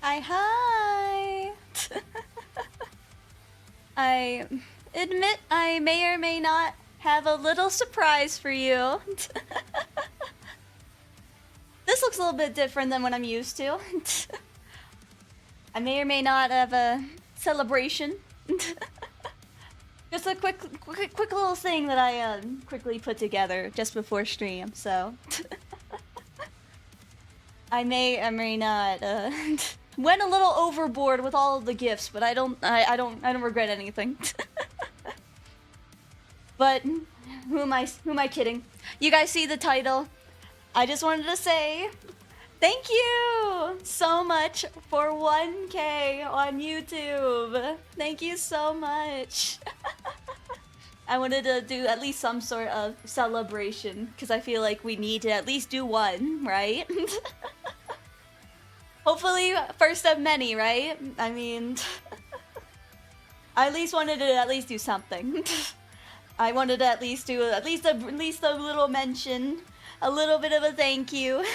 Hi. I admit I may or may not have a little surprise for you. This looks a little bit different than what I'm used to. I may or may not have a celebration. Just a quick little thing that I quickly put together just before stream, so I may or may not went a little overboard with all of the gifts, but I don't regret anything. But who am I kidding? You guys see the title? I just wanted to say thank you so much for 1K on YouTube. Thank you so much. I wanted to do at least some sort of celebration because I feel like we need to at least do one, right? Hopefully first of many, right? I mean, I at least wanted to at least do something. I wanted to at least do at least a little mention, a little bit of a thank you.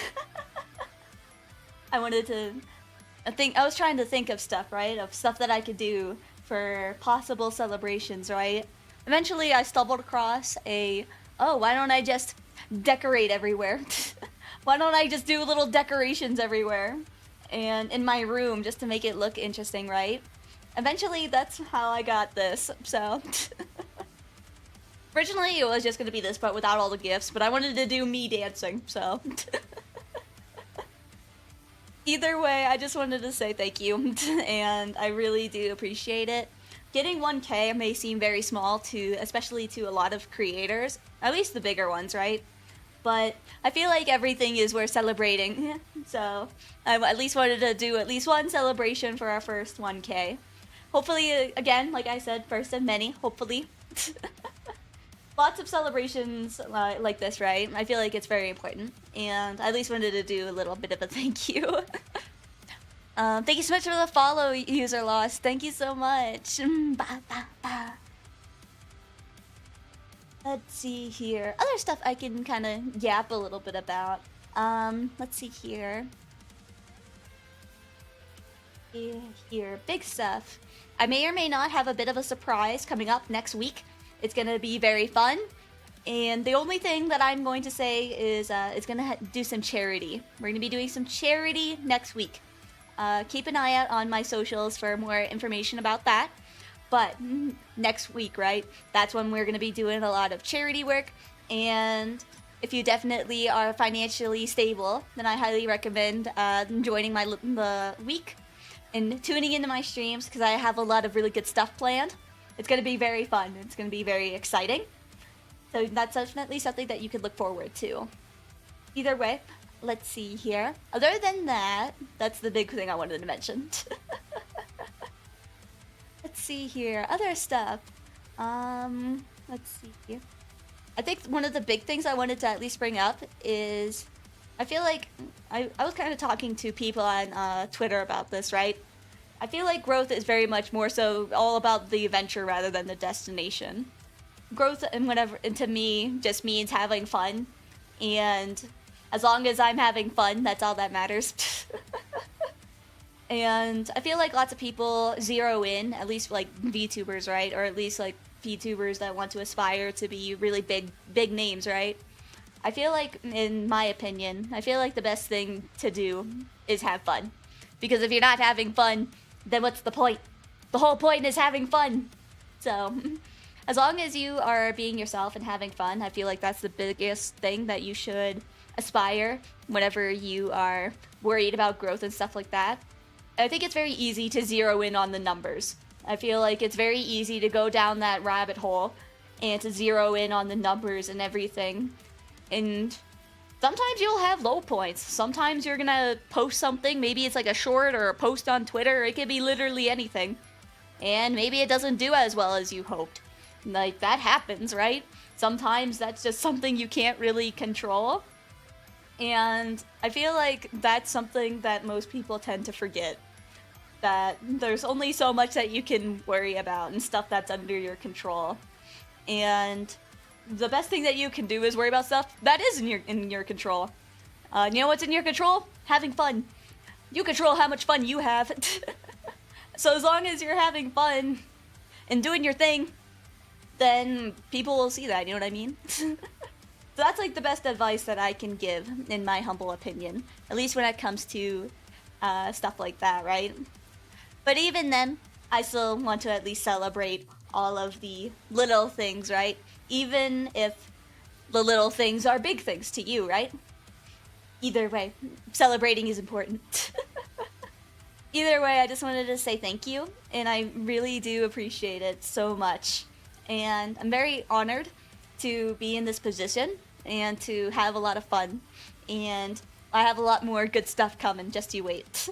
I was trying to think of stuff, right? Of stuff that I could do for possible celebrations, right? Eventually I stumbled across why don't I just decorate everywhere? Why don't I just do little decorations everywhere? And in my room, just to make it look interesting, right? Eventually, that's how I got this, so... Originally, it was just gonna be this, but without all the gifts, but I wanted to do me dancing, so... Either way, I just wanted to say thank you, and I really do appreciate it. Getting 1K may seem very small especially to a lot of creators, at least the bigger ones, right? But I feel like everything is worth celebrating, so I at least wanted to do at least one celebration for our first 1K. Hopefully, again, like I said, first of many, hopefully. Lots of celebrations like this, right? I feel like it's very important, and I at least wanted to do a little bit of a thank you. Thank you so much for the follow, User Lost. Thank you so much. Ba, ba, ba. Let's see here. Other stuff I can kind of yap a little bit about. Let's see here. Here, big stuff. I may or may not have a bit of a surprise coming up next week. It's gonna be very fun. And the only thing that I'm going to say is it's gonna do some charity. We're gonna be doing some charity next week. Keep an eye out on my socials for more information about that. But next week, right? That's when we're going to be doing a lot of charity work. And if you definitely are financially stable, then I highly recommend joining the week and tuning into my streams because I have a lot of really good stuff planned. It's going to be very fun. It's going to be very exciting. So that's definitely something that you could look forward to. Either way, let's see here. Other than that, that's the big thing I wanted to mention. Let's see here. Other stuff. Let's see here. I think one of the big things I wanted to at least bring up is I feel like I was kind of talking to people on Twitter about this, right? I feel like growth is very much more so all about the adventure rather than the destination. Growth and to me just means having fun, and as long as I'm having fun, that's all that matters. And I feel like lots of people zero in, at least like VTubers, right? Or at least like VTubers that want to aspire to be really big names, right? I feel like, in my opinion, I feel like the best thing to do is have fun. Because if you're not having fun, then what's the point? The whole point is having fun. So, as long as you are being yourself and having fun, I feel like that's the biggest thing that you should aspire whenever you are worried about growth and stuff like that. I think it's very easy to zero in on the numbers. I feel like it's very easy to go down that rabbit hole and to zero in on the numbers and everything. And sometimes you'll have low points. Sometimes you're gonna post something, maybe it's like a short or a post on Twitter, it could be literally anything. And maybe it doesn't do as well as you hoped. Like, that happens, right? Sometimes that's just something you can't really control. And I feel like that's something that most people tend to forget. That there's only so much that you can worry about and stuff that's under your control. And the best thing that you can do is worry about stuff that is in your control. You know what's in your control? Having fun. You control how much fun you have. So as long as you're having fun and doing your thing, then people will see that, you know what I mean? So that's like the best advice that I can give, in my humble opinion. At least when it comes to stuff like that, right? But even then, I still want to at least celebrate all of the little things, right? Even if the little things are big things to you, right? Either way, celebrating is important. Either way, I just wanted to say thank you, and I really do appreciate it so much. And I'm very honored to be in this position and to have a lot of fun. And I have a lot more good stuff coming, just you wait.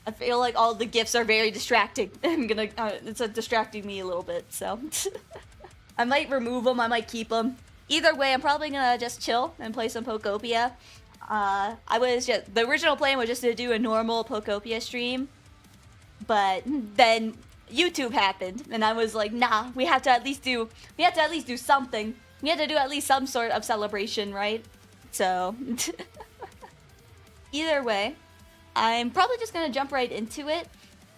I feel like all the gifts are very distracting. It's distracting me a little bit, so. I might remove them, I might keep them. Either way, I'm probably gonna just chill and play some Pokopia. The original plan was just to do a normal Pokopia stream, but then YouTube happened, and I was like, nah, we have to at least do something. We had to do at least some sort of celebration, right? So, either way, I'm probably just gonna jump right into it.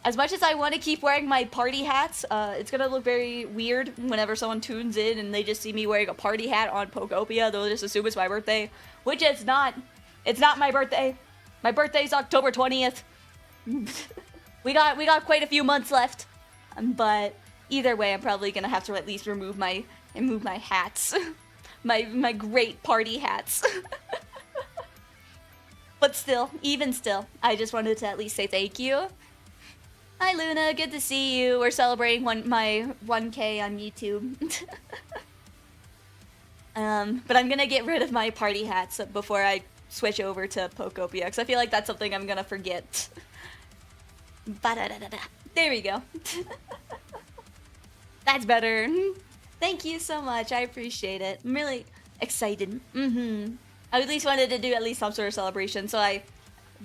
As much as I want to keep wearing my party hats, it's gonna look very weird whenever someone tunes in and they just see me wearing a party hat on Pokopia. They'll just assume it's my birthday, which it's not. It's not my birthday. My birthday's October 20th. We got quite a few months left. But either way, I'm probably gonna have to at least remove my hats. my great party hats. But still, even still, I just wanted to at least say thank you. Hi Luna, good to see you. We're celebrating my 1K on YouTube. But I'm gonna get rid of my party hats before I switch over to Pokopia, because I feel like that's something I'm gonna forget. There we go. That's better. Thank you so much, I appreciate it. I'm really excited. I at least wanted to do at least some sort of celebration, so I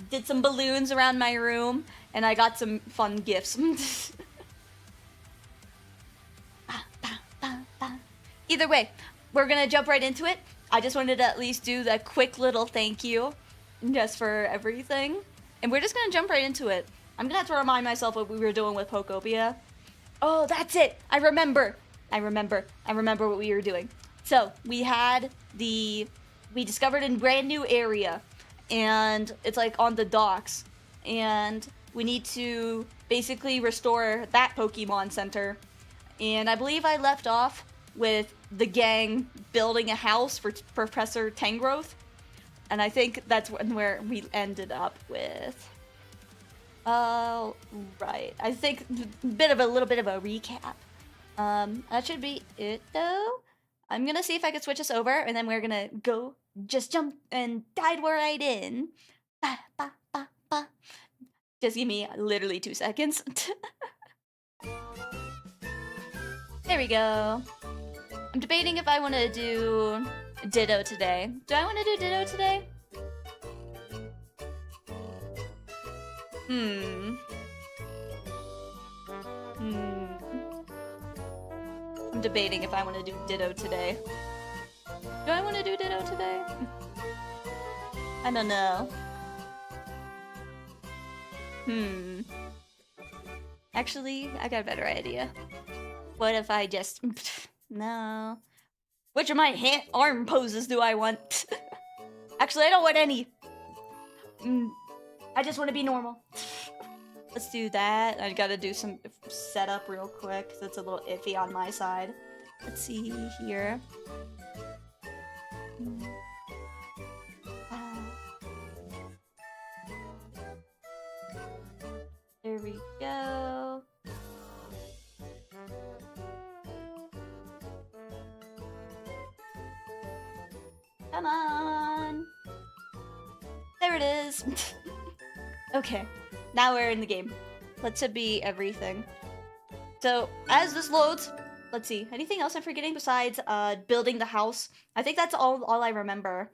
did some balloons around my room, and I got some fun gifts. Either way, we're gonna jump right into it. I just wanted to at least do that quick little thank you just for everything. And we're just gonna jump right into it. I'm gonna have to remind myself what we were doing with Pokopia. Oh, that's it! I remember what we were doing. So, we discovered a brand new area, and it's like on the docks. And we need to basically restore that Pokemon Center. And I believe I left off with the gang building a house for Professor Tangrowth. And I think that's where we ended up with. Right. I think a little bit of a recap. That should be it though. I'm gonna see if I can switch us over, and then we're gonna go just jump and dive right in. Ba, ba, ba, ba. Just give me literally 2 seconds. There we go. I'm debating if I want to do Ditto today. Do I want to do Ditto today? I'm debating if I want to do Ditto today. Do I want to do Ditto today? I don't know. Actually, I got a better idea. What if I just... No. Which of my arm poses do I want? Actually, I don't want any. I just want to be normal. Let's do that. I gotta do some setup real quick, because it's a little iffy on my side. Let's see here. There we go. Come on. There it is. Okay, now we're in the game. Let's be everything. So, as this loads, let's see. Anything else I'm forgetting besides building the house? I think that's all I remember.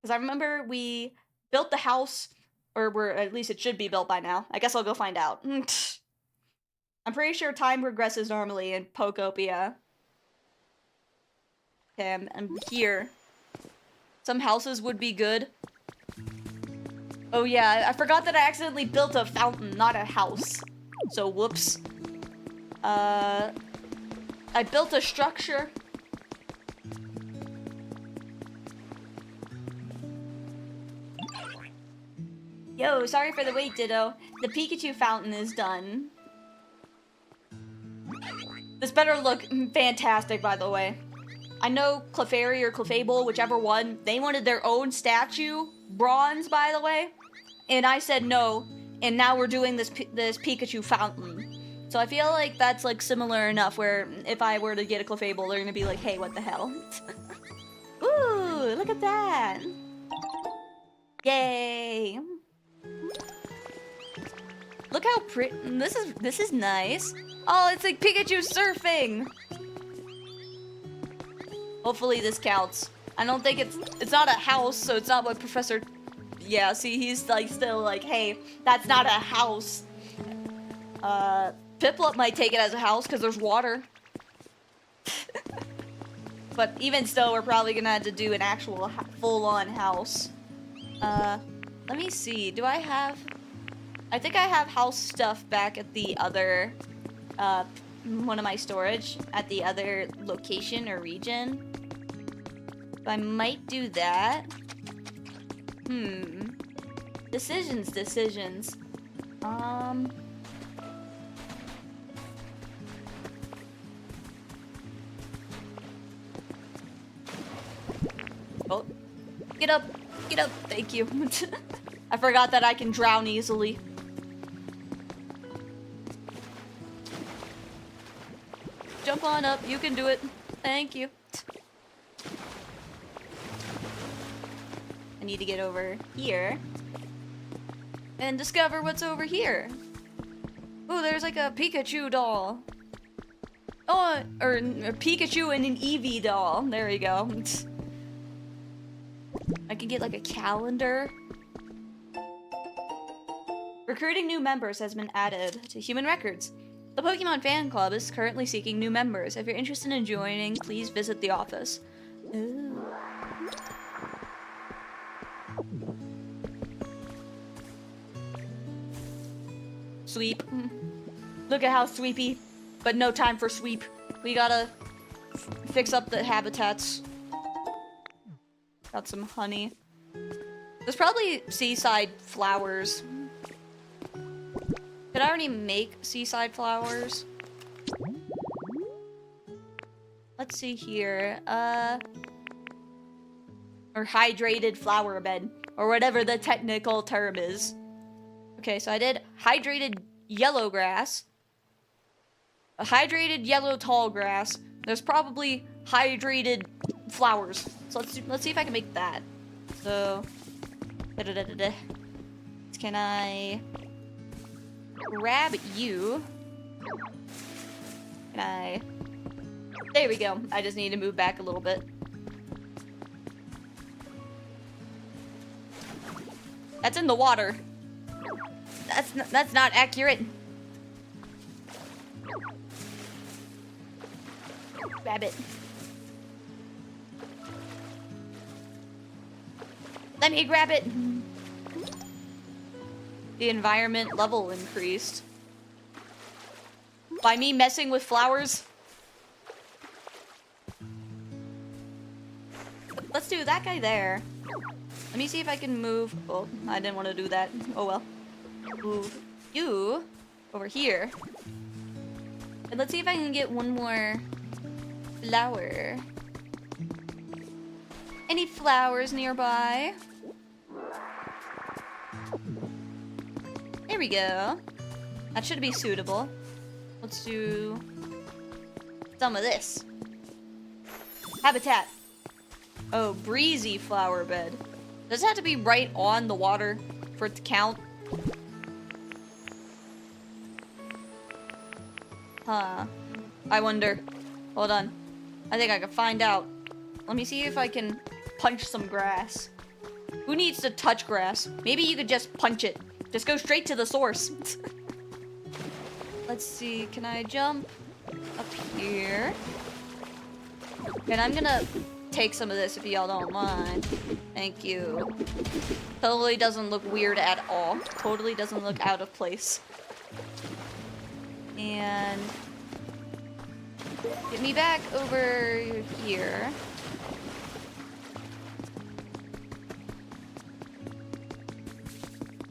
Because I remember we built the house, or at least it should be built by now. I guess I'll go find out. I'm pretty sure time progresses normally in Pokopia. Okay, I'm here. Some houses would be good. Oh yeah, I forgot that I accidentally built a fountain, not a house. So whoops. I built a structure. Yo, sorry for the wait, Ditto. The Pikachu fountain is done. This better look fantastic, by the way. I know Clefairy or Clefable, whichever one, they wanted their own statue, bronze, by the way, and I said no, and now we're doing this Pikachu fountain. So I feel like that's like similar enough where if I were to get a Clefable, they're gonna be like, hey, what the hell? Ooh, look at that. Yay. Look how pretty, this is nice. Oh, it's like Pikachu surfing. Hopefully this counts. I don't think it's not a house, so it's not what Professor... Yeah, see, he's like still like, hey, that's not a house. Piplup might take it as a house because there's water. But even still, we're probably gonna have to do an actual full-on house. Let me see, do I have... I think I have house stuff back at the other, one of my storage, at the other location or region. So I might do that. Decisions. Oh, get up, thank you. I forgot that I can drown easily. Jump on up, you can do it. Thank you. I need to get over here and discover what's over here. Oh, there's like a Pikachu doll. Oh, or a Pikachu and an Eevee doll. There we go. I can get like a calendar. Recruiting new members has been added to human records. The Pokemon Fan Club is currently seeking new members. If you're interested in joining, please visit the office. Ooh. Sweep. Look at how sweepy, but no time for sweep. We gotta fix up the habitats. Got some honey. There's probably seaside flowers. Did I already make seaside flowers? Let's see here. Or hydrated flower bed, or whatever the technical term is. Okay, so I did hydrated yellow grass, a hydrated yellow tall grass. There's probably hydrated flowers. So let's see if I can make that. So, can I grab you? Can I? There we go. I just need to move back a little bit. That's in the water. That's not accurate. Grab it. Let me grab it. The environment level increased. By me messing with flowers? Let's do that guy there. Let me see if I can move. Oh, I didn't want to do that. Oh well. Move you over here. And let's see if I can get one more flower. Any flowers nearby? There we go. That should be suitable. Let's do some of this. Habitat. Oh, breezy flower bed. Does it have to be right on the water for it to count? Huh. I wonder. Hold on. I think I can find out. Let me see if I can punch some grass. Who needs to touch grass? Maybe you could just punch it. Just go straight to the source. Let's see. Can I jump up here? And I'm gonna take some of this if y'all don't mind. Thank you. Totally doesn't look weird at all. Totally doesn't look out of place. And get me back over here.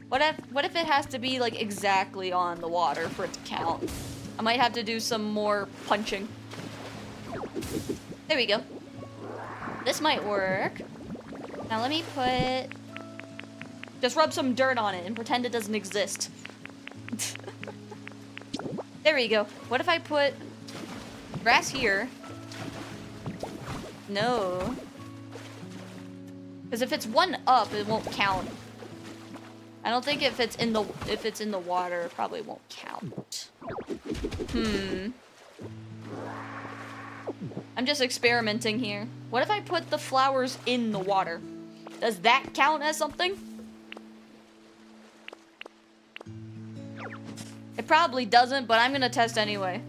What if it has to be like exactly on the water for it to count? I might have to do some more punching. There we go. This might work. Now let me just rub some dirt on it and pretend it doesn't exist. There we go. What if I put grass here? No. Because if it's one up, it won't count. I don't think if it's in the water, it probably won't count. I'm just experimenting here. What if I put the flowers in the water? Does that count as something? It probably doesn't, but I'm gonna test anyway.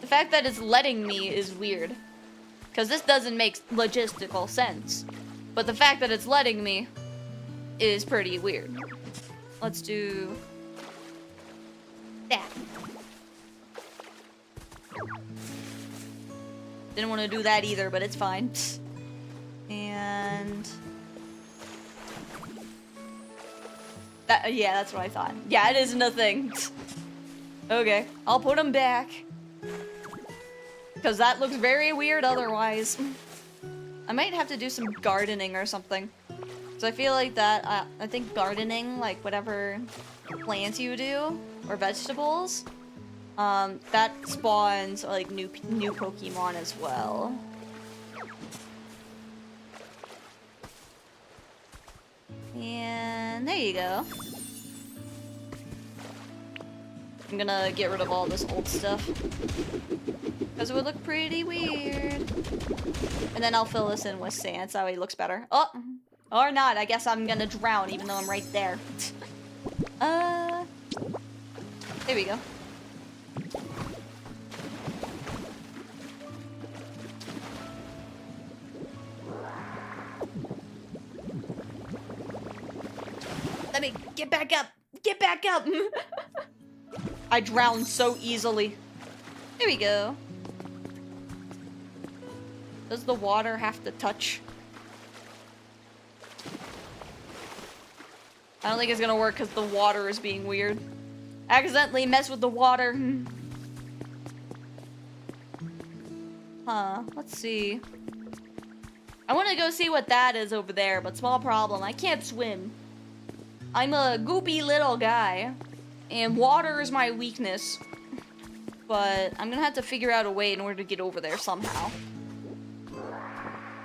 The fact that it's letting me is weird. Because this doesn't make logistical sense. But the fact that it's letting me is pretty weird. Let's do that. Didn't want to do that either, but it's fine. And that, yeah, that's what I thought. Yeah, it isn't a thing. Okay, I'll put them back. Because that looks very weird otherwise. I might have to do some gardening or something. So I feel like that, I think gardening, like whatever plants you do, or vegetables, that spawns like new Pokemon as well. And there you go. I'm gonna get rid of all this old stuff. Because it would look pretty weird. And then I'll fill this in with sand so it looks better. Oh! Or not, I guess I'm gonna drown even though I'm right there. There we go. Let me get back up! Get back up! I drowned so easily. There we go. Does the water have to touch? I don't think it's gonna work because the water is being weird. Accidentally mess with the water. Huh, let's see. I want to go see what that is over there, but small problem. I can't swim. I'm a goopy little guy, and water is my weakness. But I'm gonna have to figure out a way in order to get over there somehow.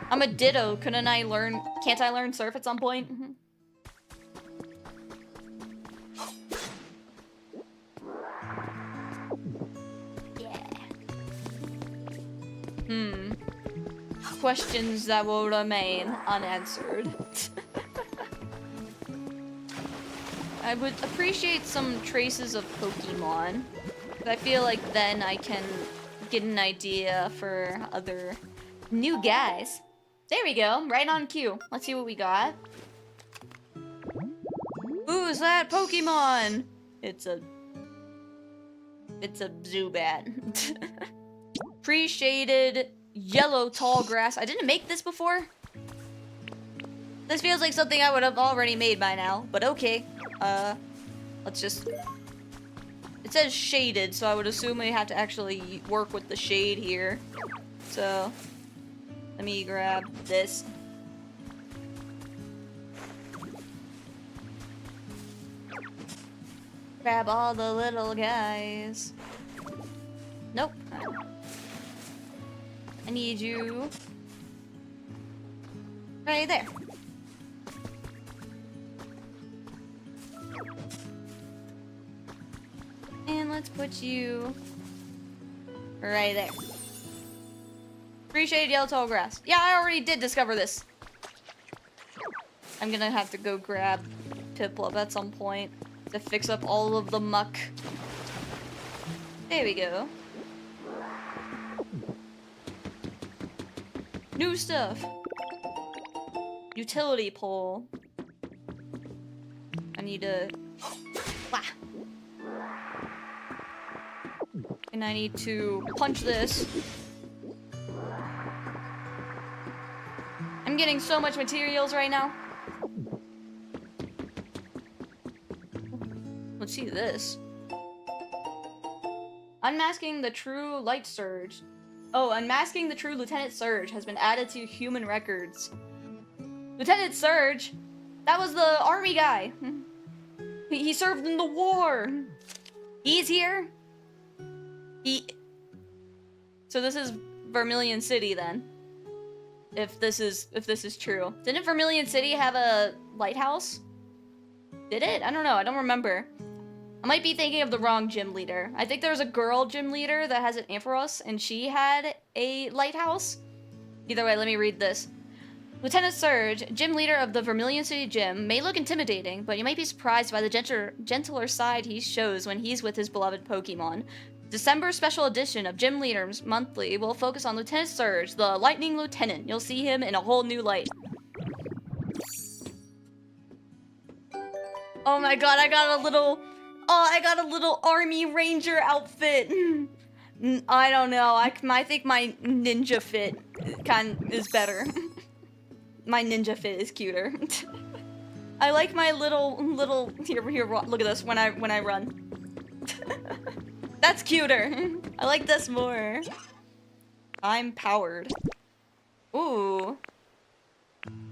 I'm a ditto. Can't I learn surf at some point? Questions that will remain unanswered. I would appreciate some traces of Pokemon. I feel like then I can get an idea for other new guys. There we go, right on cue. Let's see what we got. Who's that Pokemon? It's a Zubat. Pre-shaded yellow tall grass. I didn't make this before. This feels like something I would have already made by now, but okay. Let's just... It says shaded, so I would assume we have to actually work with the shade here. So, let me grab this. Grab all the little guys. Nope. I need you right there. And let's put you right there. Pre-shaded yellow tall grass. Yeah, I already did discover this. I'm gonna have to go grab Piplup at some point to fix up all of the muck. There we go. New stuff. Utility pole. I need to... Wah. And I need to punch this. I'm getting so much materials right now. Let's see this. Unmasking the true light surge. Oh, unmasking the true Lieutenant Surge has been added to human records. Lieutenant Surge? That was the army guy. He served in the war. He's here? So this is Vermilion City then. If this is true. Didn't Vermilion City have a lighthouse? Did it? I don't know. I don't remember. I might be thinking of the wrong gym leader. I think there's a girl gym leader that has an Ampharos, and she had a lighthouse. Either way, let me read this. Lieutenant Surge, gym leader of the Vermilion City Gym, may look intimidating, but you might be surprised by the gentler side he shows when he's with his beloved Pokemon. December special edition of Gym Leaders Monthly will focus on Lieutenant Surge, the Lightning Lieutenant. You'll see him in a whole new light. Oh my god, I got a little army ranger outfit. I don't know. I think my ninja fit is better. My ninja fit is cuter. I like my little here look at this when I run. That's cuter. I like this more. I'm powered. Ooh.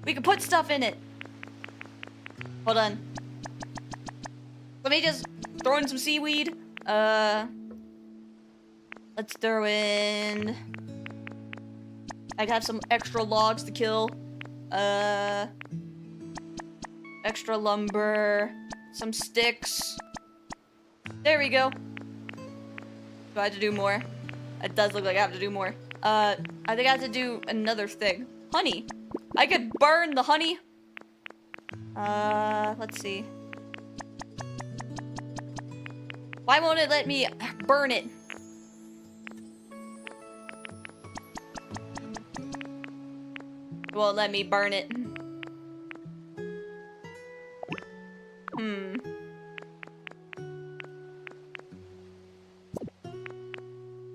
We can put stuff in it. Hold on. Let me just throw in some seaweed. Let's throw in... I have some extra logs to kill. Extra lumber. Some sticks. There we go. Do I have to do more? It does look like I have to do more. I think I have to do another thing. Honey. I could burn the honey. Let's see. Why won't it let me burn it? It won't let me burn it.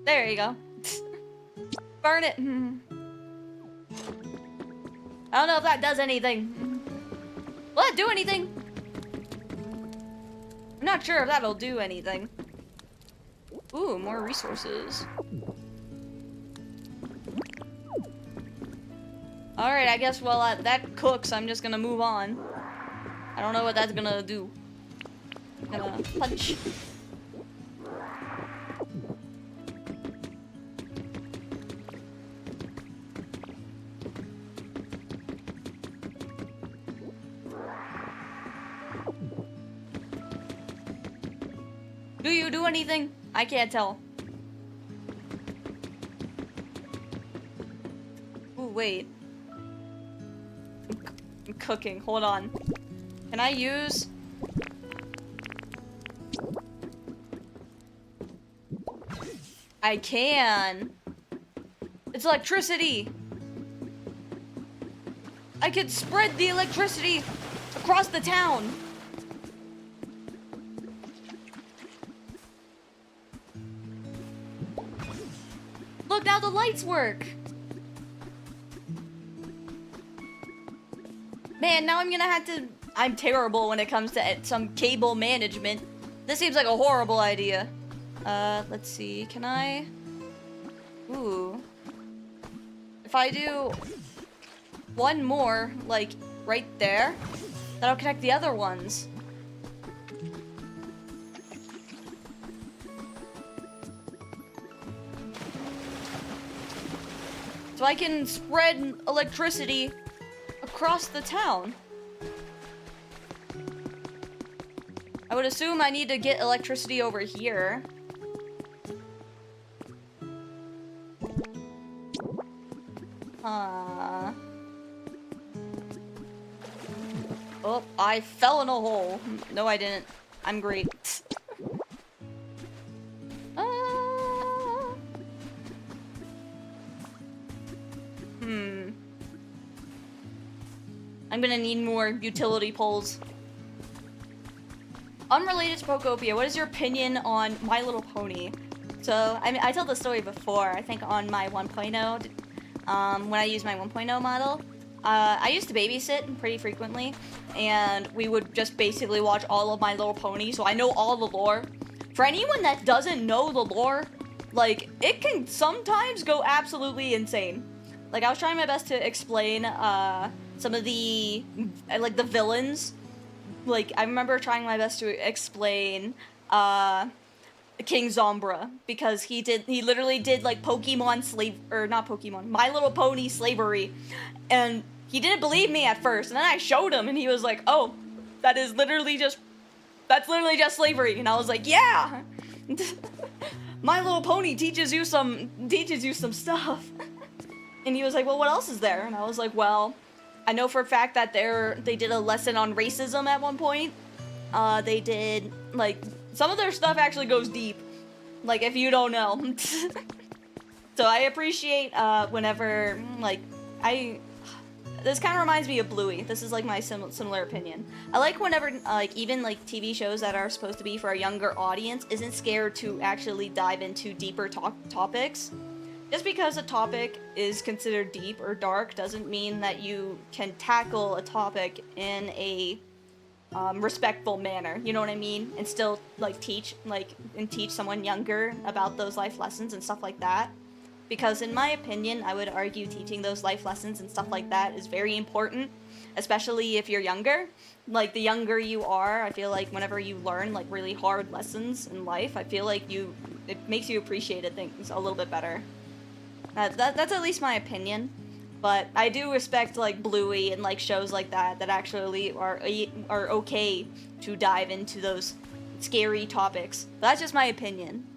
There you go. Burn it. I don't know if that does anything. Will that do anything? I'm not sure if that'll do anything. Ooh, more resources. Alright, I guess while that cooks, I'm just gonna move on. I don't know what that's gonna do. I'm gonna punch. Do you do anything? I can't tell. Ooh, wait. I'm cooking. Hold on. Can I use... I can. It's electricity. I could spread the electricity across the town. Look, now the lights work. Man, now I'm gonna have to... I'm terrible when it comes to some cable management. This seems like a horrible idea. Let's see. Can I... Ooh. If I do one more, like, right there, that'll connect the other ones. So I can spread electricity across the town. I would assume I need to get electricity over here. Oh, I fell in a hole. No, I didn't. I'm great. I'm gonna need more utility poles. Unrelated to Pokopia, what is your opinion on My Little Pony? So, I mean, I told the story before, I think on my 1.0, when I used my 1.0 model. I used to babysit pretty frequently, and we would just basically watch all of My Little Pony, so I know all the lore. For anyone that doesn't know the lore, like, it can sometimes go absolutely insane. Like, I was trying my best to explain, some of the, like, the villains. Like, I remember trying my best to explain, King Zombra, because he literally did, like, My Little Pony slavery, and he didn't believe me at first, and then I showed him, and he was like, oh, that's literally just slavery, and I was like, yeah! My Little Pony teaches you some stuff. And he was like, well, what else is there? And I was like, well, I know for a fact that they did a lesson on racism at one point. They did, like, some of their stuff actually goes deep. Like, if you don't know. So I appreciate, whenever, like, this kind of reminds me of Bluey. This is, like, my similar opinion. I like whenever, like, even, like, TV shows that are supposed to be for a younger audience isn't scared to actually dive into deeper topics. Just because a topic is considered deep or dark doesn't mean that you can tackle a topic in a respectful manner, you know what I mean? And still, like, teach someone younger about those life lessons and stuff like that. Because in my opinion, I would argue teaching those life lessons and stuff like that is very important, especially if you're younger. Like, the younger you are, I feel like whenever you learn, like, really hard lessons in life, I feel like it makes you appreciate things a little bit better. That's at least my opinion, but I do respect, like, Bluey and, like, shows like that actually are okay to dive into those scary topics. But that's just my opinion.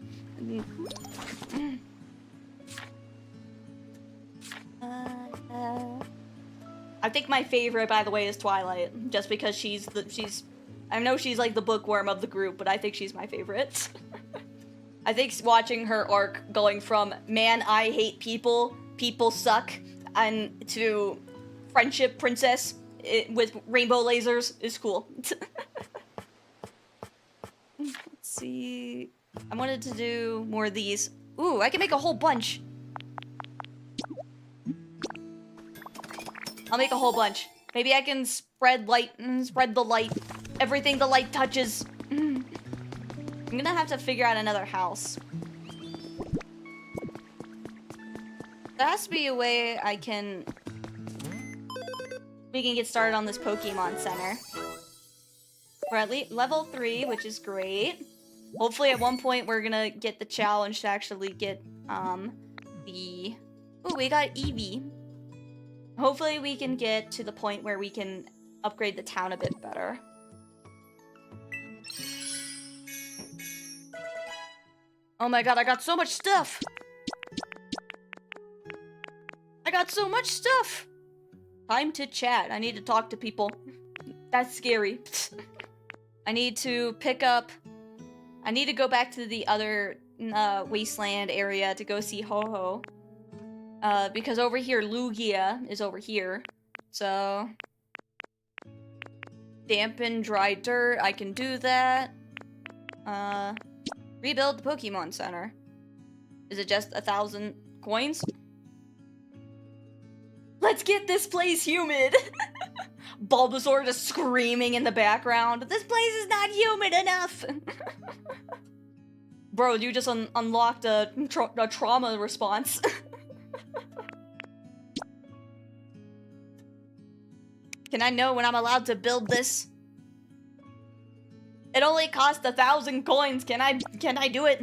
I think my favorite, by the way, is Twilight, just because I know she's like the bookworm of the group, but I think she's my favorite. I think watching her arc going from, man, I hate people, people suck, and to friendship princess with rainbow lasers is cool. Let's see. I wanted to do more of these. Ooh, I can make a whole bunch. I'll make a whole bunch. Maybe I can spread the light. Everything the light touches. I'm gonna have to figure out another house. There has to be a way we can get started on this Pokemon Center. We're at level 3, which is great. Hopefully at one point we're gonna get the challenge to actually get, ooh, we got Eevee. Hopefully we can get to the point where we can upgrade the town a bit better. Oh my god, I got so much stuff! I got so much stuff! Time to chat. I need to talk to people. That's scary. I need to go back to the other wasteland area to go see Ho-Ho. Because over here, Lugia is over here. So... dampen dry dirt, I can do that. Rebuild the Pokemon Center. Is it just 1,000 coins? Let's get this place humid! Bulbasaur just screaming in the background. This place is not humid enough! Bro, you just unlocked a trauma response. Can I know when I'm allowed to build this? It only cost 1,000 coins. Can I do it?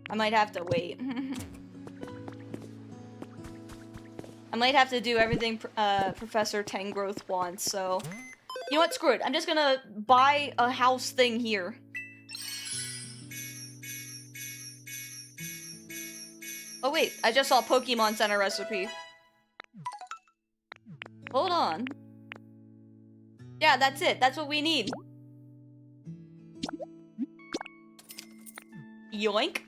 I might have to wait. I might have to do everything Professor Tangrowth wants, so... You know what? Screw it. I'm just gonna buy a house thing here. Oh wait, I just saw Pokemon Center recipe. Hold on. Yeah, that's it. That's what we need. Yoink.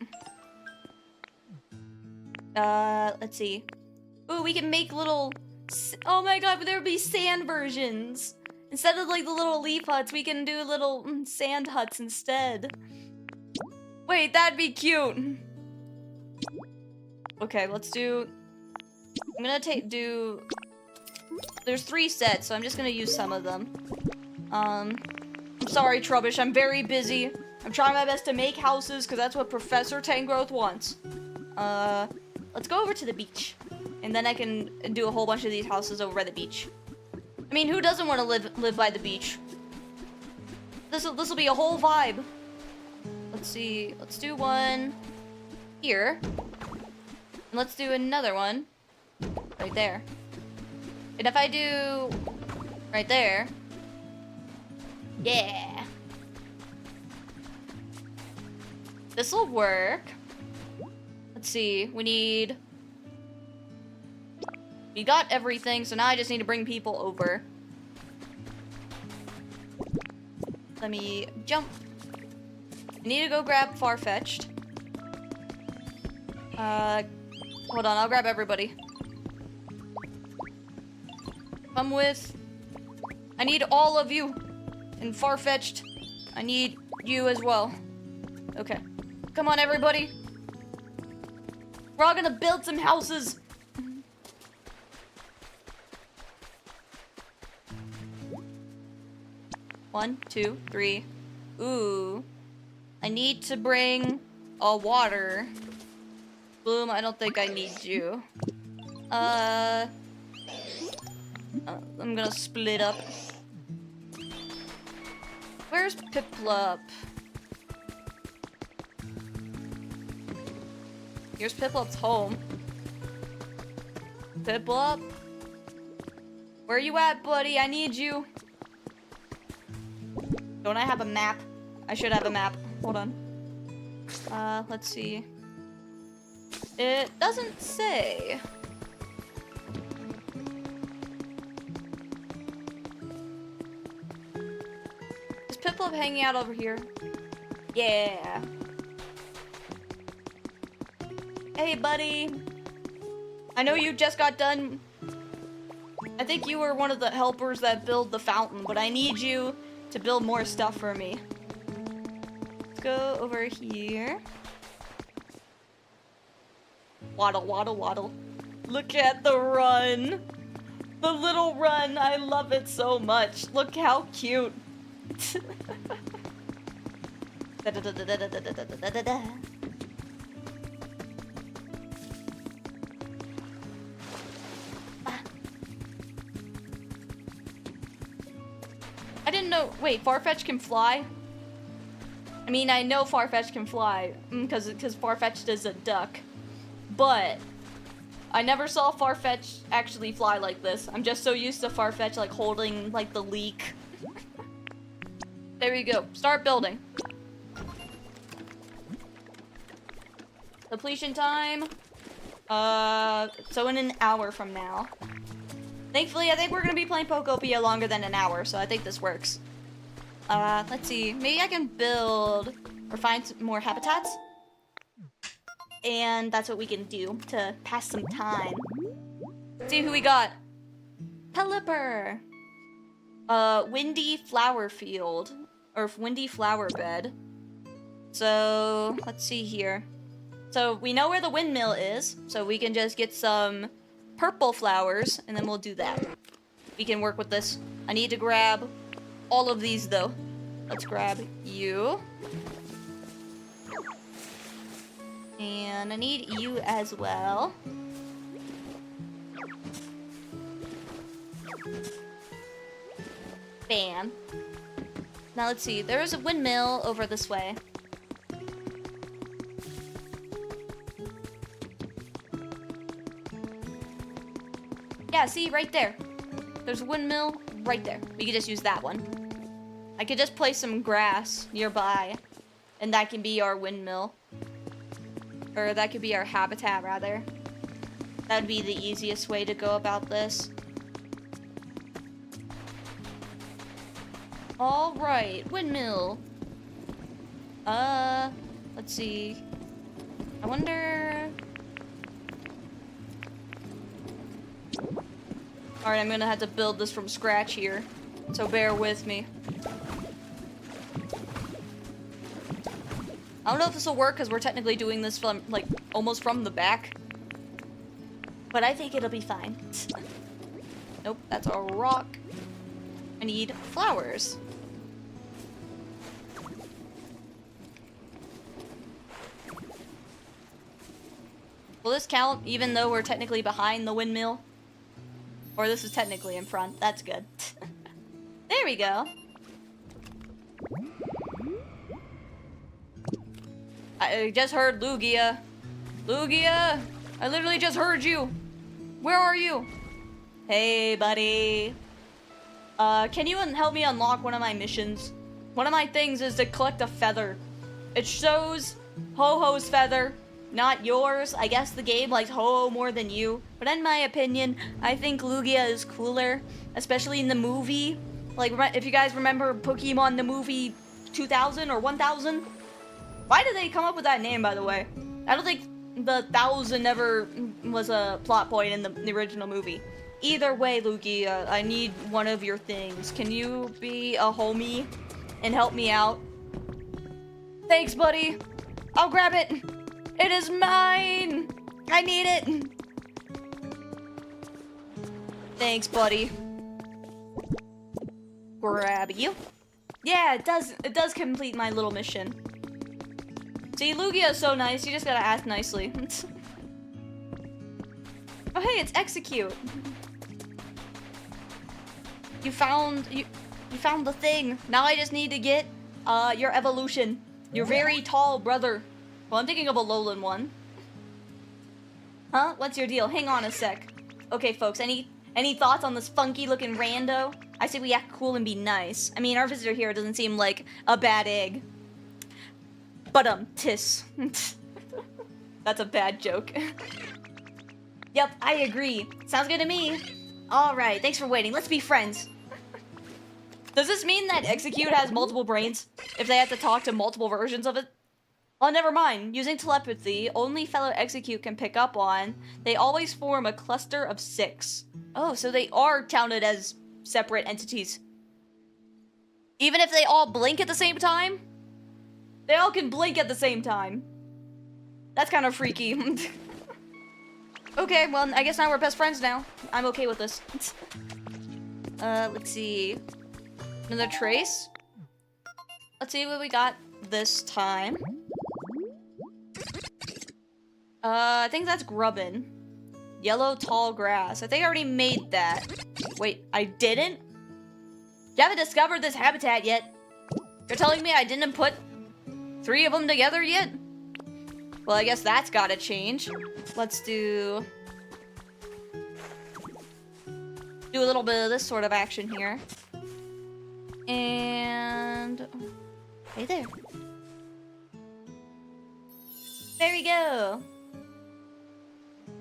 Let's see. Ooh, we can make little Oh my god, but there would be sand versions. Instead of like the little leaf huts, we can do little sand huts instead. Wait, that'd be cute. Okay, let's do... I'm gonna do... There's 3 sets, so I'm just gonna use some of them. I'm sorry, Trubbish, I'm very busy. I'm trying my best to make houses, because that's what Professor Tangrowth wants. Let's go over to the beach. And then I can do a whole bunch of these houses over by the beach. I mean, who doesn't want to live by the beach? This'll be a whole vibe. Let's see. Let's do one here. And let's do another one right there. And if I do right there, yeah. This'll work. Let's see. We got everything, so now I just need to bring people over. Let me jump. I need to go grab Farfetch'd. Hold on, I'll grab everybody. Come with. I need all of you. And Farfetch'd, I need you as well. Okay. Come on, everybody. We're all gonna build some houses. One, two, three. Ooh. I need to bring a water. Bloom, I don't think I need you. I'm gonna split up. Where's Piplup? Here's Piplup's home. Piplup? Where you at, buddy? I need you. Don't I have a map? I should have a map. Hold on. Let's see. It doesn't say. Is Piplup hanging out over here? Yeah. Hey, buddy. I know you just got done. I think you were one of the helpers that built the fountain, but I need you to build more stuff for me. Let's go over here. Waddle, waddle, waddle. Look at the run. The little run. I love it so much. Look how cute. I didn't know. Wait, Farfetch can fly? I mean, I know Farfetch can fly because Farfetch is a duck. But I never saw Farfetch actually fly like this. I'm just so used to Farfetch like holding like the leek. There we go. Start building. Completion time. So in an hour from now. Thankfully, I think we're gonna be playing Pokopia longer than an hour, so I think this works. Let's see. Maybe I can build or find some more habitats. And that's what we can do to pass some time. See who we got. Pelipper. Windy flower field. Or windy flower bed. So, let's see here. So, we know where the windmill is. So, we can just get some purple flowers. And then we'll do that. We can work with this. I need to grab all of these, though. Let's grab you. And I need you as well. Bam. Now let's see. There's a windmill over this way. Yeah, see? Right there. There's a windmill right there. We could just use that one. I could just place some grass nearby. And that can be our windmill. Or that could be our habitat, rather. That would be the easiest way to go about this. Alright, windmill. Let's see. I wonder... Alright, I'm gonna have to build this from scratch here. So bear with me. I don't know if this will work because we're technically doing this from, like, almost from the back. But I think it'll be fine. Nope, that's a rock. I need flowers. Will this count even though we're technically behind the windmill? Or this is technically in front. That's good. There we go. I just heard Lugia. Lugia! I literally just heard you. Where are you? Hey, buddy. Can you help me unlock one of my missions? One of my things is to collect a feather. It shows Ho-Ho's feather, not yours. I guess the game likes Ho-Ho more than you. But in my opinion, I think Lugia is cooler, especially in the movie. Like, if you guys remember Pokemon the movie 2000 or 1000? Why did they come up with that name, by the way? I don't think the 1000 ever was a plot point in the original movie. Either way, Lugia, I need one of your things. Can you be a homie and help me out? Thanks, buddy. I'll grab it. It is mine. I need it. Thanks, buddy. Grab you. Yeah, it does complete my little mission. See, Lugia is so nice, you just gotta ask nicely. Oh hey, it's Execute. You found the thing. Now I just need to get your evolution. Your very tall brother. Well, I'm thinking of a Alolan one. Huh? What's your deal? Hang on a sec. Okay, folks, any thoughts on this funky looking rando? I say we act cool and be nice. I mean, our visitor here doesn't seem like a bad egg. But tis. That's a bad joke. Yep, I agree. Sounds good to me. Alright, thanks for waiting. Let's be friends. Does this mean that Execute has multiple brains? If they have to talk to multiple versions of it? Oh, never mind. Using telepathy, only fellow Execute can pick up on. They always form a cluster of 6. Oh, so they are counted as separate entities. Even if they all blink at the same time? They all can blink at the same time. That's kind of freaky. Okay, well, I guess now we're best friends now. I'm okay with this. Let's see. Another trace. Let's see what we got this time. I think that's grubbin. Yellow tall grass. I think I already made that. Wait, I didn't? You haven't discovered this habitat yet. You're telling me I didn't put 3 of them together yet? Well, I guess that's gotta change. Let's do a little bit of this sort of action here. And hey there. There we go.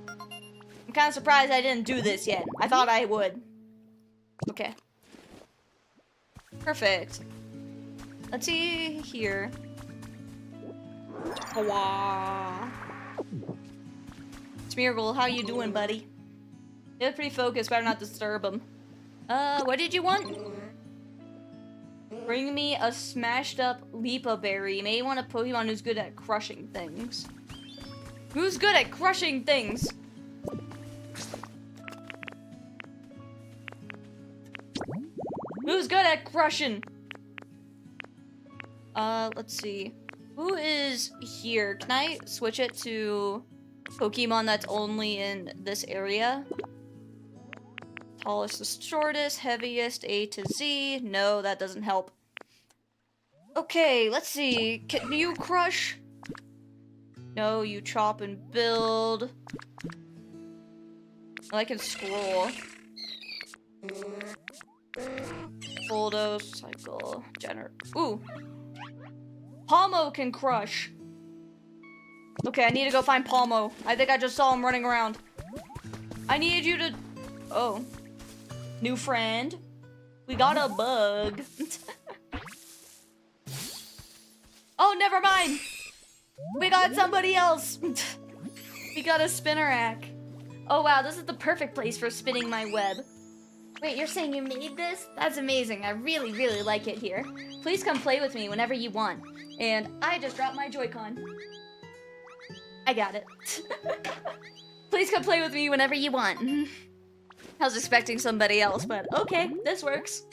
I'm kind of surprised I didn't do this yet. I thought I would. Okay. Perfect. Let's see here. Smeargle, how you doing, buddy? You're pretty focused, better not disturb him. What did you want? Bring me a smashed up Lipa berry. You may want a Pokemon who's good at crushing things. Who's good at crushing things? Who's good at crushing? Let's see. Who is here? Can I switch it to Pokemon that's only in this area? Tallest to shortest, heaviest, A to Z. No, that doesn't help. Okay, let's see. Can you crush? No, you chop and build. I can scroll. Bulldoze, cycle, generate. Ooh. Palmo can crush. Okay, I need to go find Palmo. I think I just saw him running around. I need you to... Oh. New friend. We got a bug. Oh, never mind. We got somebody else. We got a Spinnerack. Oh, wow, this is the perfect place for spinning my web. Wait, you're saying you made this? That's amazing. I really, really like it here. Please come play with me whenever you want. And I just dropped my Joy-Con. I got it. Please come play with me whenever you want. I was expecting somebody else, but okay, this works.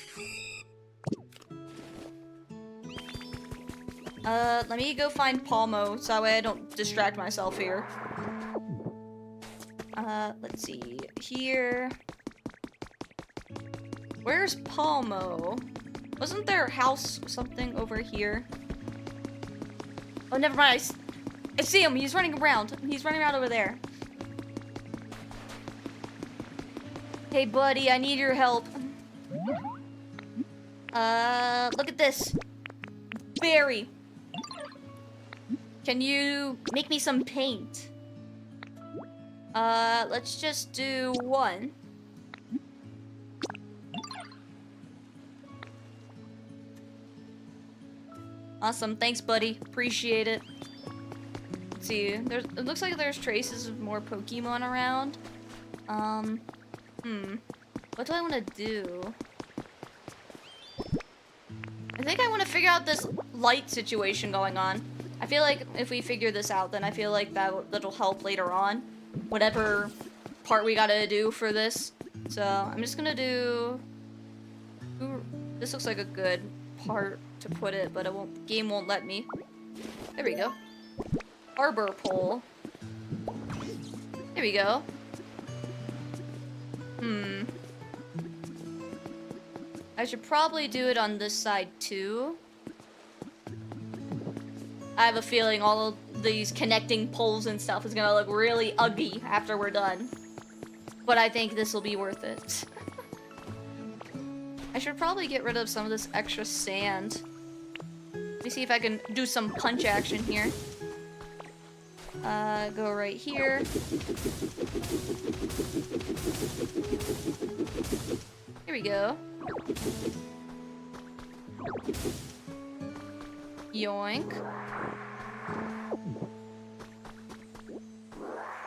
Let me go find Palmo, so that way I don't distract myself here. Let's see. Here. Where's Palmo? Wasn't there a house something over here? Oh, never mind. I see him. He's running around. He's running around over there. Hey, buddy, I need your help. Look at this. Berry. Can you make me some paint? Let's just do 1. Awesome, thanks, buddy. Appreciate it. Let's see, it looks like there's traces of more Pokemon around. What do I want to do? I think I want to figure out this light situation going on. I feel like if we figure this out, then I feel like that'll help later on. Whatever part we gotta do for this. So, I'm just gonna do... Ooh, this looks like a good part to put it, but game won't let me. There we go. Arbor pole. There we go. I should probably do it on this side too. I have a feeling all of these connecting poles and stuff is gonna look really ugly after we're done. But I think this will be worth it. I should probably get rid of some of this extra sand. Let me see if I can do some punch action here. Go right here. Here we go. Yoink.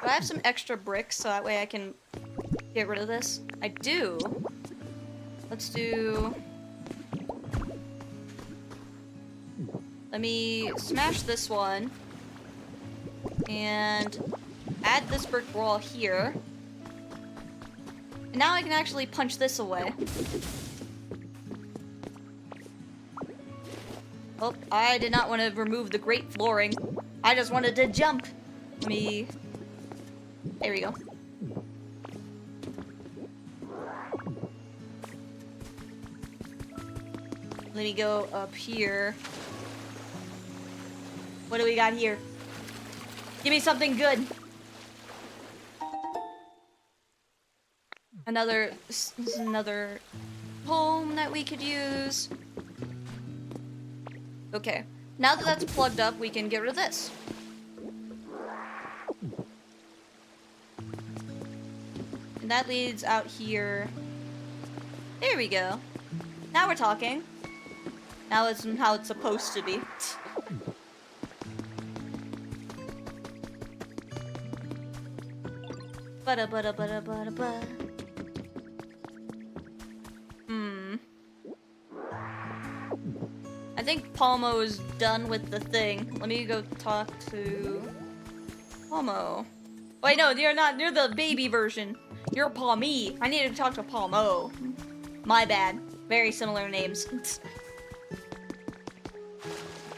Do I have some extra bricks so that way I can get rid of this? I do. Let's do... Let me smash this one. And add this brick wall here. And now I can actually punch this away. Oh, I did not want to remove the great flooring. I just wanted to jump. Let me... There we go. Let me go up here. What do we got here? Give me something good. Another home that we could use. Okay. Now that that's plugged up, we can get rid of this. And that leads out here. There we go. Now we're talking. Now it's how it's supposed to be. Ba-da-ba-da-ba-da-ba-da-ba. I think Palmo is done with the thing. Let me go talk to Palmo. Wait, no, you're not. You're the baby version. You're Palmy. I need to talk to Palmo. My bad. Very similar names.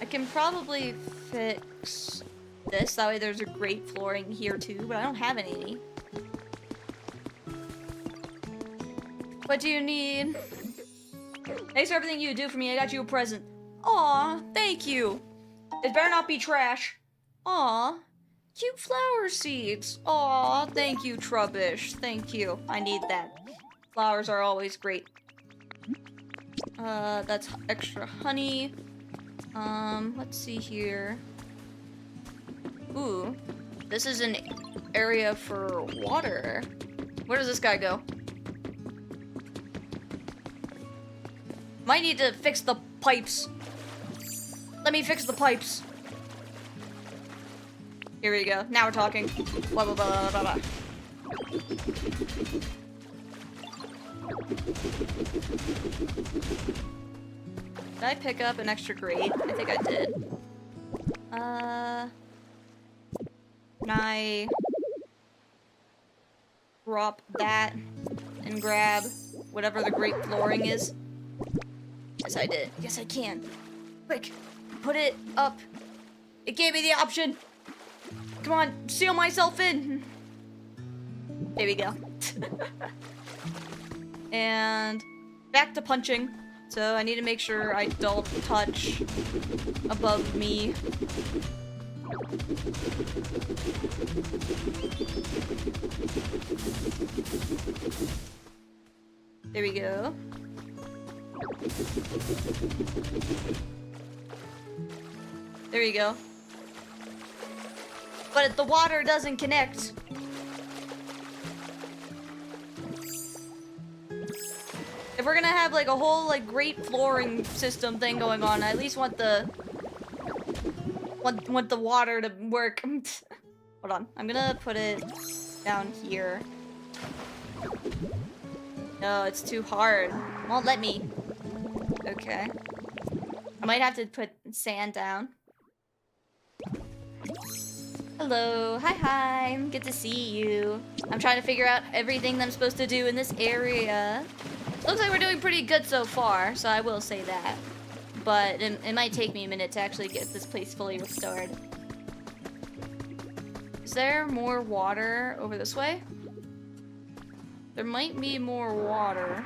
I can probably fix this. That way there's a great flooring here too, but I don't have any. What do you need? Thanks for everything you do for me. I got you a present. Aw, thank you. It better not be trash. Aw, cute flower seeds. Aw, thank you, Trubbish. Thank you. I need that. Flowers are always great. That's extra honey. Let's see here. Ooh, this is an area for water. Where does this guy go? Might need to fix the pipes. Let me fix the pipes. Here we go. Now we're talking. Blah, blah, blah, blah, blah. Did I pick up an extra grate? I think I did. Can I drop that and grab whatever the grate flooring is? Yes, I did. Yes, I can. Quick, put it up. It gave me the option. Come on, seal myself in. There we go. And back to punching. So I need to make sure I don't touch above me. There we go. There you go. But the water doesn't connect. If we're gonna have like a whole like great flooring system thing going on, I at least want the water to work. Hold on, I'm gonna put it down here. No, it's too hard. Won't let me. Okay. I might have to put sand down. Hello, hi, good to see you. I'm trying to figure out everything that I'm supposed to do in this area. Looks like we're doing pretty good so far, so I will say that. But it might take me a minute to actually get this place fully restored. Is there more water over this way? There might be more water.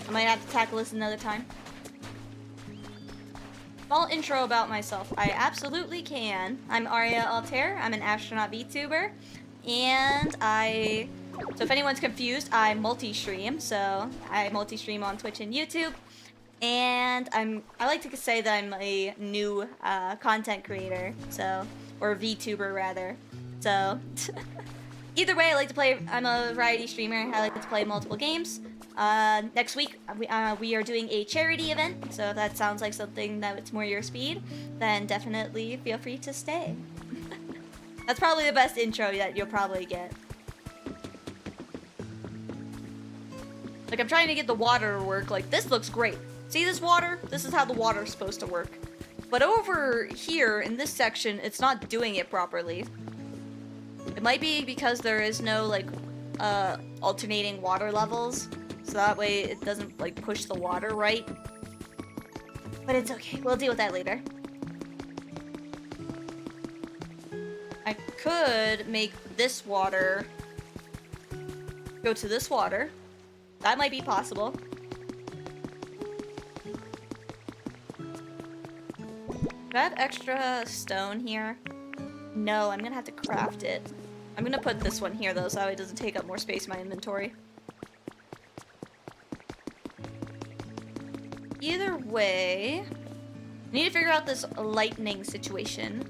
I might have to tackle this another time. Small intro about myself. I absolutely can. I'm ARIA ALTAIR. I'm an astronaut VTuber. And so if anyone's confused, I multi-stream. So I multi-stream on Twitch and YouTube. And I like to say that I'm a new content creator. So, or VTuber rather. So, either way, I like to play, I'm a variety streamer. I like to play multiple games. Next week, we are doing a charity event, so if that sounds like something that's more your speed, then definitely feel free to stay. That's probably the best intro that you'll probably get. Like, I'm trying to get the water to work. Like, this looks great. See this water? This is how the water's supposed to work. But over here, in this section, it's not doing it properly. It might be because there is no, like, alternating water levels. So that way it doesn't, like, push the water right. But it's okay. We'll deal with that later. I could make this water go to this water. That might be possible. Do I have extra stone here? No, I'm gonna have to craft it. I'm gonna put this one here, though, so that way it doesn't take up more space in my inventory. Either way, I need to figure out this lightning situation.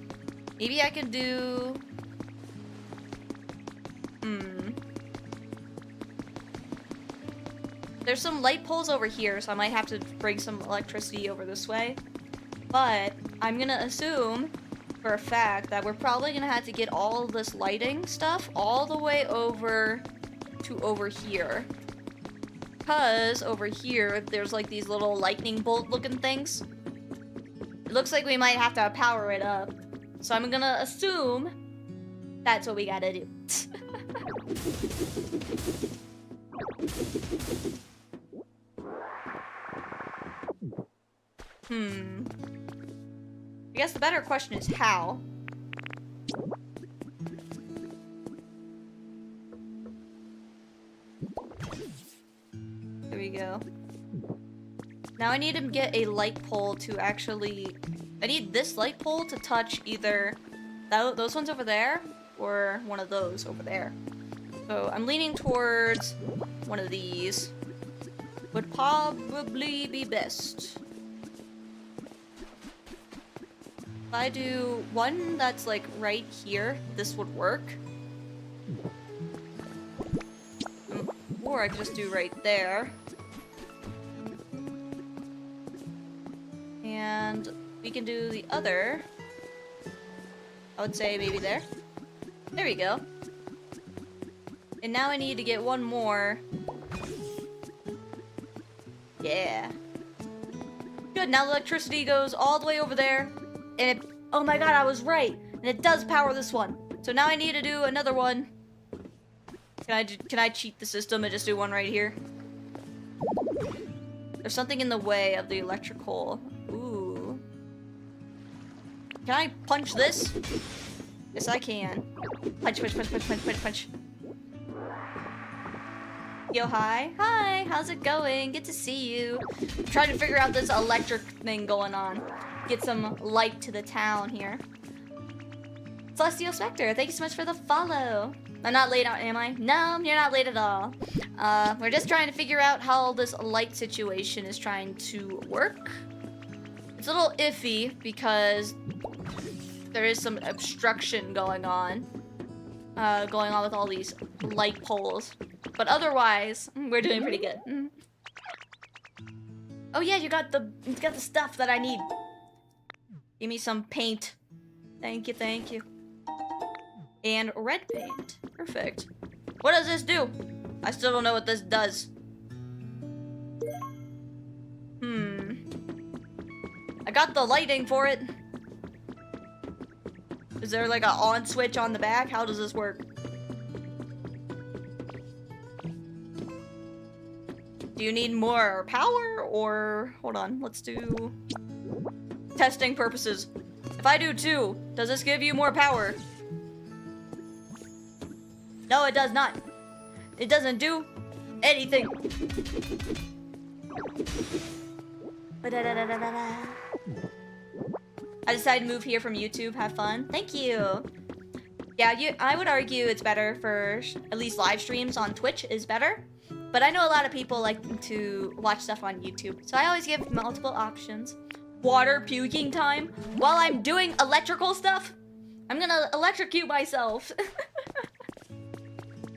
Maybe I could do... There's some light poles over here, so I might have to bring some electricity over this way. But I'm gonna assume for a fact that we're probably gonna have to get all this lighting stuff all the way over to over here. Because over here, there's like these little lightning bolt looking things. It looks like we might have to power it up. So I'm gonna assume that's what we gotta do. I guess the better question is how. There we go. Now I need to get a light pole to actually... I need this light pole to touch either those ones over there or one of those over there. So I'm leaning towards one of these. Would probably be best. If I do one that's like right here, this would work. Or I could just do right there. And we can do the other. I would say maybe there. There we go. And now I need to get one more. Yeah. Good, now the electricity goes all the way over there. And it, oh my god, I was right. And it does power this one. So now I need to do another one. Can I cheat the system and just do one right here? There's something in the way of the electrical. Ooh. Can I punch this? Yes, I can. Punch, punch, punch, punch, punch, punch, punch. Yo, hi. Hi, how's it going? Good to see you. I'm trying to figure out this electric thing going on. Get some light to the town here. Celestial Spectre, thank you so much for the follow. I'm not late out, am I? No, you're not late at all. We're just trying to figure out how this light situation is trying to work. It's a little iffy because there is some obstruction going on with all these light poles. But otherwise, we're doing pretty good. Oh yeah, you got the stuff that I need. Give me some paint. Thank you, thank you. And red paint. Perfect. What does this do? I still don't know what this does. I got the lighting for it. Is there like an on switch on the back? How does this work? Do you need more power or... Hold on, let's do... testing purposes. If I do 2, does this give you more power? No, it does not. It doesn't do anything. I decided to move here from YouTube. Have fun. Thank you. Yeah, I would argue it's better for at least live streams on Twitch is better. But I know a lot of people like to watch stuff on YouTube. So I always give multiple options. Water puking time while I'm doing electrical stuff. I'm gonna electrocute myself.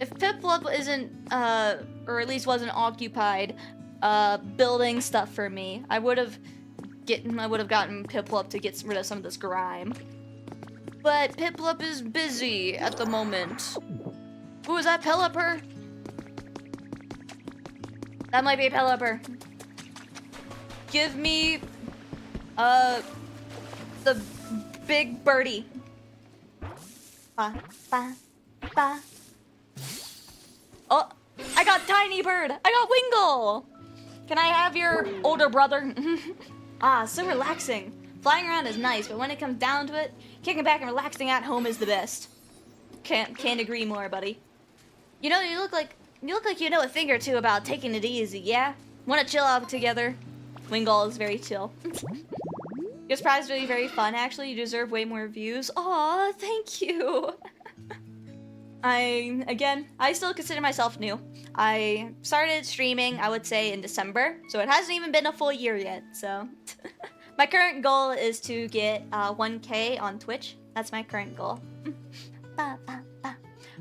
If Piplup isn't, or at least wasn't occupied, building stuff for me, I would have gotten Piplup to get rid of some of this grime. But Piplup is busy at the moment. Ooh, is that Pelipper? That might be a Pelipper. Give me, the big birdie. Ba, ba, ba. Oh, I got Tiny Bird. I got Wingle. Can I have your older brother? Ah, so relaxing. Flying around is nice, but when it comes down to it, kicking back and relaxing at home is the best. Can't agree more, buddy. You know, you look like you know a thing or two about taking it easy, yeah? Wanna chill out together? Wingle is very chill. Your surprise is really very fun, actually. You deserve way more views. Aw, thank you. I still consider myself new. I started streaming, I would say, in December, so it hasn't even been a full year yet, so. My current goal is to get 1K on Twitch. That's my current goal.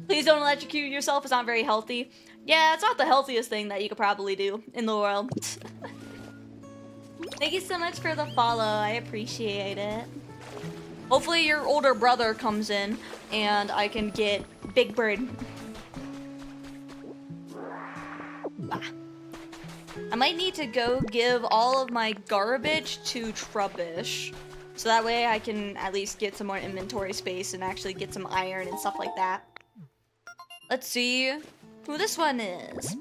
Please don't electrocute yourself, it's not very healthy. Yeah, it's not the healthiest thing that you could probably do in the world. Thank you so much for the follow, I appreciate it. Hopefully your older brother comes in and I can get Big Bird. Ah. I might need to go give all of my garbage to Trubbish. So that way I can at least get some more inventory space and actually get some iron and stuff like that. Let's see who this one is.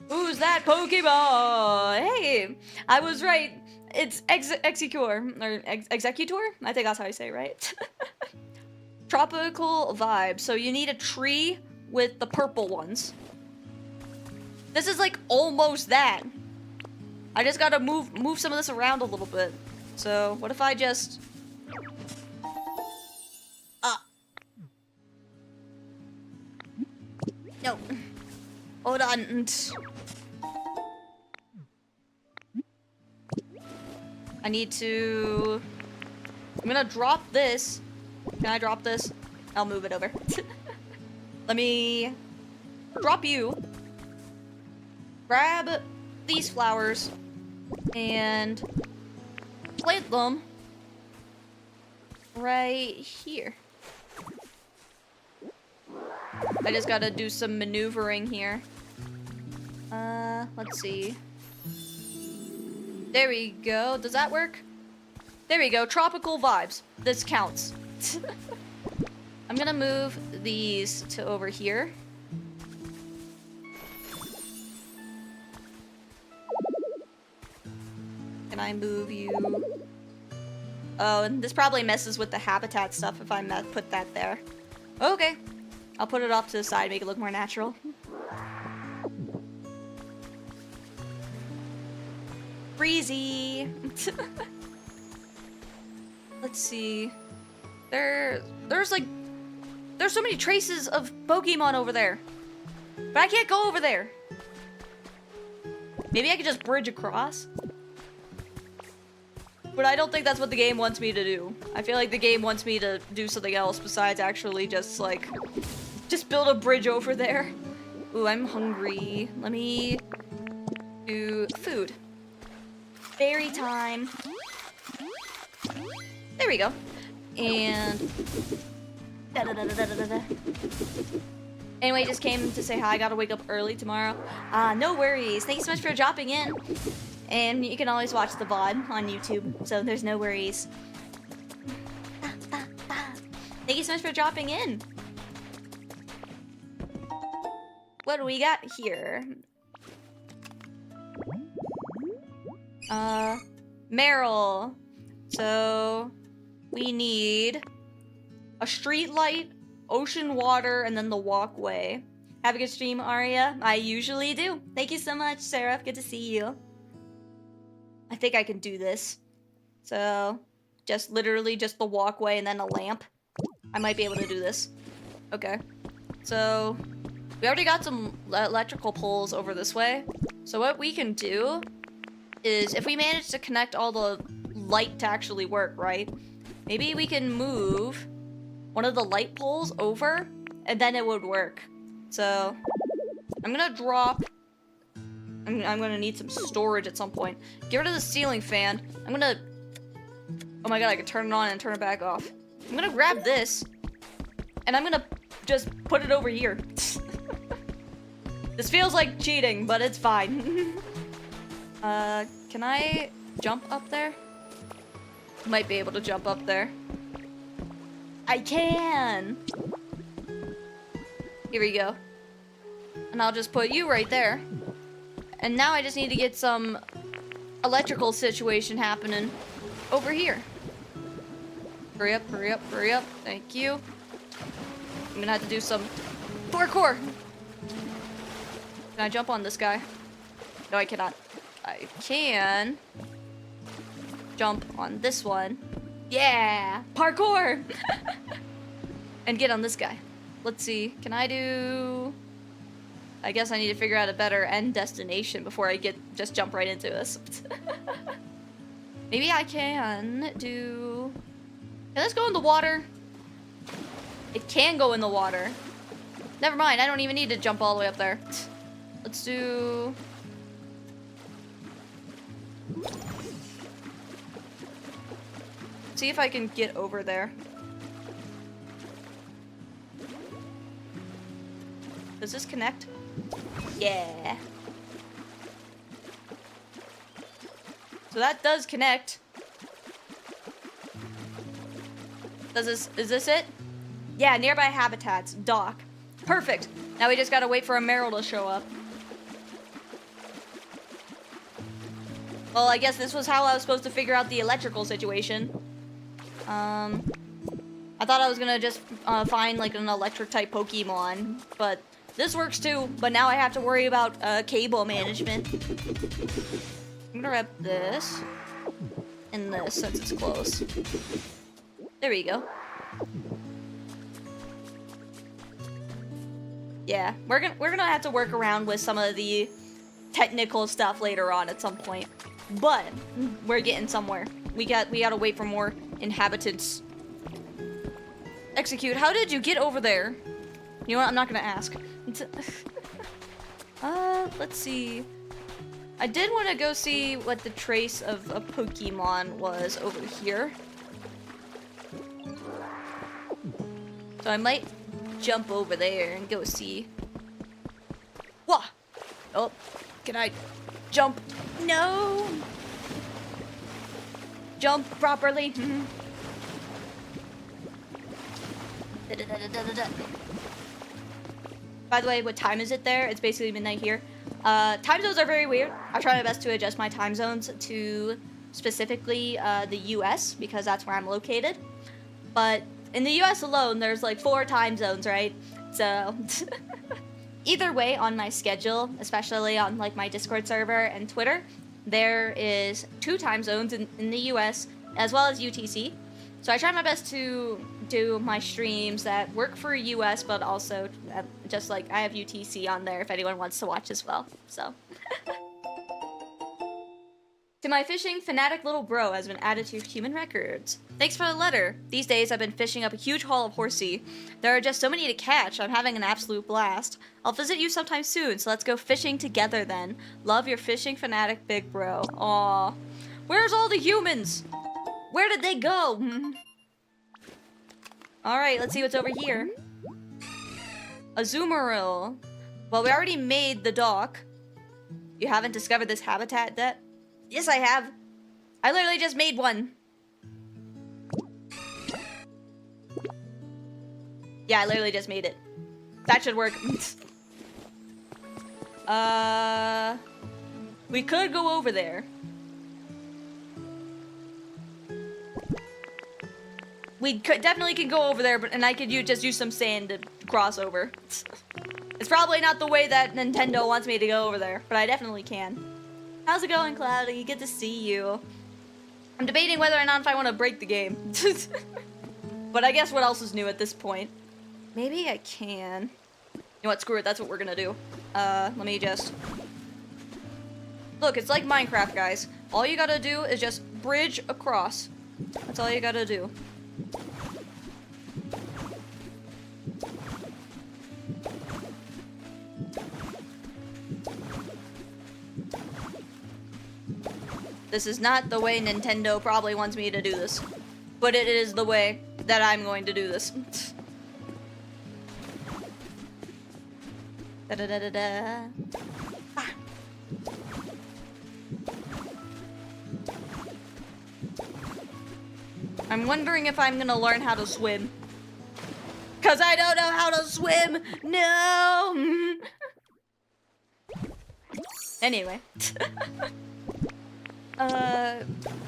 Who's that Pokeball? Hey, I was right. It's Executor, or Executor? I think that's how you say it, right? Tropical vibe. So you need a tree with the purple ones. This is like almost that. I just gotta move some of this around a little bit. So what if I just... No. Hold on. I need to... I'm gonna drop this. Can I drop this? I'll move it over. Let me drop you. Grab these flowers and plant them right here. I just gotta do some maneuvering here. Let's see. There we go. Does that work? There we go. Tropical vibes. This counts. I'm gonna move these to over here. Can I move you? Oh, and this probably messes with the habitat stuff if I put that there. Okay. I'll put it off to the side, make it look more natural. Breezy. Let's see. There's so many traces of Pokemon over there. But I can't go over there. Maybe I could just bridge across? But I don't think that's what the game wants me to do. I feel like the game wants me to do something else besides actually just, like, just build a bridge over there. Ooh, I'm hungry. Let me do food. Berry time. There we go. And... Anyway, just came to say hi. I gotta wake up early tomorrow. No worries. Thank you so much for dropping in. And you can always watch the VOD on YouTube, so there's no worries. Thank you so much for dropping in. What do we got here? Meryl. So, we need a street light, ocean water, and then the walkway. Have a good stream, Aria. I usually do. Thank you so much, Sarah. Good to see you. I think I can do this. So, just literally just the walkway and then a lamp. I might be able to do this. Okay. So, we already got some electrical poles over this way. So what we can do is, if we manage to connect all the light to actually work, right? Maybe we can move one of the light poles over, and then it would work. So, I'm gonna drop... I'm gonna need some storage at some point. Get rid of the ceiling fan. I'm gonna... Oh my god, I can turn it on and turn it back off. I'm gonna grab this, and I'm gonna just put it over here. This feels like cheating, but it's fine. Can I jump up there? Might be able to jump up there. I can! Here we go. And I'll just put you right there. And now I just need to get some electrical situation happening over here. Hurry up, hurry up, hurry up. Thank you. I'm gonna have to do some parkour. Can I jump on this guy? No, I cannot. I can jump on this one. Yeah! Parkour! And get on this guy. Let's see. Can I do... I guess I need to figure out a better end destination before I just jump right into this. Maybe I can do... Can this go in the water? It can go in the water. Never mind, I don't even need to jump all the way up there. Let's do... See if I can get over there. Does this connect? Yeah. So that does connect. Is this it? Yeah, nearby habitats, dock. Perfect. Now we just gotta wait for a Meryl to show up. Well, I guess this was how I was supposed to figure out the electrical situation. I thought I was gonna just find like an electric type Pokemon, but this works too. But now I have to worry about cable management. I'm gonna wrap this in this since it's close. There we go. Yeah, we're gonna have to work around with some of the technical stuff later on at some point, but we're getting somewhere. We gotta wait for more inhabitants. Execute. How did you get over there? You know what? I'm not gonna ask. Let's see. I did want to go see what the trace of a Pokemon was over here. So I might jump over there and go see. Whoa! Oh, can I jump? No! Jump properly. By the way, what time is it there? It's basically midnight here. Time zones are very weird. I try my best to adjust my time zones to specifically the US because that's where I'm located. But in the US alone, there's like 4 time zones, right? So either way, on my schedule, especially on like my Discord server and Twitter, there is 2 time zones in the US as well as UTC. So I try my best to do my streams that work for US, but also just like I have UTC on there if anyone wants to watch as well. So to my fishing fanatic little bro has been added to your human records. Thanks for the letter. These days I've been fishing up a huge haul of horsey. There are just so many to catch. I'm having an absolute blast. I'll visit you sometime soon, so let's go fishing together then. Love, your fishing fanatic big bro. Aw. Where's all the humans? Where did they go? Alright, let's see what's over here. A Zoomeril. Well, we already made the dock. You haven't discovered this habitat yet? Yes, I have. I literally just made one. Yeah, I literally just made it. That should work. We could go over there. We could definitely can go over there, and I could just use some sand to cross over. It's probably not the way that Nintendo wants me to go over there, but I definitely can. How's it going, Cloudy? Good to see you. I'm debating whether or not if I want to break the game. But I guess what else is new at this point? Maybe I can. You know what? Screw it. That's what we're gonna do. Let me just... Look, it's like Minecraft, guys. All you gotta do is just bridge across. That's all you gotta do. This is not the way Nintendo probably wants me to do this, but it is the way that I'm going to do this. Da da da da da. Ah. I'm wondering if I'm gonna learn how to swim. 'Cause I don't know how to swim! No! Anyway.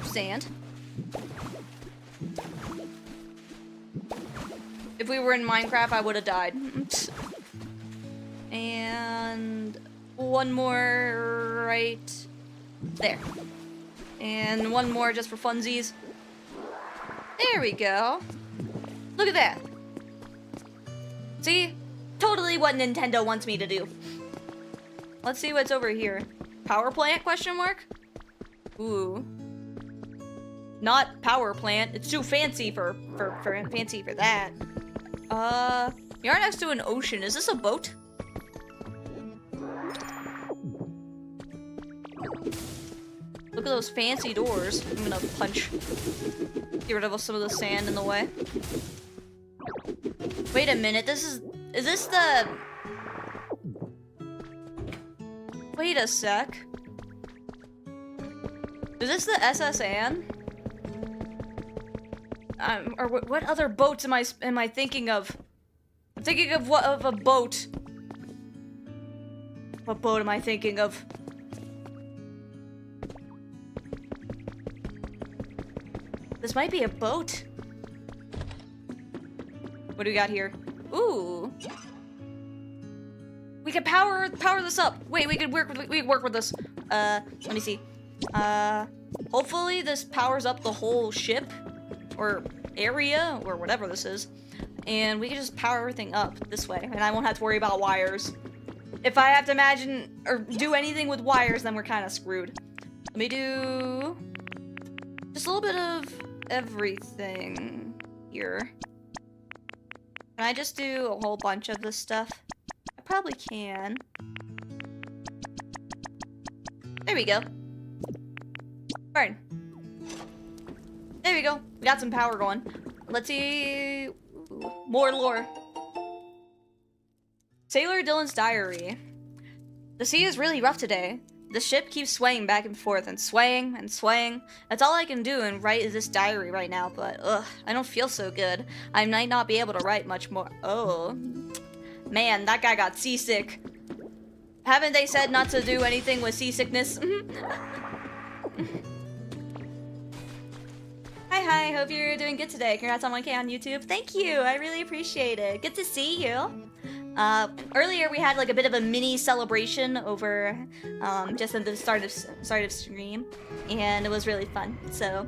Sand. If we were in Minecraft, I would have died. And one more right there. And one more just for funsies. There we go. Look at that. See? Totally what Nintendo wants me to do. Let's see what's over here. Power plant, question mark? Ooh. Not power plant. It's too fancy for that. You're next to an ocean. Is this a boat? Look at those fancy doors. I'm gonna punch. Get rid of some of the sand in the way. Wait a minute. Is this the... Wait a sec. Is this the SS Anne? Or what other boats am I thinking of? I'm thinking of a boat. What boat am I thinking of? This might be a boat. What do we got here? Ooh. We can power this up. Wait, we can work with this. Let me see. Hopefully this powers up the whole ship or area or whatever this is, and we can just power everything up this way, and I won't have to worry about wires. If I have to imagine or do anything with wires, then we're kind of screwed. Let me do just a little bit of everything here. Can I just do a whole bunch of this stuff? I probably can. There we go. Burn. There we go. We got some power going. Let's see. Ooh, more lore. Sailor Dylan's diary. The sea is really rough today. The ship keeps swaying back and forth and swaying and swaying. That's all I can do and write this diary right now, but ugh, I don't feel so good. I might not be able to write much more. Oh. Man, that guy got seasick. Haven't they said not to do anything with seasickness? Hi, hope you're doing good today. Congrats on 1K on YouTube. Thank you, I really appreciate it. Good to see you. Earlier we had like a bit of a mini celebration over just at the start of stream, and it was really fun. So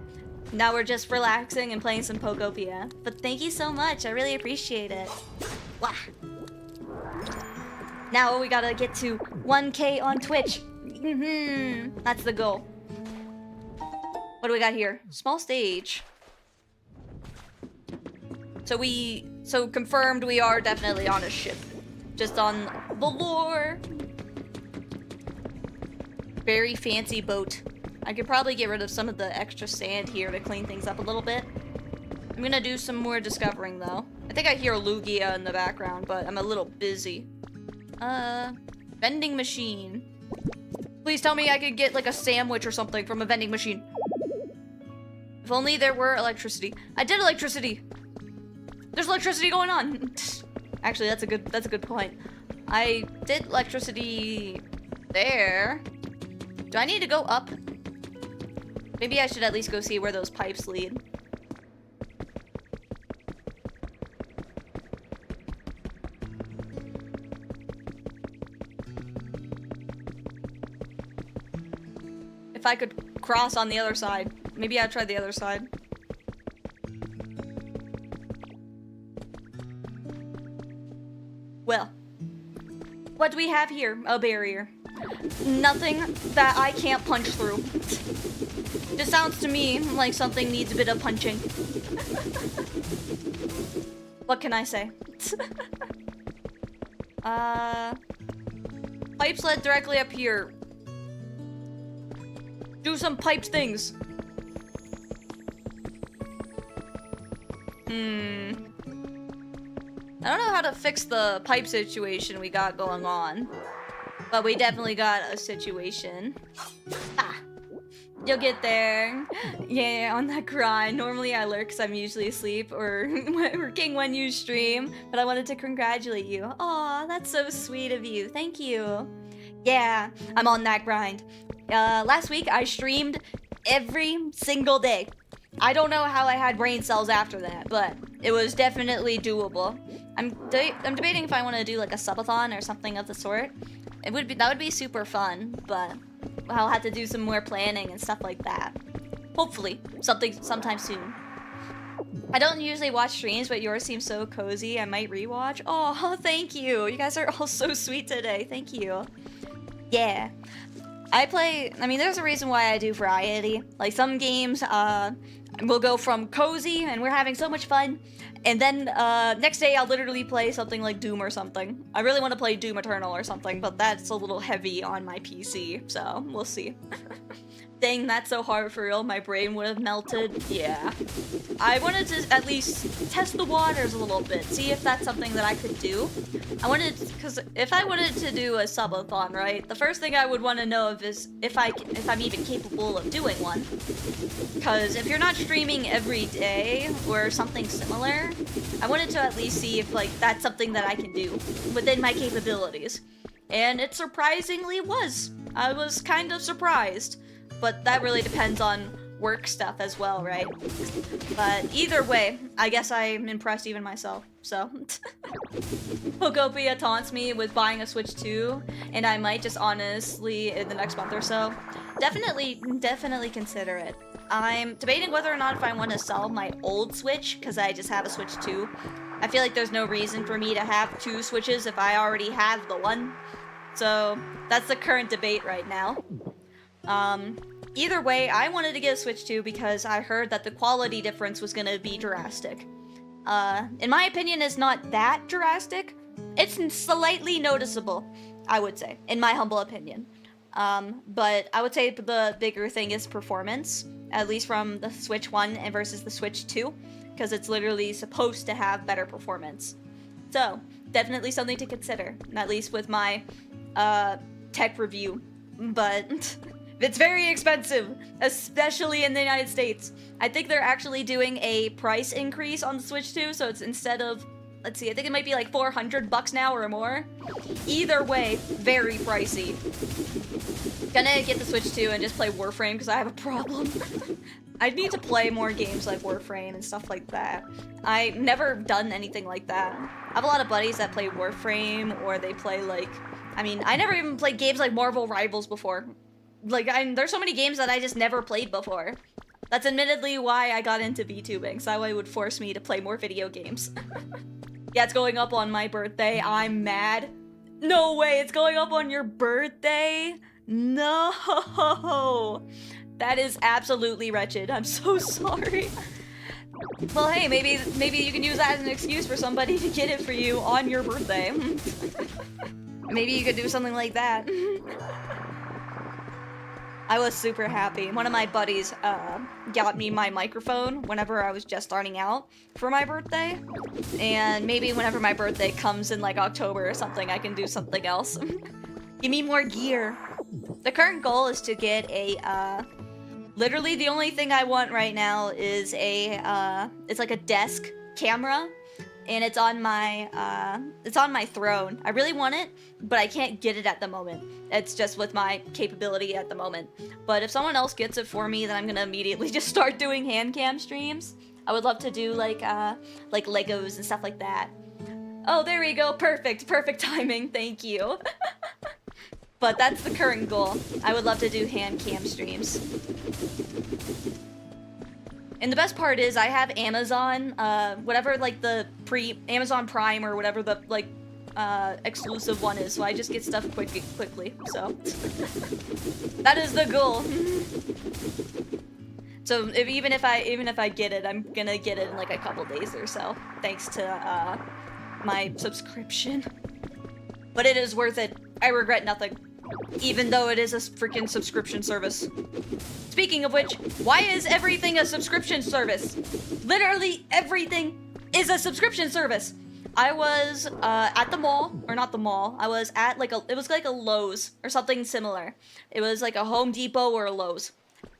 now we're just relaxing and playing some Pokopia. But thank you so much, I really appreciate it. Wah. Now we gotta get to 1K on Twitch. That's the goal. What do we got here? Small stage. So confirmed we are definitely on a ship. Just on the lore. Very fancy boat. I could probably get rid of some of the extra sand here to clean things up a little bit. I'm gonna do some more discovering though. I think I hear Lugia in the background, but I'm a little busy. Vending machine. Please tell me I could get like a sandwich or something from a vending machine. If only there were electricity. I did electricity. There's electricity going on. Actually, that's a good point. I did electricity there. Do I need to go up? Maybe I should at least go see where those pipes lead. If I could cross on the other side. Maybe I'll try the other side. Well, what do we have here? A barrier. Nothing that I can't punch through. This sounds to me like something needs a bit of punching. What can I say? Pipes led directly up here. Do some pipes things. I don't know how to fix the pipe situation we got going on, but we definitely got a situation. Ah, you'll get there. Yeah, on that grind. Normally I lurk because I'm usually asleep or working when you stream, but I wanted to congratulate you. Aw, that's so sweet of you. Thank you. Yeah, I'm on that grind. Last week I streamed every single day. I don't know how I had brain cells after that, but it was definitely doable. I'm debating if I want to do like a subathon or something of the sort. That would be super fun, but I'll have to do some more planning and stuff like that. Hopefully, sometime soon. I don't usually watch streams, but yours seems so cozy. I might rewatch. Oh, thank you. You guys are all so sweet today. Thank you. Yeah. I mean, there's a reason why I do variety. Like some games, we'll go from cozy and we're having so much fun, and then next day I'll literally play something like Doom or something. I really want to play Doom Eternal or something, but that's a little heavy on my PC, so we'll see. Dang, that's so hard for real. My brain would have melted. Yeah. I wanted to at least test the waters a little bit, see if that's something that I could do. Because if I wanted to do a subathon, right, the first thing I would want to know is if I'm even capable of doing one. Because if you're not streaming every day or something similar, I wanted to at least see if like that's something that I can do within my capabilities. And it surprisingly was. I was kind of surprised. But that really depends on work stuff as well, right? But either way, I guess I'm impressed even myself, so. Pokopia taunts me with buying a Switch 2, and I might just honestly, in the next month or so, definitely consider it. I'm debating whether or not if I want to sell my old Switch, because I just have a Switch 2. I feel like there's no reason for me to have two Switches if I already have the one. So, that's the current debate right now. Either way, I wanted to get a Switch 2 because I heard that the quality difference was gonna be drastic. In my opinion, it's not that drastic. It's slightly noticeable, I would say, in my humble opinion. But I would say the bigger thing is performance, at least from the Switch 1 versus the Switch 2, because it's literally supposed to have better performance. So, definitely something to consider, at least with my tech review. But it's very expensive, especially in the United States. I think they're actually doing a price increase on the Switch 2, so it's instead of, let's see, I think it might be like $400 now or more. Either way, very pricey. Gonna get the Switch 2 and just play Warframe because I have a problem. I need to play more games like Warframe and stuff like that. I've never done anything like that. I have a lot of buddies that play Warframe, or they play like, I mean, I never even played games like Marvel Rivals before. Like, there's so many games that I just never played before. That's admittedly why I got into VTubing, so that way it would force me to play more video games. Yeah, it's going up on my birthday. I'm mad. No way, it's going up on your birthday? No! That is absolutely wretched. I'm so sorry. Well, hey, maybe you can use that as an excuse for somebody to get it for you on your birthday. Maybe you could do something like that. I was super happy. One of my buddies got me my microphone whenever I was just starting out for my birthday. And maybe whenever my birthday comes in like October or something, I can do something else. Give me more gear. The current goal is to get a, literally the only thing I want right now is a, it's like a desk camera. And it's on my throne. I really want it, but I can't get it at the moment. It's just with my capability at the moment. But if someone else gets it for me, then I'm gonna immediately just start doing hand cam streams. I would love to do like Legos and stuff like that. Oh, there we go. Perfect timing. Thank you. But that's the current goal. I would love to do hand cam streams. And the best part is I have Amazon, whatever like the Amazon Prime or whatever the like exclusive one is, so I just get stuff quickly. So that is the goal. So even if I get it, I'm gonna get it in like a couple days or so, thanks to my subscription. But it is worth it. I regret nothing. Even though it is a freaking subscription service. Speaking of which, why is everything a subscription service? Literally everything is a subscription service. I was at the mall, or not the mall, I was at like it was like a Lowe's or something similar. It was like a Home Depot or a Lowe's.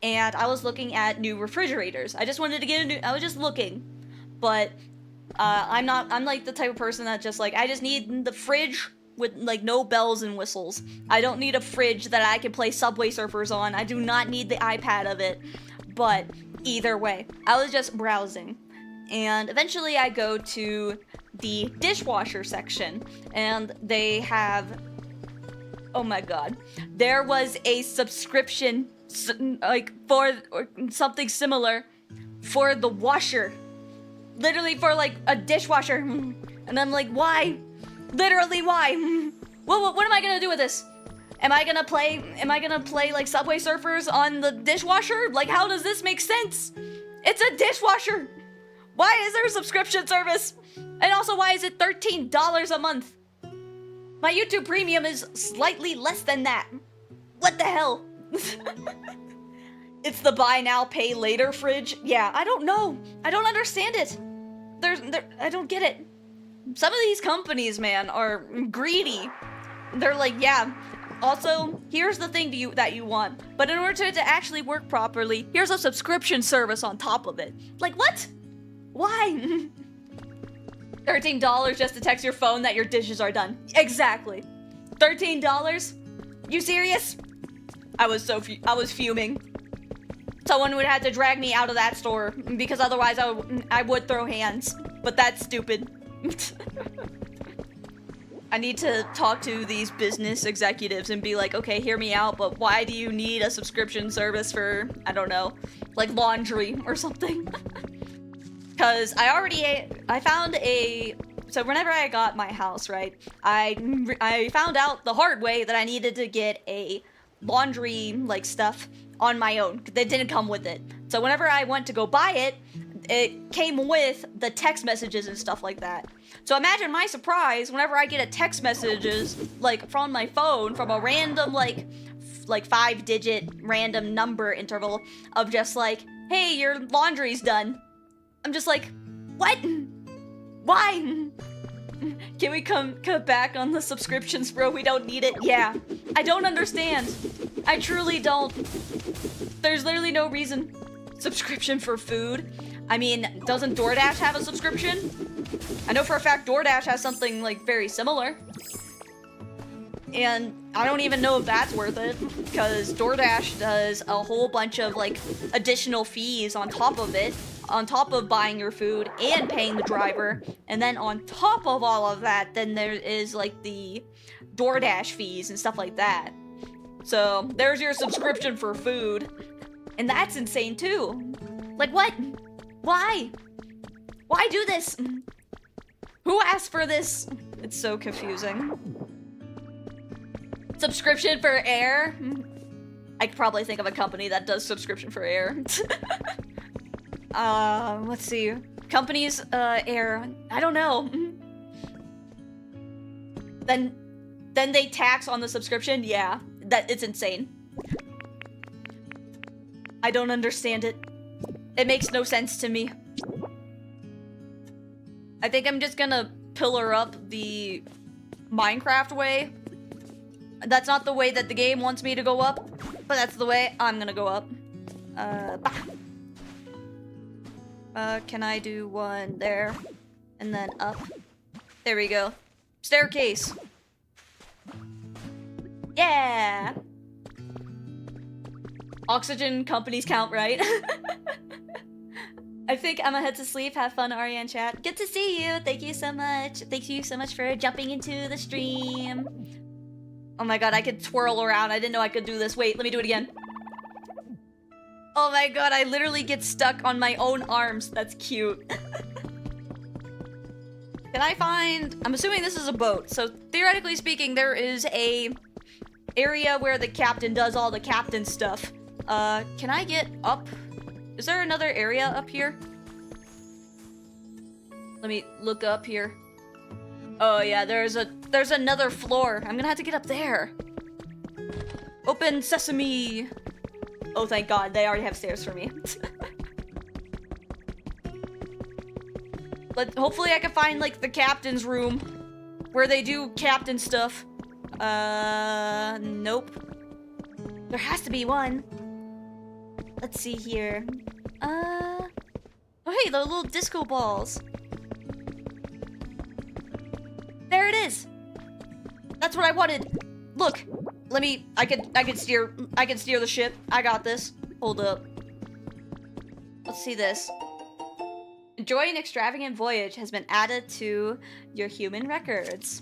And I was looking at new refrigerators. I just wanted to get a new, I was just looking. But I'm like the type of person that just like, I just need the fridge with like no bells and whistles. I don't need a fridge that I can play Subway Surfers on. I do not need the iPad of it. But either way, I was just browsing. And eventually I go to the dishwasher section and they have, oh my god, there was a subscription like for or something similar for the washer. Literally for like a dishwasher. And I'm like, why? Literally, why? What am I gonna do with this? Am I gonna play like Subway Surfers on the dishwasher? Like, how does this make sense? It's a dishwasher. Why is there a subscription service? And also, why is it $13 a month? My YouTube Premium is slightly less than that. What the hell? It's the buy now, pay later fridge. Yeah, I don't know. I don't understand it. I don't get it. Some of these companies, man, are greedy. They're like, yeah, also, here's the thing that you want. But in order to actually work properly, here's a subscription service on top of it. Like, what? Why? $13 just to text your phone that your dishes are done. Exactly. $13? You serious? I was fuming. Someone would have to drag me out of that store because otherwise I would throw hands. But that's stupid. I need to talk to these business executives and be like, okay, hear me out, but why do you need a subscription service for, I don't know, like laundry or something? Because I found so whenever I got my house, right, I found out the hard way that I needed to get a laundry, like, stuff on my own. They didn't come with it. So whenever I went to go buy it, it came with the text messages and stuff like that. So imagine my surprise whenever I get a text messages, like, from my phone, from a random, like 5-digit random number interval of just like, hey, your laundry's done. I'm just like, what? Why? Can we cut back on the subscriptions, bro? We don't need it. Yeah. I don't understand. I truly don't. There's literally no reason. Subscription for food? I mean, doesn't DoorDash have a subscription? I know for a fact DoorDash has something, like, very similar. And I don't even know if that's worth it, because DoorDash does a whole bunch of, like, additional fees on top of it, on top of buying your food and paying the driver. And then on top of all of that, then there is, like, the DoorDash fees and stuff like that. So, there's your subscription for food. And that's insane, too. Like, what? Why? Why do this? Who asked for this? It's so confusing. Subscription for air? I could probably think of a company that does subscription for air. Let's see. Companies, air. I don't know. Then they tax on the subscription? Yeah. It's insane. I don't understand it. It makes no sense to me. I think I'm just gonna pillar up the Minecraft way. That's not the way that the game wants me to go up, but that's the way I'm gonna go up. Can I do one there? And then up. There we go. Staircase. Yeah! Oxygen companies count, right? I think I'm gonna head to sleep. Have fun, Aria and chat. Good to see you. Thank you so much. Thank you so much for jumping into the stream. Oh my god, I could twirl around. I didn't know I could do this. Wait, let me do it again. Oh my god, I literally get stuck on my own arms. That's cute. Can I find... I'm assuming this is a boat. So theoretically speaking, there is a area where the captain does all the captain stuff. Can I get up? Is there another area up here? Let me look up here. Oh yeah, there's another floor. I'm gonna have to get up there. Open sesame. Oh, thank God, they already have stairs for me. But hopefully I can find, like, the captain's room where they do captain stuff. Nope. There has to be one. Let's see here. Oh hey, the little disco balls. There it is. That's what I wanted. Look, let me. I could steer the ship. I got this. Hold up. Let's see this. Enjoy an extravagant voyage has been added to your human records.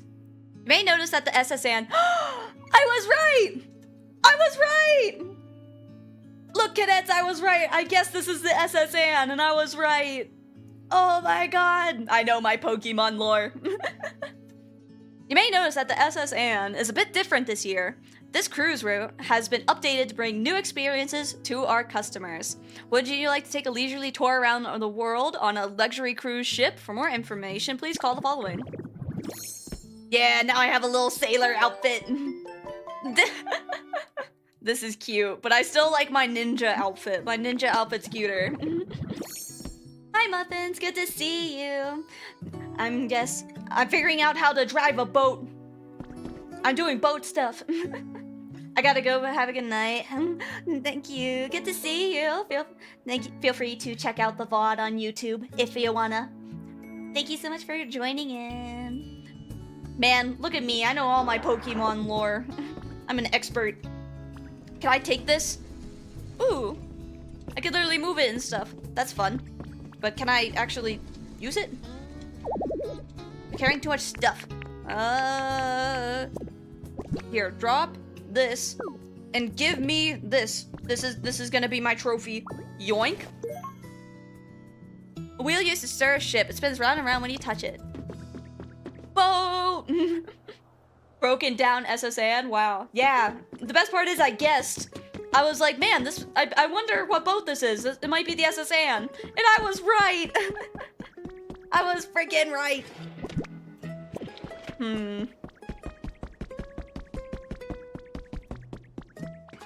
You may notice that the SSN. I was right. I was right. Look, cadets, I was right. I guess this is the SSN, and I was right. Oh my god. I know my Pokemon lore. You may notice that the SSN is a bit different this year. This cruise route has been updated to bring new experiences to our customers. Would you like to take a leisurely tour around the world on a luxury cruise ship? For more information, please call the following. Yeah, now I have a little sailor outfit. This is cute, but I still like my ninja outfit. My ninja outfit's cuter. Hi, Muffins. Good to see you. I'm figuring out how to drive a boat. I'm doing boat stuff. I gotta go, but have a good night. Thank you. Good to see you. Feel free to check out the VOD on YouTube if you wanna. Thank you so much for joining in. Man, look at me. I know all my Pokemon lore. I'm an expert. Can I take this? Ooh. I could literally move it and stuff. That's fun. But can I actually use it? I'm carrying too much stuff. Here, drop this and give me this. This is gonna be my trophy. Yoink. A wheel used to stir a ship. It spins round and round when you touch it. Boat! Broken down SSN? Wow. Yeah. The best part is I guessed. I was like, man, I wonder what boat this is. It might be the SSN. And I was right! I was freaking right. Can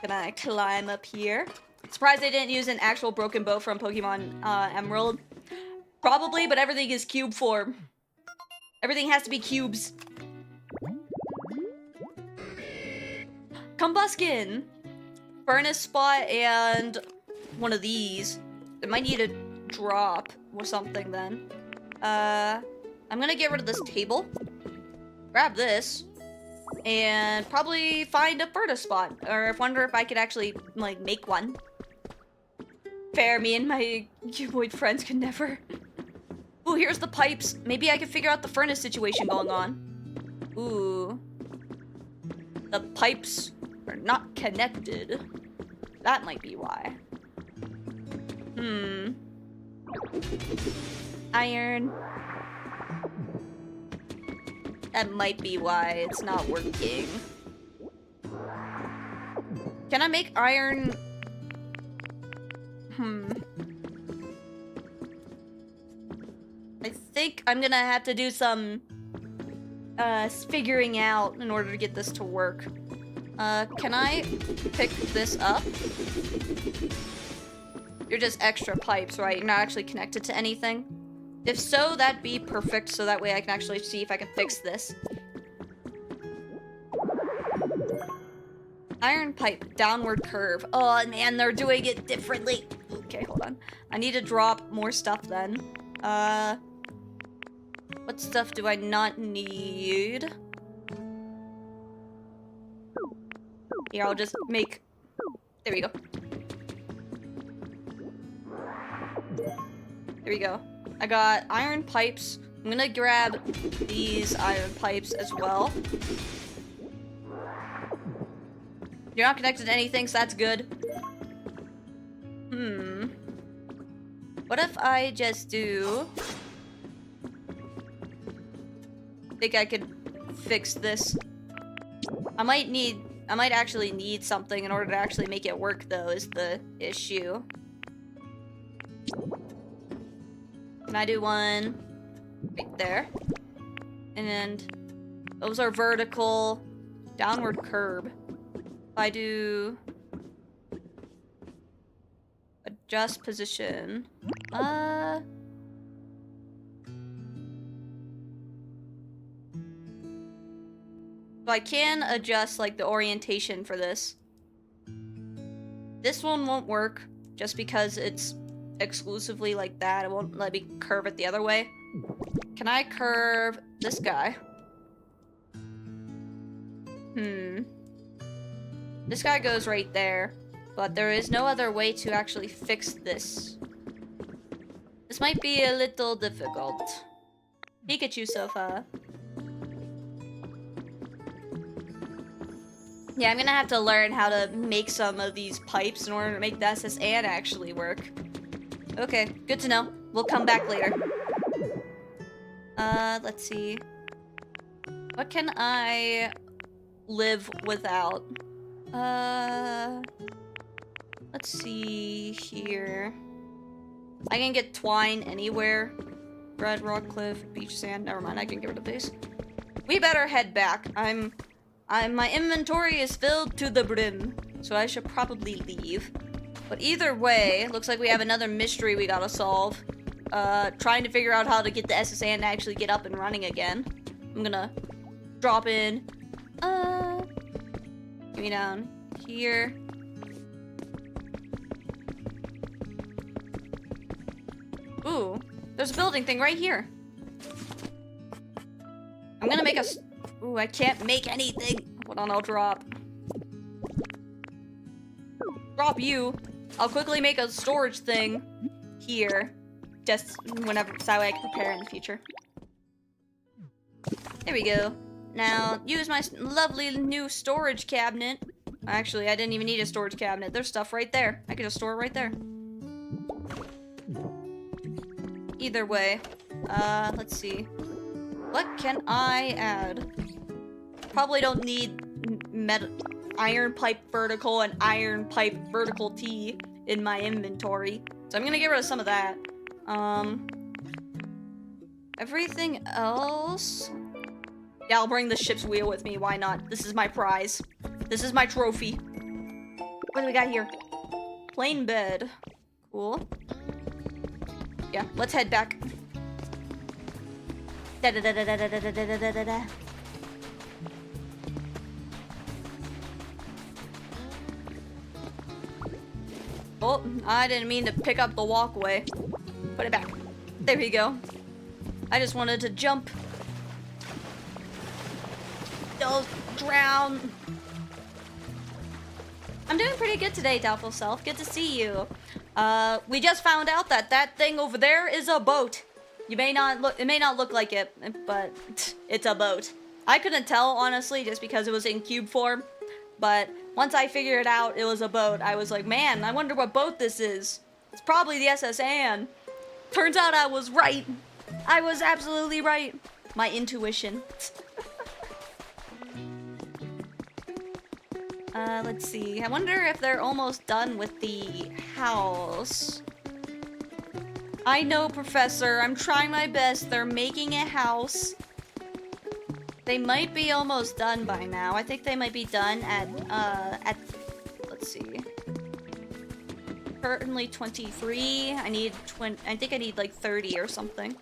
I climb up here? Surprised they didn't use an actual broken boat from Pokemon Emerald. Probably, but everything is cube form. Everything has to be cubes. Combuskin. Furnace spot and one of these. It might need a drop or something then. I'm gonna get rid of this table. Grab this. And probably find a furnace spot. Or wonder if I could actually, like, make one. Fair, me and my cuboid friends could never. Ooh, here's the pipes. Maybe I can figure out the furnace situation going on. Ooh. The pipes are not connected. That might be why. Iron. That might be why it's not working. Can I make iron? I think I'm gonna have to do some figuring out in order to get this to work. Can I pick this up? You're just extra pipes, right? You're not actually connected to anything? If so, that'd be perfect, so that way I can actually see if I can fix this. Iron pipe, downward curve. Oh man, they're doing it differently. Okay, hold on. I need to drop more stuff then. What stuff do I not need? Here, I'll just make... There we go. There we go. I got iron pipes. I'm gonna grab these iron pipes as well. You're not connected to anything, so that's good. What if I just do... I think I could fix this. I might actually need something in order to actually make it work, though, is the issue. Can I do one right there? And those are vertical. Downward curve. If I do... adjust position. So I can adjust, like, the orientation for this. This one won't work, just because it's exclusively like that. It won't let me curve it the other way. Can I curve this guy? This guy goes right there, but there is no other way to actually fix this. This might be a little difficult. Pikachu sofa. Yeah, I'm gonna have to learn how to make some of these pipes in order to make the SSN actually work. Okay, good to know. We'll come back later. Let's see. What can I live without? Let's see here. I can get twine anywhere. Red rock cliff, beach sand. Never mind, I can get rid of these. We better head back. My inventory is filled to the brim, so I should probably leave. But either way, looks like we have another mystery we gotta solve. Trying to figure out how to get the SSN to actually get up and running again. I'm gonna drop in. Give me down here. Ooh, there's a building thing right here. I'm gonna make a... Ooh, I can't make anything. Hold on, I'll drop. Drop you. I'll quickly make a storage thing here. Just whenever, so that way I can prepare in the future. There we go. Now, use my lovely new storage cabinet. Actually, I didn't even need a storage cabinet. There's stuff right there. I can just store it right there. Either way, let's see. What can I add? Probably don't need iron pipe vertical and iron pipe vertical T in my inventory. So I'm gonna get rid of some of that. Everything else... Yeah, I'll bring the ship's wheel with me. Why not? This is my prize. This is my trophy. What do we got here? Plain bed. Cool. Yeah, let's head back. Da da da da da da da da da da da. Oh, I didn't mean to pick up the walkway. Put it back. There we go. I just wanted to jump. Don't drown. I'm doing pretty good today, Doubtful Self. Good to see you. We just found out that that thing over there is a boat. It may not look like it, but it's a boat. I couldn't tell, honestly, just because it was in cube form. But once I figured out it was a boat, I was like, man, I wonder what boat this is. It's probably the SS Anne. Turns out I was right. I was absolutely right. My intuition. Let's see. I wonder if they're almost done with the house. I know, Professor. I'm trying my best. They're making a house. They might be almost done by now. I think they might be done at let's see. Currently 23. I need I think I need like 30 or something.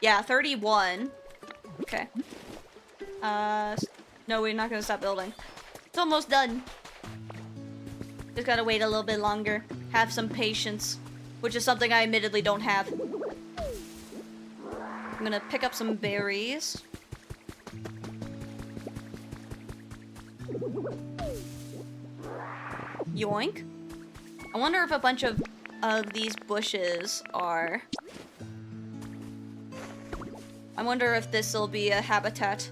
Yeah, 31. Okay. No, we're not gonna stop building. It's almost done. Just gotta wait a little bit longer. Have some patience. Which is something I admittedly don't have. I'm gonna pick up some berries. Yoink. I wonder if a bunch of these bushes are... I wonder if this will be a habitat.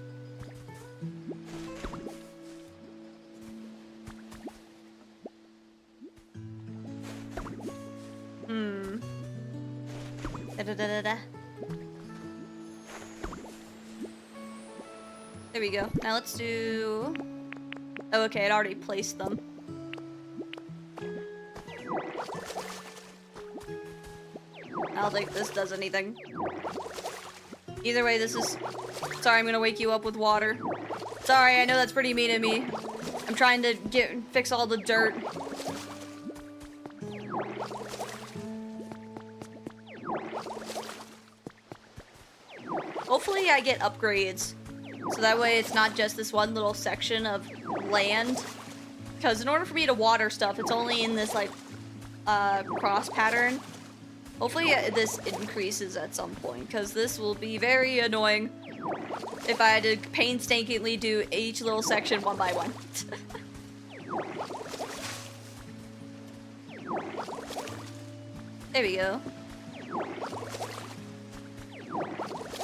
Da-da-da-da-da. There we go. Now let's do... Oh, okay, it already placed them. I don't think this does anything. Either way, this is... Sorry, I'm gonna wake you up with water. Sorry, I know that's pretty mean of me. I'm trying to fix all the dirt. Hopefully I get upgrades. So that way it's not just this one little section of land. Because in order for me to water stuff, it's only in this, like, cross pattern. Hopefully this increases at some point, because this will be very annoying if I had to painstakingly do each little section one by one. There we go.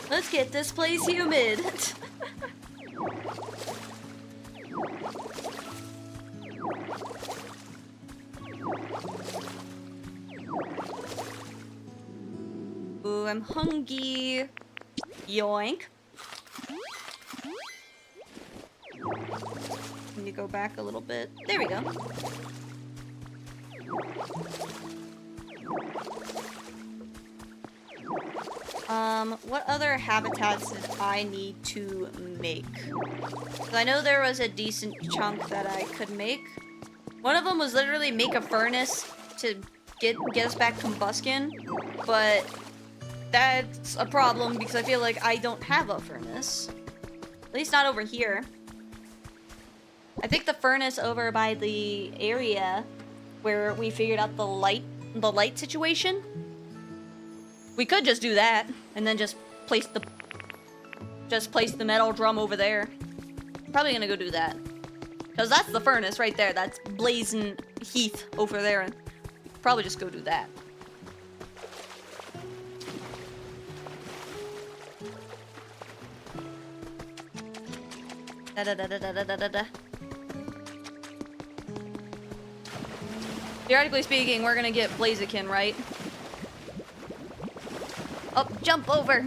Let's get this place humid. Ooh, I'm hungry. Yoink. Can you go back a little bit? There we go. What other habitats did I need to make? 'Cause I know there was a decent chunk that I could make. One of them was literally make a furnace to get us back combustion, but that's a problem because I feel like I don't have a furnace. At least not over here. I think the furnace over by the area where we figured out the light situation. We could just do that and then just place the metal drum over there. Probably gonna go do that. Cause that's the furnace right there. That's blazing heath over there, and probably just go do that. Da da da da da da da da. Theoretically speaking, we're gonna get Blaziken, right? Oh, jump over!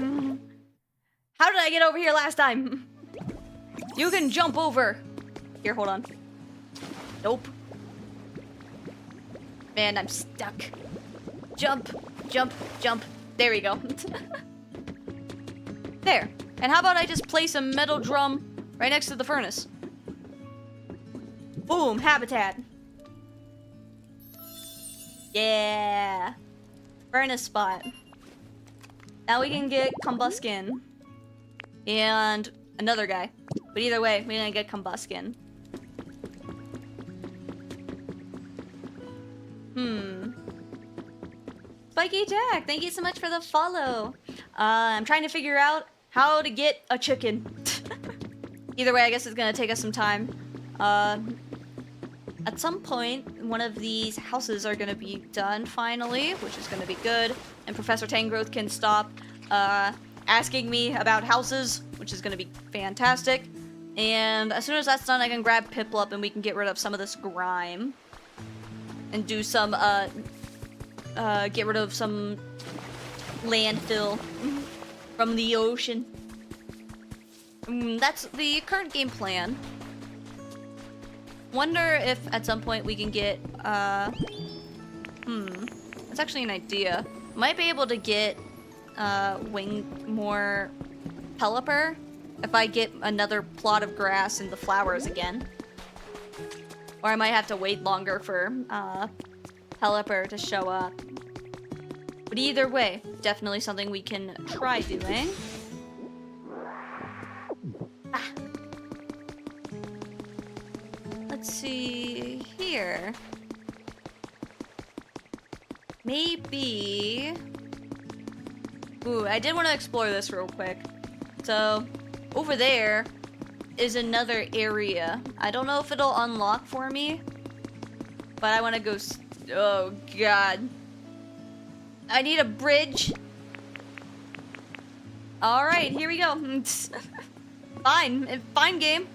How did I get over here last time? You can jump over! Here, hold on. Nope. Man, I'm stuck. Jump, jump, jump. There we go. There. And how about I just place a metal drum right next to the furnace? Boom, habitat. Yeah. Furnace spot. Now we can get combustion. and another guy. But either way, we're gonna get Combuskin. Spiky Jack, thank you so much for the follow. I'm trying to figure out how to get a chicken. Either way, I guess it's gonna take us some time. At some point, one of these houses are gonna be done finally, which is gonna be good. And Professor Tangrowth can stop asking me about houses, which is gonna be fantastic. And as soon as that's done, I can grab Piplup and we can get rid of some of this grime. And do some, get rid of some landfill from the ocean. That's the current game plan. Wonder if at some point we can get, that's actually an idea. Might be able to get, more Pelipper if I get another plot of grass and the flowers again. Or I might have to wait longer for, Pelipper to show up. But either way, definitely something we can try doing. Let's see here. Maybe... Ooh, I did want to explore this real quick. So, over there is another area. I don't know if it'll unlock for me, but I want to go... Oh, God. I need a bridge. Alright, here we go. Fine. Fine, game.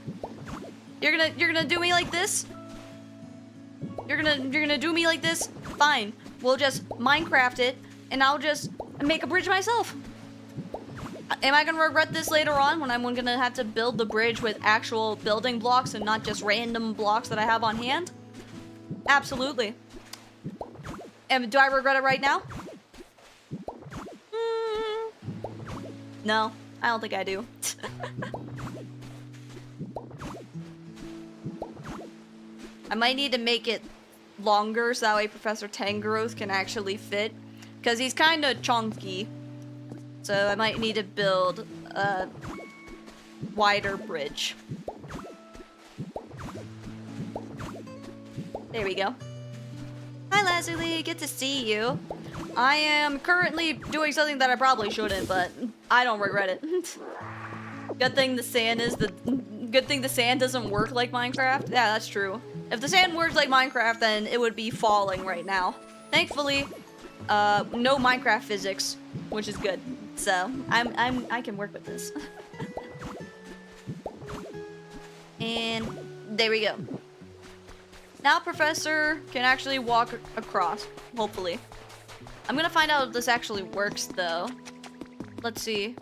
You're gonna do me like this? You're gonna do me like this? Fine. We'll just Minecraft it, and I'll just make a bridge myself. Am I gonna regret this later on when I'm gonna have to build the bridge with actual building blocks and not just random blocks that I have on hand? Absolutely. And do I regret it right now? No, I don't think I do. I might need to make it longer so that way Professor Tangrowth can actually fit. Because he's kind of chunky. So I might need to build a wider bridge. There we go. Hi Lazuli, good to see you. I am currently doing something that I probably shouldn't, but I don't regret it. Good thing the sand doesn't work like Minecraft. Yeah, that's true. If the sand works like Minecraft, then it would be falling right now. Thankfully, no Minecraft physics, which is good. So I can work with this. And there we go. Now Professor can actually walk across, hopefully. I'm gonna find out if this actually works, though. Let's see.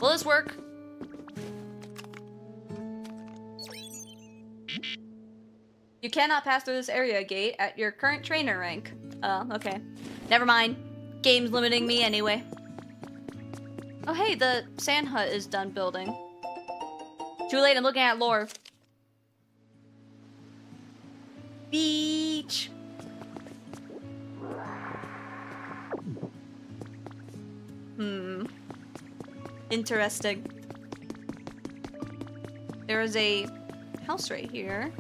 Will this work? You cannot pass through this area gate at your current trainer rank. Oh, okay. Never mind. Game's limiting me anyway. Oh, hey, the sand hut is done building. Too late, I'm looking at lore. Beach. Interesting. There is a house right here.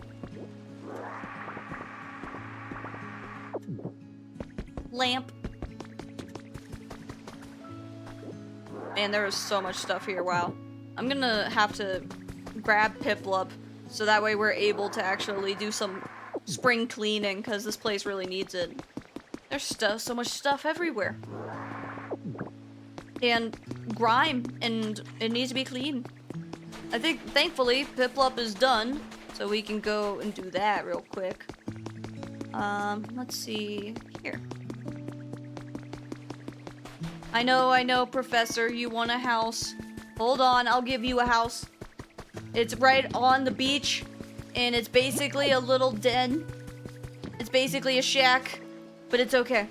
Lamp. Man, there is so much stuff here. Wow. I'm gonna have to grab Piplup so that way we're able to actually do some spring cleaning because this place really needs it. There's so much stuff everywhere. And grime, and it needs to be clean. I think, thankfully, Piplup is done, so we can go and do that real quick. Let's see here. I know, Professor, you want a house. Hold on, I'll give you a house. It's right on the beach, and it's basically a little den. It's basically a shack, but it's okay.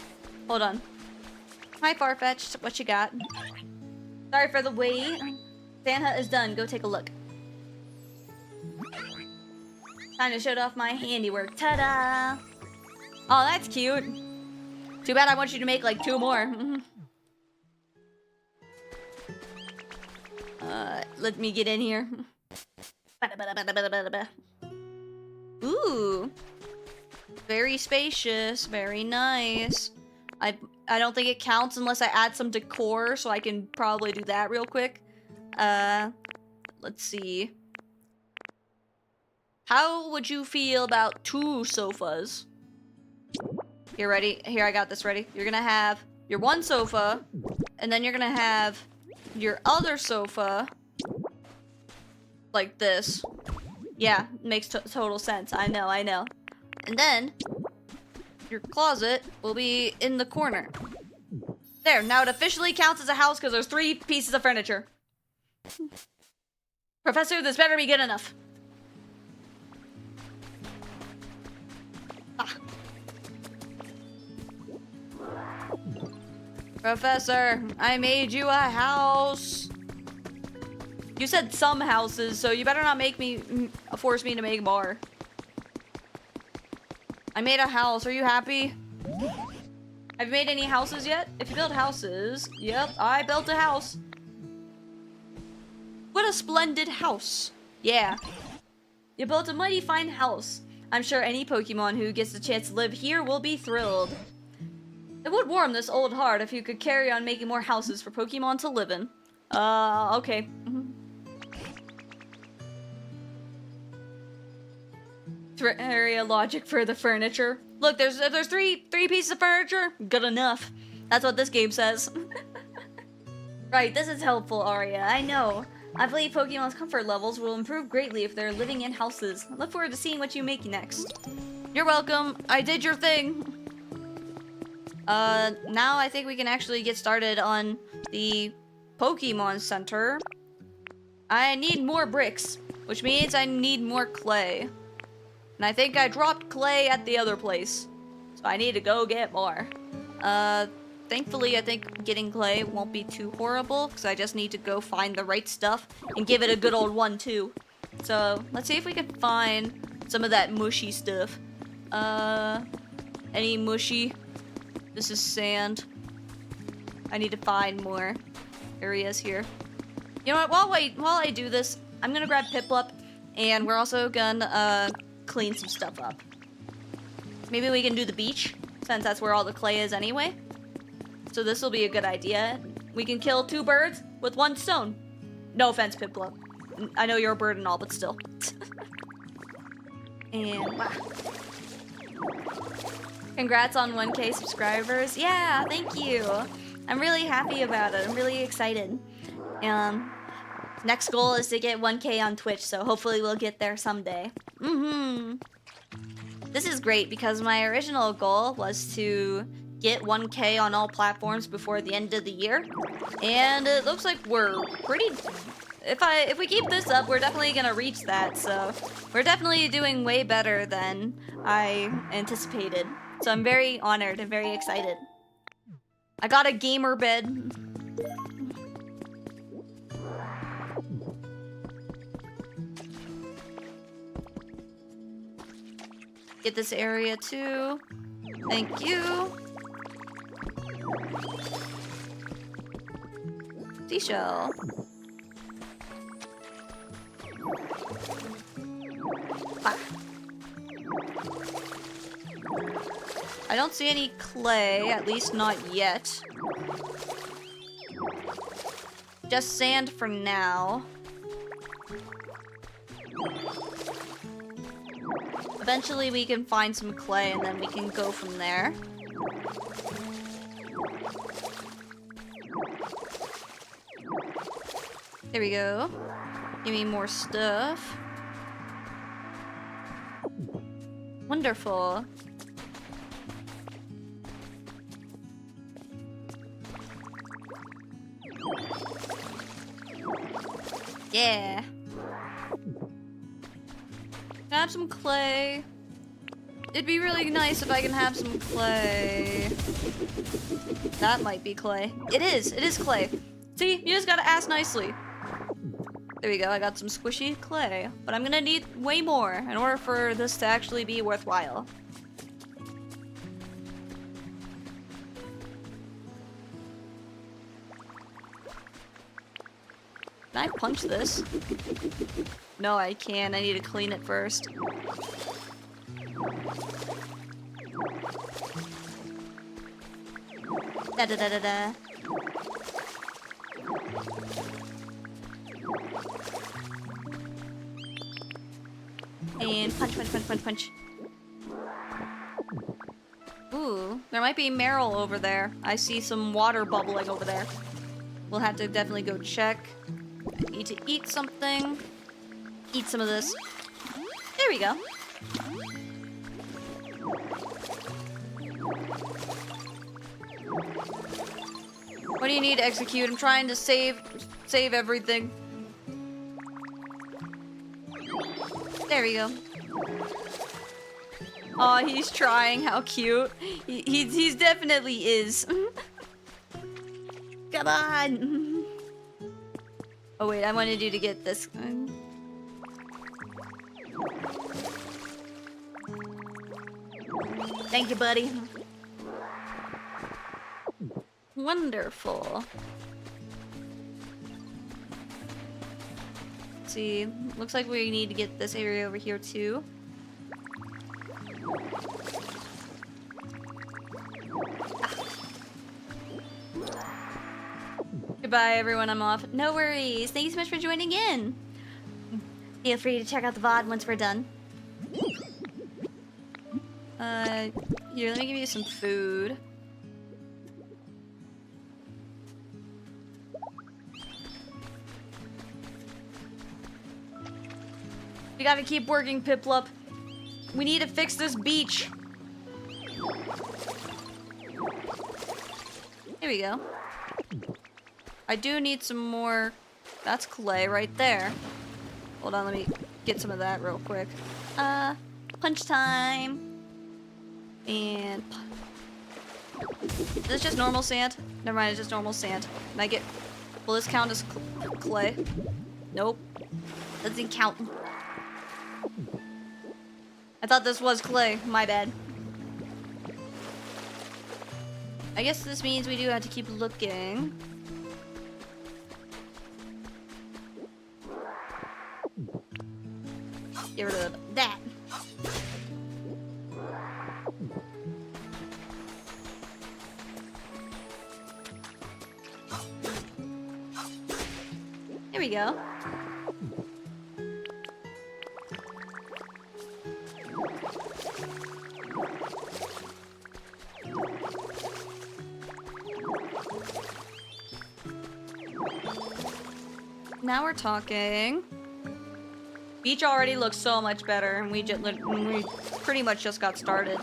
Hold on. Hi, Farfetch'd. What you got? Sorry for the wait. Santa is done. Go take a look. Time to show off my handiwork. Ta-da! Oh, that's cute. Too bad I want you to make like 2 more. Let me get in here. Ooh. Very spacious, very nice. I don't think it counts unless I add some decor, so I can probably do that real quick. Let's see. How would you feel about 2 sofas? Here, ready? Here, I got this ready. You're gonna have your one sofa, and then you're gonna have your other sofa like this. Yeah, makes total sense. I know. And then your closet will be in the corner. There, now it officially counts as a house because there's 3 pieces of furniture. Professor, this better be good enough. Ah. Professor, I made you a house. You said some houses, so you better not make me force me to make more. I made a house. Are you happy? Have you made any houses yet? If you build houses, yep, I built a house. What a splendid house. Yeah. You built a mighty fine house. I'm sure any Pokemon who gets the chance to live here will be thrilled. It would warm this old heart if you could carry on making more houses for Pokemon to live in. Okay. Area logic for the furniture. Look, there's 3 pieces of furniture. Good enough. That's what this game says. Right, this is helpful, Aria. I know. I believe Pokemon's comfort levels will improve greatly if they're living in houses. I look forward to seeing what you make next. You're welcome. I did your thing. Now I think we can actually get started on the Pokemon Center. I need more bricks, which means I need more clay. And I think I dropped clay at the other place. So I need to go get more. Thankfully, I think getting clay won't be too horrible, because I just need to go find the right stuff and give it a good old 1-2. So, let's see if we can find some of that mushy stuff. Any mushy? This is sand. I need to find more areas here. You know what, while I do this, I'm gonna grab Piplup, and we're also gonna, clean some stuff up. Maybe we can do the beach, since that's where all the clay is anyway. So this will be a good idea. We can kill 2 birds with 1 stone. No offense, Piplup. I know you're a bird and all, but still. And wow. Congrats on 1K subscribers. Yeah, thank you. I'm really happy about it. I'm really excited. Next goal is to get 1K on Twitch, so hopefully we'll get there someday. This is great because my original goal was to get 1K on all platforms before the end of the year, and it looks like we're pretty... If we keep this up, we're definitely gonna reach that, so we're definitely doing way better than I anticipated. So I'm very honored and very excited. I got a gamer bed. Get this area too. Thank you. Seashell. Ah. I don't see any clay, at least not yet. Just sand for now. Eventually we can find some clay and then we can go from there. There we go. Give me more stuff. Wonderful. Yeah. Can I have some clay? It'd be really nice if I can have some clay. That might be clay. It is clay. See, you just gotta ask nicely. There we go, I got some squishy clay. But I'm gonna need way more in order for this to actually be worthwhile. Can I punch this? No, I can't. I need to clean it first. Da da da da da. And punch, punch, punch, punch, punch. Ooh, there might be Meryl over there. I see some water bubbling over there. We'll have to definitely go check. I need to eat something. Eat some of this. There we go. What do you need to execute? I'm trying to save everything. There we go. Oh, he's trying. How cute. He's definitely is. Come on. Oh wait, I wanted you to get this. Thank you, buddy. Wonderful. Let's see. Looks like we need to get this area over here too. Goodbye, everyone. I'm off. No worries. Thank you so much for joining in. Feel free to check out the VOD once we're done. Here, let me give you some food. We gotta keep working, Piplup. We need to fix this beach. Here we go. I do need some more. That's clay right there. Hold on, let me get some of that real quick. Punch time. And is this just normal sand? Never mind, it's just normal sand. Can I get? Will this count as clay? Nope. Doesn't count. I thought this was clay. My bad. I guess this means we do have to keep looking. Get rid of that. There we go. Now we're talking. Beach already looks so much better, and we pretty much just got started.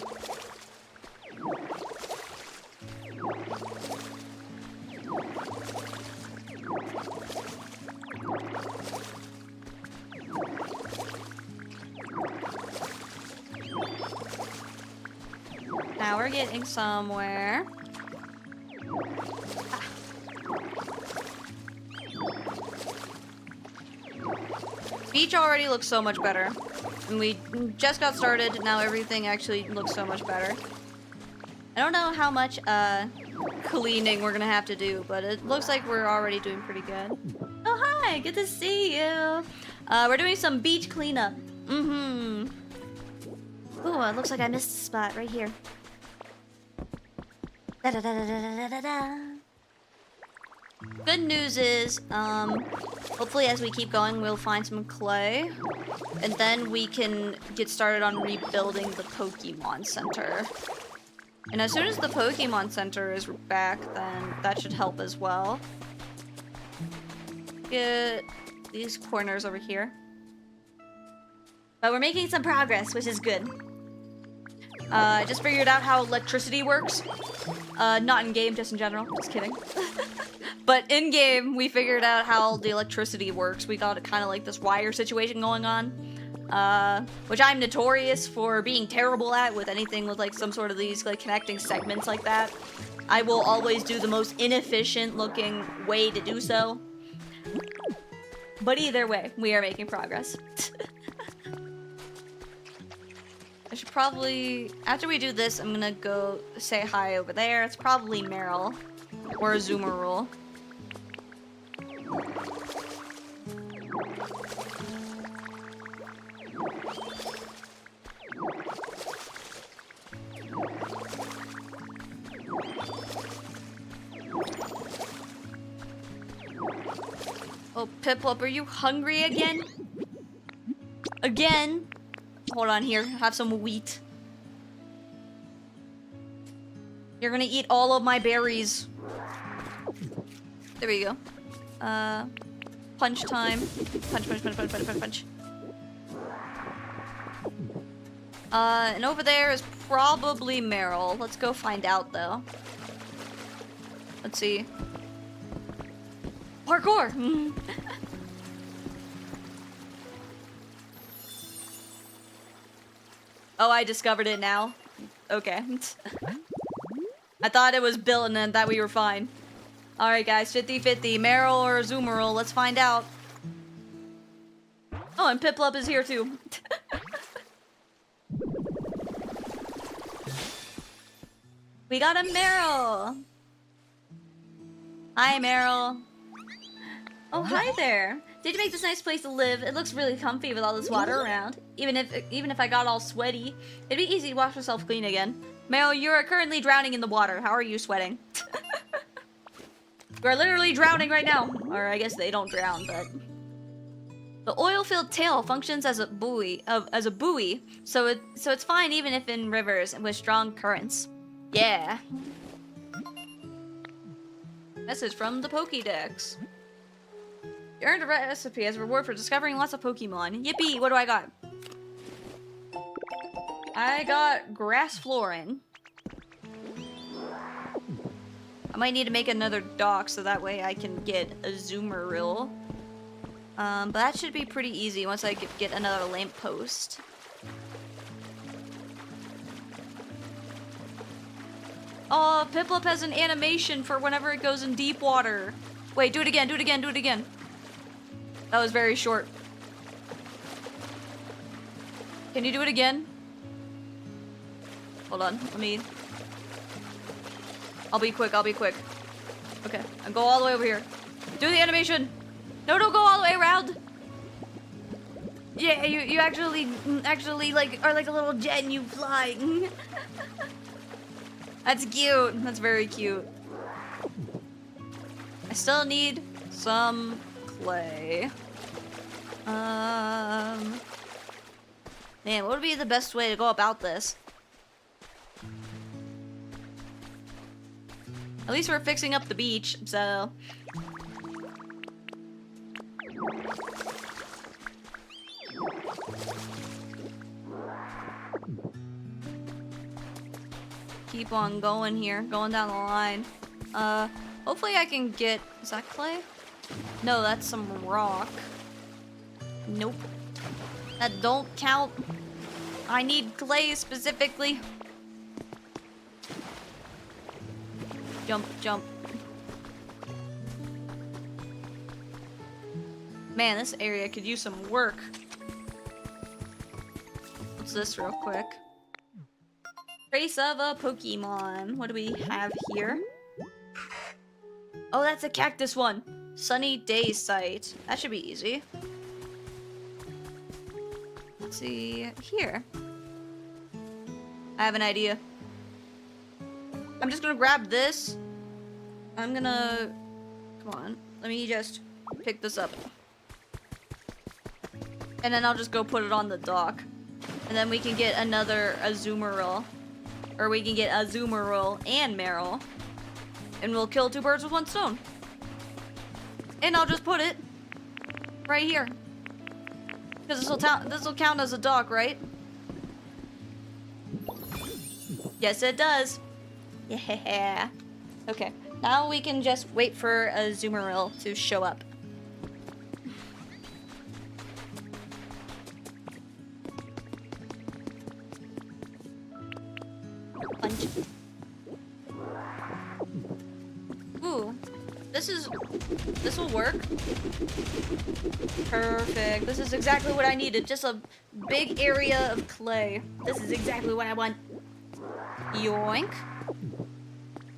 Now we're getting somewhere. Beach already looks so much better. And we just got started, now everything actually looks so much better. I don't know how much cleaning we're gonna have to do, but it looks like we're already doing pretty good. Oh hi, good to see you. We're doing some beach cleanup. Ooh, it looks like I missed a spot right here. Da da da da da da da. Good news is, hopefully as we keep going, we'll find some clay. And then we can get started on rebuilding the Pokemon Center. And as soon as the Pokemon Center is back, then that should help as well. Get these corners over here. But we're making some progress, which is good. I just figured out how electricity works. Not in game, just in general. Just kidding. But in game, we figured out how the electricity works. We got kind of like this wire situation going on, which I'm notorious for being terrible at with anything with like some sort of these like connecting segments like that. I will always do the most inefficient looking way to do so. But either way, we are making progress. I should probably, after we do this, I'm gonna go say hi over there. It's probably Meryl or Azumarill. Oh, Piplup, are you hungry again? Again? Hold on here, have some wheat. You're gonna eat all of my berries. There we go. Punch time. Punch, punch, punch, punch, punch, punch, punch. And over there is probably Meryl. Let's go find out, though. Let's see. Parkour! Oh, I discovered it now. Okay. I thought it was built and then that we were fine. Alright guys, 50-50. Meryl or Zoomerl, let's find out. Oh, and Piplup is here too. We got a Meryl! Hi, Meryl. Oh, hi there. Did you make this nice place to live? It looks really comfy with all this water around. Even if I got all sweaty, it'd be easy to wash myself clean again. Meryl, you are currently drowning in the water. How are you sweating? We're literally drowning right now. Or I guess they don't drown, but... The oil-filled tail functions as a buoy, so it's fine even if in rivers and with strong currents. Yeah. Message from the Pokédex. You earned a recipe as a reward for discovering lots of Pokemon. Yippee! What do I got? I got grass flooring. I might need to make another dock so that way I can get a Zoomeril. But that should be pretty easy once I get another lamppost. Oh, Piplup has an animation for whenever it goes in deep water. Wait, do it again, do it again, do it again. That was very short. Can you do it again? Hold on, I'll be quick, I'll be quick. Okay, I'll go all the way over here. Do the animation! No, don't go all the way around! Yeah, you actually like are like a little jet and you fly. That's cute. That's very cute. I still need some clay. Man, what would be the best way to go about this? At least we're fixing up the beach, so... Keep on going here, going down the line. Hopefully I can get... Is that clay? No, that's some rock. Nope. That don't count. I need clay specifically. Jump, jump. Man, this area could use some work. What's this real quick? Trace of a Pokemon. What do we have here? Oh, that's a cactus one. Sunny Day Site. That should be easy. Let's see here. I have an idea. I'm just gonna grab this. I'm gonna... Come on. Let me just pick this up. And then I'll just go put it on the dock. And then we can get another Azumarill. Or we can get Azumarill and Meryl. And we'll kill two birds with one stone. And I'll just put it right here. Because this will count as a dock, right? Yes, it does. Yeah. Okay. Now we can just wait for a Azumarill to show up. Punch. Ooh. This will work. Perfect. This is exactly what I needed. Just a big area of clay. This is exactly what I want. Yoink.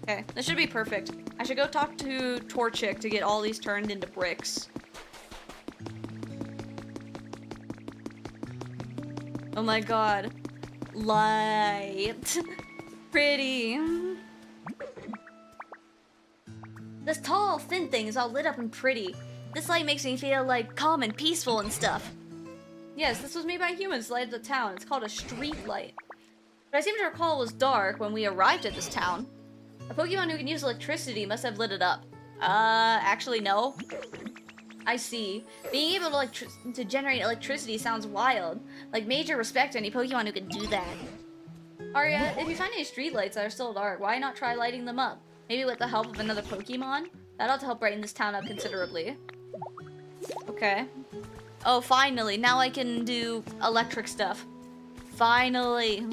Okay, this should be perfect. I should go talk to Torchic to get all these turned into bricks. Oh my god. Light. Pretty. This tall, thin thing is all lit up and pretty. This light makes me feel like calm and peaceful and stuff. Yes, this was made by humans to light up the town. It's called a street light. But I seem to recall it was dark when we arrived at this town. A Pokemon who can use electricity must have lit it up. Actually no. I see. Being able to generate electricity sounds wild. Like, major respect to any Pokemon who can do that. Aria, if you find any streetlights that are still dark, why not try lighting them up? Maybe with the help of another Pokemon? That ought to help brighten this town up considerably. Okay. Oh, finally. Now I can do electric stuff. Finally.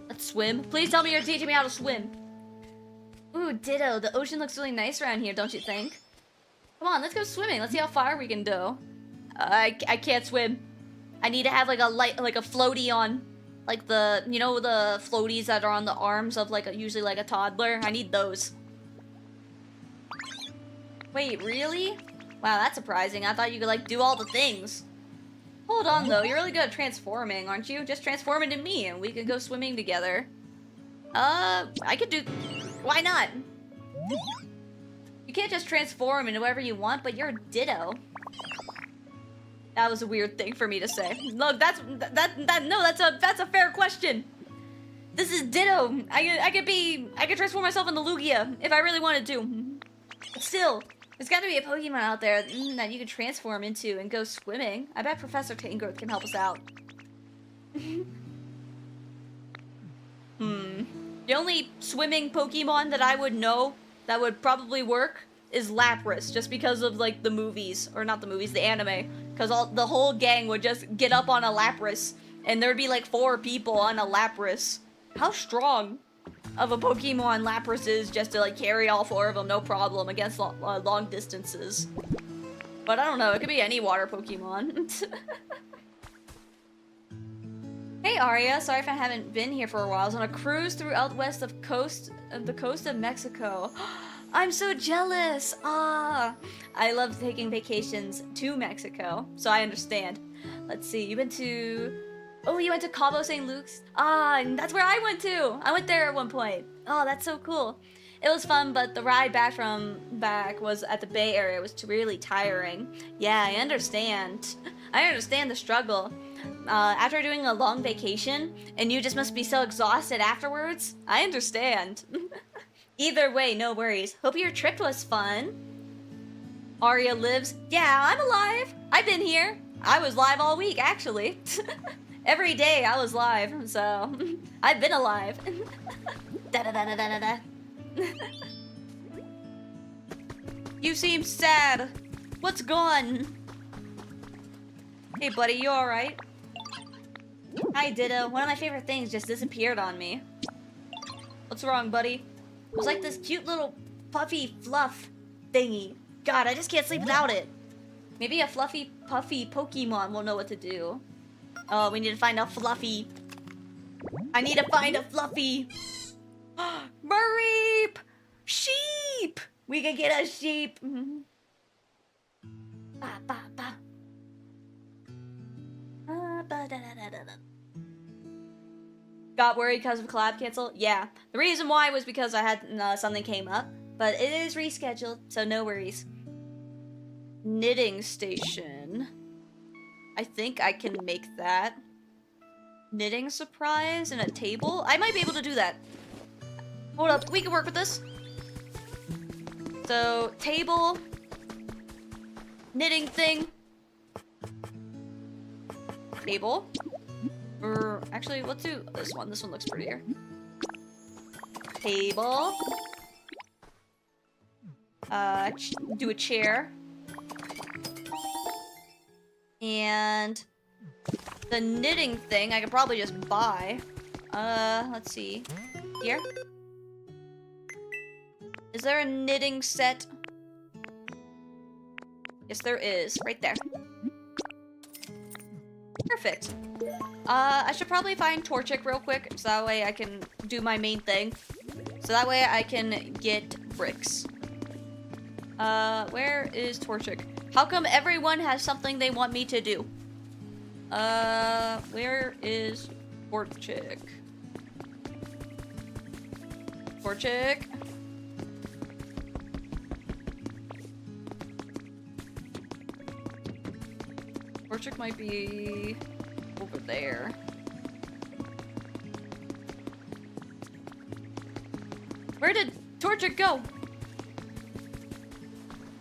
Let's swim. Please tell me you're teaching me how to swim. Ooh, ditto. The ocean looks really nice around here, don't you think? Come on, let's go swimming. Let's see how far we can go. I can't swim. I need to have like a floaty on. Like the, you know, the floaties that are on the arms of like usually like a toddler. I need those. Wait, really? Wow, that's surprising. I thought you could like do all the things. Hold on though, you're really good at transforming, aren't you? Just transform into me and we could go swimming together. I could do... Why not? You can't just transform into whatever you want, but you're a ditto. That was a weird thing for me to say. Look, that's a fair question. This is ditto. I could transform myself into Lugia if I really wanted to. But still, there's got to be a Pokemon out there that you can transform into and go swimming. I bet Professor Tangrowth can help us out. The only swimming Pokemon that I would know that would probably work is Lapras, just because of like the movies, or not the movies, the anime. Because the whole gang would just get up on a Lapras, and there'd be like 4 people on a Lapras. How strong of a Pokemon Lapras is just to like carry all 4 of them, no problem, against long distances. But I don't know, it could be any water Pokemon. Hey Aria, sorry if I haven't been here for a while. I was on a cruise through out west of the coast of Mexico. I'm so jealous! Ah, I love taking vacations to Mexico, so I understand. Let's see, you went to... Oh, you went to Cabo St. Luke's? Ah, and that's where I went to! I went there at one point. Oh, that's so cool. It was fun, but the ride back was at the Bay Area. It was really tiring. Yeah, I understand. I understand the struggle. After doing a long vacation, and you just must be so exhausted afterwards, I understand. Either way, no worries. Hope your trip was fun. Aria lives. Yeah, I'm alive. I've been here. I was live all week, actually. Every day I was live, so I've been alive. Da da da da da da. You seem sad. What's gone? Hey, buddy, you alright? Hi, Ditto. One of my favorite things just disappeared on me. What's wrong, buddy? It was like this cute little puffy fluff thingy. God, I just can't sleep without it. Maybe a fluffy, puffy Pokemon will know what to do. Oh, we need to find a Fluffy. I need to find a Fluffy. Mareep! Sheep! We can get a sheep. Ba, ba, ba. Ba, da, da, da, da, da. Got worried because of collab cancel? Yeah. The reason why was because I had something came up, but it is rescheduled, so no worries. Knitting station. I think I can make that. Knitting surprise and a table? I might be able to do that. Hold up, we can work with this. So, table. Knitting thing. Table. Actually, let's do this one. This one looks prettier. Table. Do a chair. And the knitting thing I could probably just buy. Let's see. Here? Is there a knitting set? Yes, there is. Right there. Perfect. I should probably find Torchic real quick, so that way I can do my main thing. So that way I can get bricks. Where is Torchic? How come everyone has something they want me to do? Where is Torchic? Torchic? Torchic might be over there. Where did Torchic go?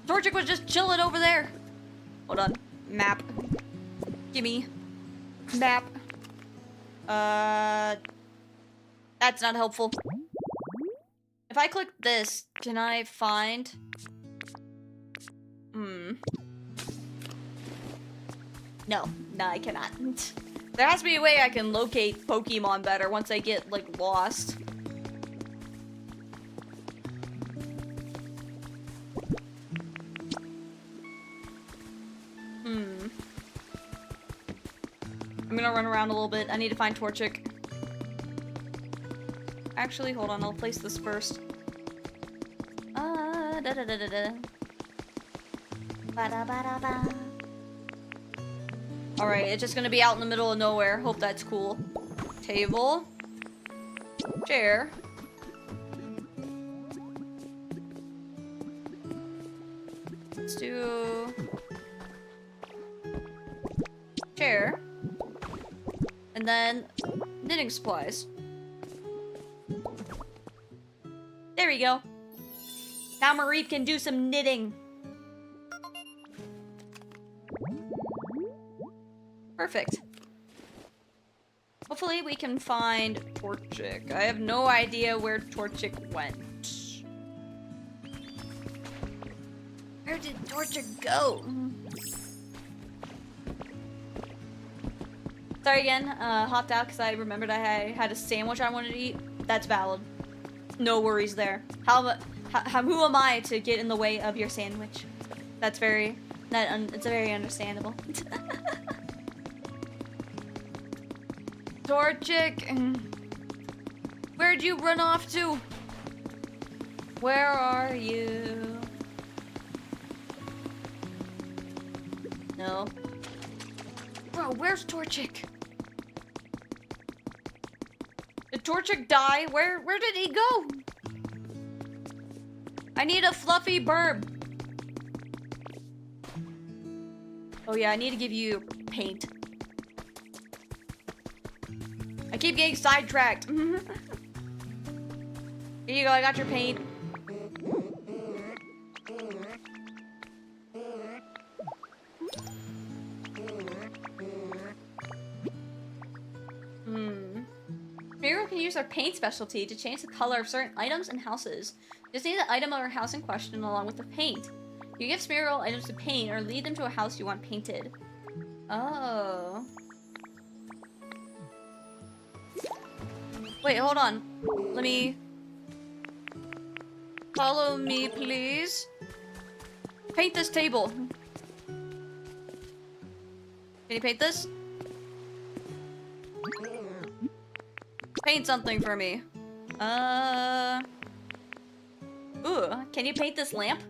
Torchic was just chilling over there. Hold on. Map. Gimme. Map. That's not helpful. If I click this, can I find... No, I cannot. There has to be a way I can locate Pokemon better once I get, like, lost. I'm gonna run around a little bit. I need to find Torchic. Actually, hold on. I'll place this first. Alright, it's just gonna be out in the middle of nowhere. Hope that's cool. Table. Chair. Let's do... chair. And then knitting supplies. There we go. Now Marie can do some knitting. Perfect. Hopefully we can find Torchic. I have no idea where Torchic went. Where did Torchic go? Sorry again, hopped out because I remembered I had a sandwich I wanted to eat. That's valid. No worries there. Who am I to get in the way of your sandwich? That's very, it's very understandable. Torchic, where'd you run off to? Where are you? No. Bro, where's Torchic? Did Torchic die? Where did he go? I need a fluffy burb. Oh yeah, I need to give you paint. I keep getting sidetracked. Here you go, I got your paint. Miro can use our paint specialty to change the color of certain items and houses. Just need the item or house in question along with the paint. You give Smeargle items to paint or lead them to a house you want painted. Oh. Wait, hold on. Let me... Follow me, please. Paint this table. Can you paint this? Paint something for me. Ooh, can you paint this lamp?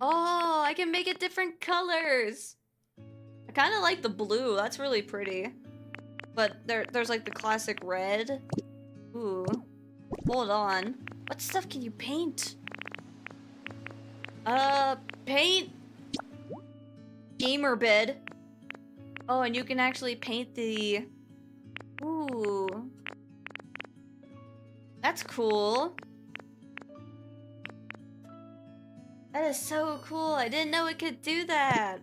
Oh, I can make it different colors. I kind of like the blue. That's really pretty. But there's like the classic red. Ooh. Hold on. What stuff can you paint? Paint gamer bed. Oh, and you can actually paint the... Ooh. That's cool. That is so cool. I didn't know it could do that.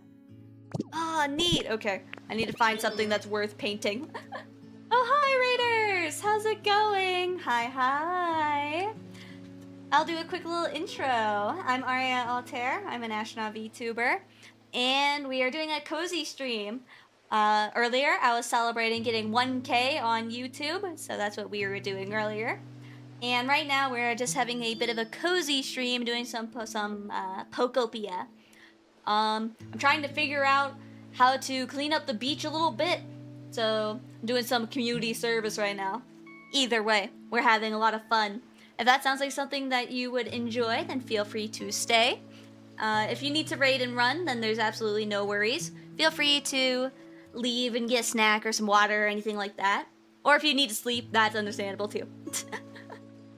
Ah, oh, neat. Okay, I need to find something that's worth painting. Oh, hi, Raiders! How's it going? Hi. I'll do a quick little intro. I'm ARIA ALTAIR. I'm an astronaut VTuber. And we are doing a cozy stream. Earlier, I was celebrating getting 1K on YouTube, so that's what we were doing earlier. And right now, we're just having a bit of a cozy stream, doing some Pokopia. I'm trying to figure out how to clean up the beach a little bit, so I'm doing some community service right now. Either way, we're having a lot of fun. If that sounds like something that you would enjoy, then feel free to stay. If you need to raid and run, then there's absolutely no worries. Feel free to leave and get a snack or some water or anything like that. Or if you need to sleep, that's understandable too.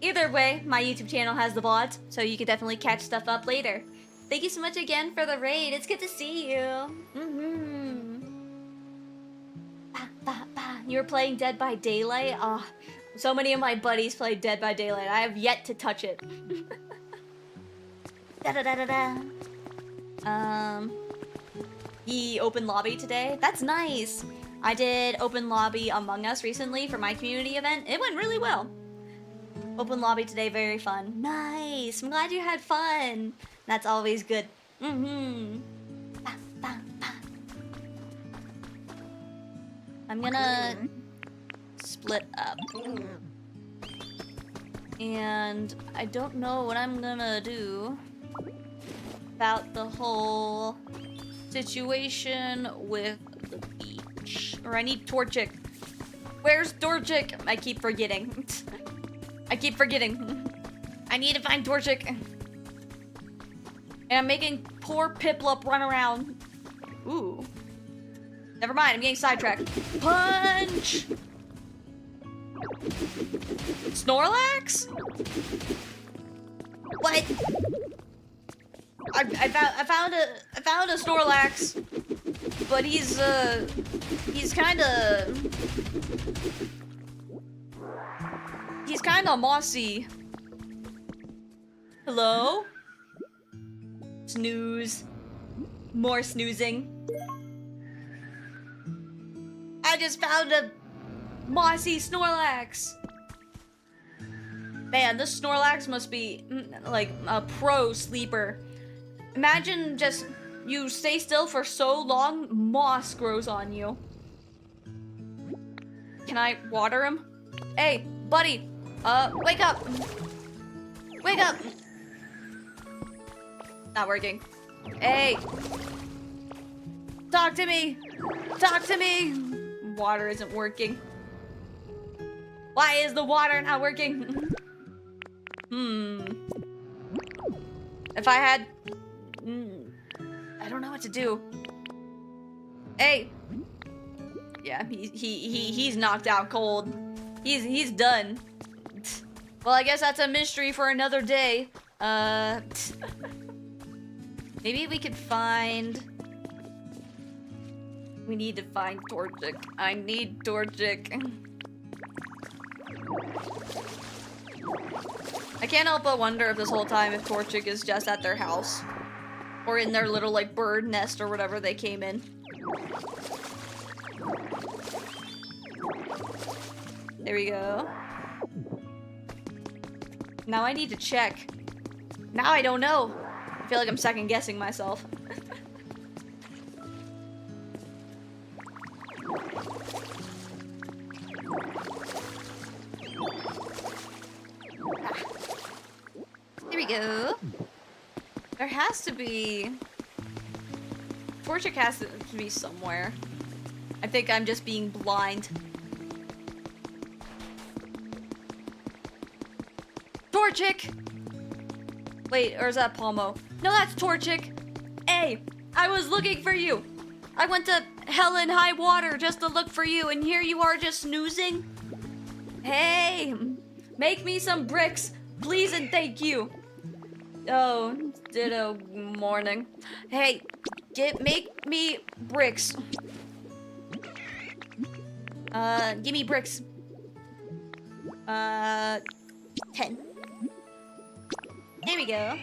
Either way, my YouTube channel has the VODs, so you can definitely catch stuff up later. Thank you so much again for the raid. It's good to see you. You were playing Dead by Daylight? Oh, so many of my buddies played Dead by Daylight. I have yet to touch it. The open lobby today. That's nice. I did open lobby Among Us recently for my community event. It went really well. Open lobby today, very fun. Nice. I'm glad you had fun. That's always good. I'm gonna split up. And I don't know what I'm gonna do about the whole situation with the beach. Or I need Torchic. Where's Torchic? I keep forgetting. I keep forgetting. I need to find Torchic. And I'm making poor Piplup run around. Ooh. Never mind, I'm getting sidetracked. Punch! Snorlax? What? I found a Snorlax, but he's kinda mossy. Hello? Snooze. More snoozing. I just found a mossy Snorlax. Man, this Snorlax must be like a pro sleeper. Imagine just you stay still for so long, moss grows on you. Can I water him? Hey, buddy, wake up. Wake up. Not working. Hey. Talk to me. Talk to me. Water isn't working. Why is the water not working? If I had... I don't know what to do. Hey. Yeah, he's knocked out cold. He's done. Well, I guess that's a mystery for another day. Maybe we could find... We need to find Torchic. I need Torchic. I can't help but wonder if this whole time if Torchic is just at their house. Or in their little, like, bird nest or whatever they came in. There we go. Now I need to check. Now I don't know. I feel like I'm second guessing myself. There we go. There has to be... Torchic has to be somewhere. I think I'm just being blind. Torchic! Wait, or is that Palmo? No, that's Torchic! Hey, I was looking for you! I went to hell and high water just to look for you, and here you are just snoozing? Hey! Make me some bricks, please and thank you! Oh, ditto morning. Hey, make me bricks. Give me bricks. 10. There we go.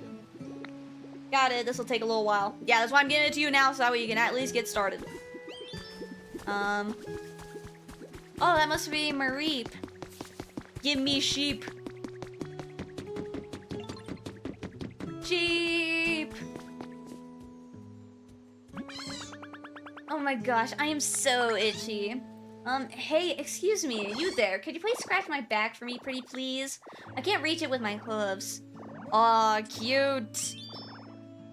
Got it, this will take a little while. Yeah, that's why I'm giving it to you now, so that way you can at least get started. Oh, that must be Mareep. Give me sheep. Sheep! Oh my gosh, I am so itchy. Hey, excuse me, you there? Could you please scratch my back for me, pretty please? I can't reach it with my hooves. Aw, cute.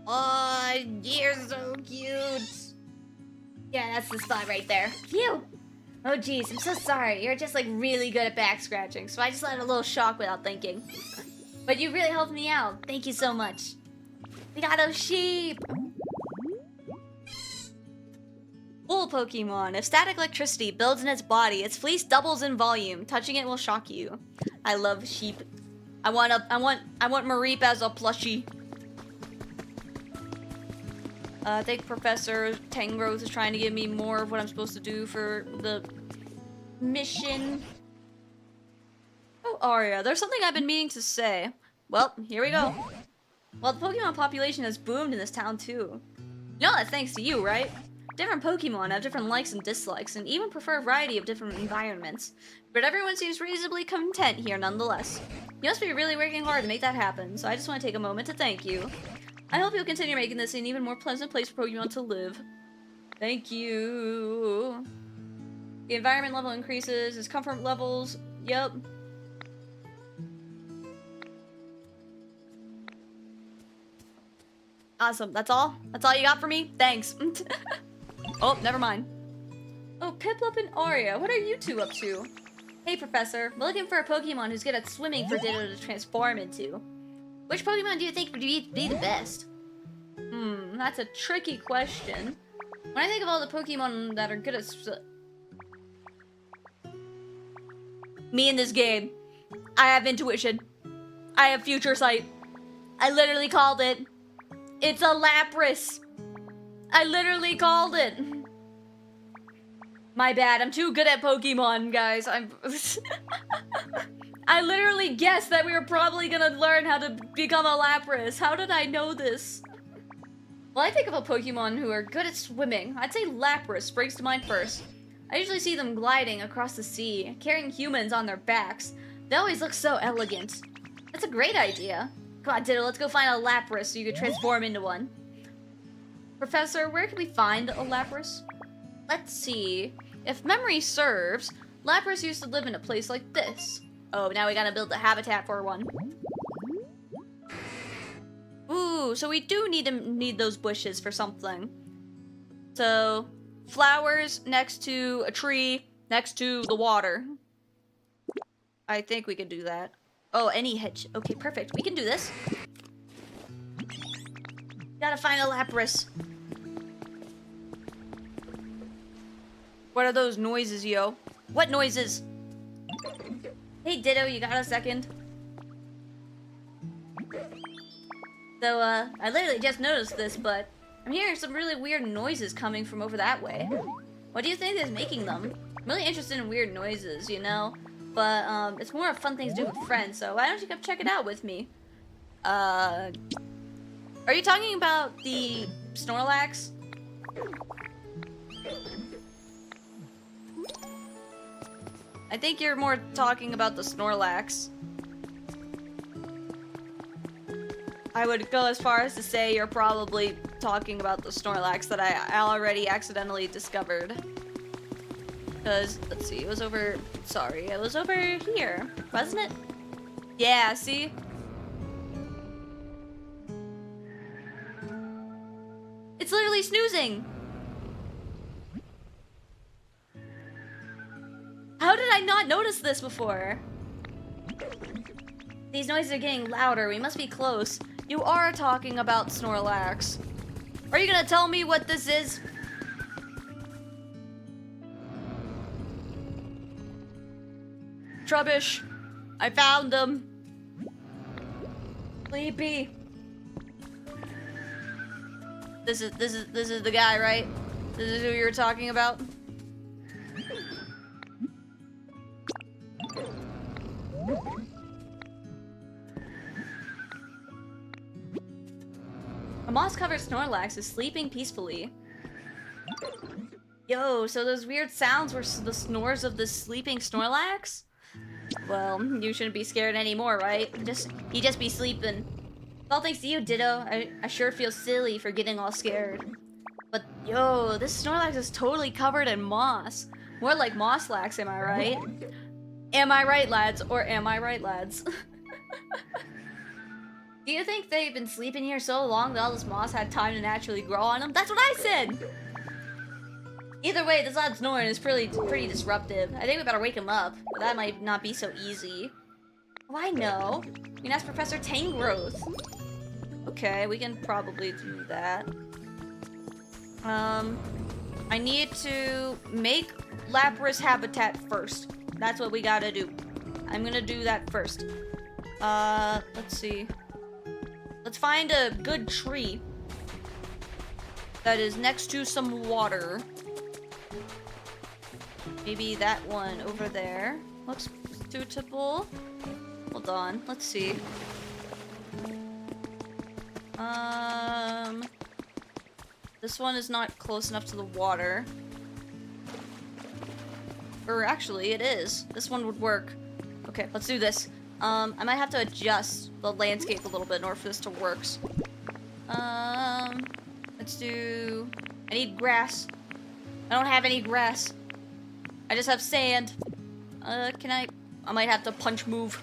Aw, you're so cute. Yeah, that's the spot right there. Phew! Oh geez, I'm so sorry. You're just like really good at back scratching, so I just let a little shock without thinking. But you really helped me out. Thank you so much. We got a sheep! Full Pokemon. If static electricity builds in its body, its fleece doubles in volume. Touching it will shock you. I love sheep. I want Mareep as a plushie. I think Professor Tangrowth is trying to give me more of what I'm supposed to do for the mission. Oh, Aria, there's something I've been meaning to say. Well, here we go. Well, the Pokemon population has boomed in this town too. You know that's thanks to you, right? Different Pokemon have different likes and dislikes, and even prefer a variety of different environments. But everyone seems reasonably content here nonetheless. You must be really working hard to make that happen, so I just want to take a moment to thank you. I hope you'll continue making this an even more pleasant place for Pokemon to live. Thank you. The environment level increases, his comfort levels, yep. Awesome, that's all? That's all you got for me? Thanks. Oh, never mind. Oh, Piplup and Aria, what are you two up to? Hey, Professor, we're looking for a Pokemon who's good at swimming for Ditto to transform into. Which Pokemon do you think would be the best? That's a tricky question. When I think of all the Pokemon that are good at me in this game, I have intuition. I have future sight. I literally called it. It's a Lapras. I literally called it. My bad, I'm too good at Pokemon, guys. I literally guessed that we were probably gonna learn how to become a Lapras. How did I know this? Well, I think of a Pokemon who are good at swimming. I'd say Lapras springs to mind first. I usually see them gliding across the sea, carrying humans on their backs. They always look so elegant. That's a great idea. Come on, Ditto, let's go find a Lapras so you can transform into one. Professor, where can we find a Lapras? Let's see. If memory serves, Lapras used to live in a place like this. Oh, now we gotta build the habitat for one. Ooh, so we do need those bushes for something. So, flowers next to a tree, next to the water. I think we can do that. Oh, any hedge. Okay, perfect. We can do this. Gotta find a Lapras. What are those noises, yo? What noises? Hey, Ditto, you got a second? So, I literally just noticed this, but I'm hearing some really weird noises coming from over that way. What do you think is making them? I'm really interested in weird noises, you know? But, it's more of fun things to do with friends, so why don't you come check it out with me? Are you talking about the Snorlax? I think you're more talking about the Snorlax. I would go as far as to say you're probably talking about the Snorlax that I already accidentally discovered. Because, let's see, it was over... Sorry, it was over here, wasn't it? Yeah, see? It's literally snoozing! How did I not notice this before? These noises are getting louder. We must be close. You are talking about Snorlax. Are you gonna tell me what this is? Trubbish. I found them. Sleepy. This is the guy, right? This is who you were talking about? A moss-covered Snorlax is sleeping peacefully. Yo, so those weird sounds were the snores of the sleeping Snorlax? Well, you shouldn't be scared anymore, right? He just be sleeping. All thanks to you, Ditto. I sure feel silly for getting all scared. But yo, this Snorlax is totally covered in moss. More like Mosslax, am I right? Am I right, lads? Or am I right, lads? Do you think they've been sleeping here so long that all this moss had time to naturally grow on them? That's what I said! Either way, this lad snoring is pretty disruptive. I think we better wake him up, but that might not be so easy. Oh, I know. You can ask Professor Tangrowth. Okay, we can probably do that. I need to make Lapras habitat first. That's what we gotta do. I'm gonna do that first. Let's see. Let's find a good tree that is next to some water. Maybe that one over there looks suitable. Hold on, let's see. This one is not close enough to the water. Or actually, it is. This one would work. Okay, let's do this. I might have to adjust the landscape a little bit in order for this to work. Let's do... I need grass. I don't have any grass. I just have sand. Can I... I might have to punch move.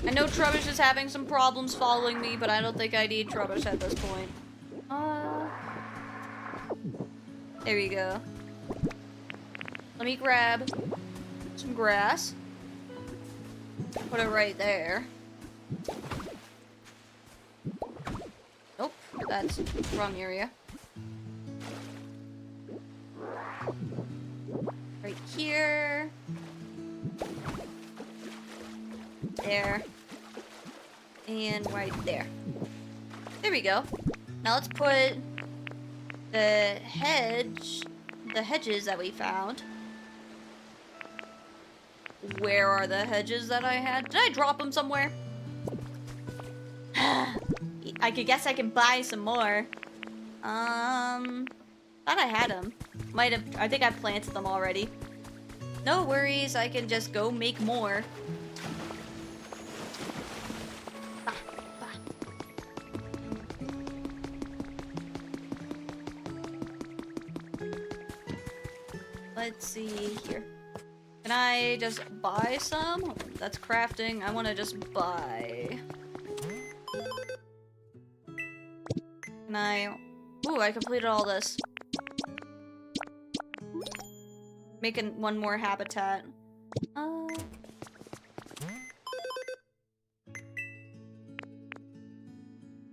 I know Trubbish is having some problems following me, but I don't think I need Trubbish at this point. There we go. Let me grab some grass. Put it right there. Nope, that's the wrong area. Right here. There. And right there. There we go. Now let's put the hedges that we found. Where are the hedges that I had? Did I drop them somewhere? I could guess I can buy some more. Thought I had them. Might have, I think I planted them already. No worries, I can just go make more. Let's see here. Can I just buy some? That's crafting. I want to just buy. Can I... Ooh, I completed all this. Making one more habitat.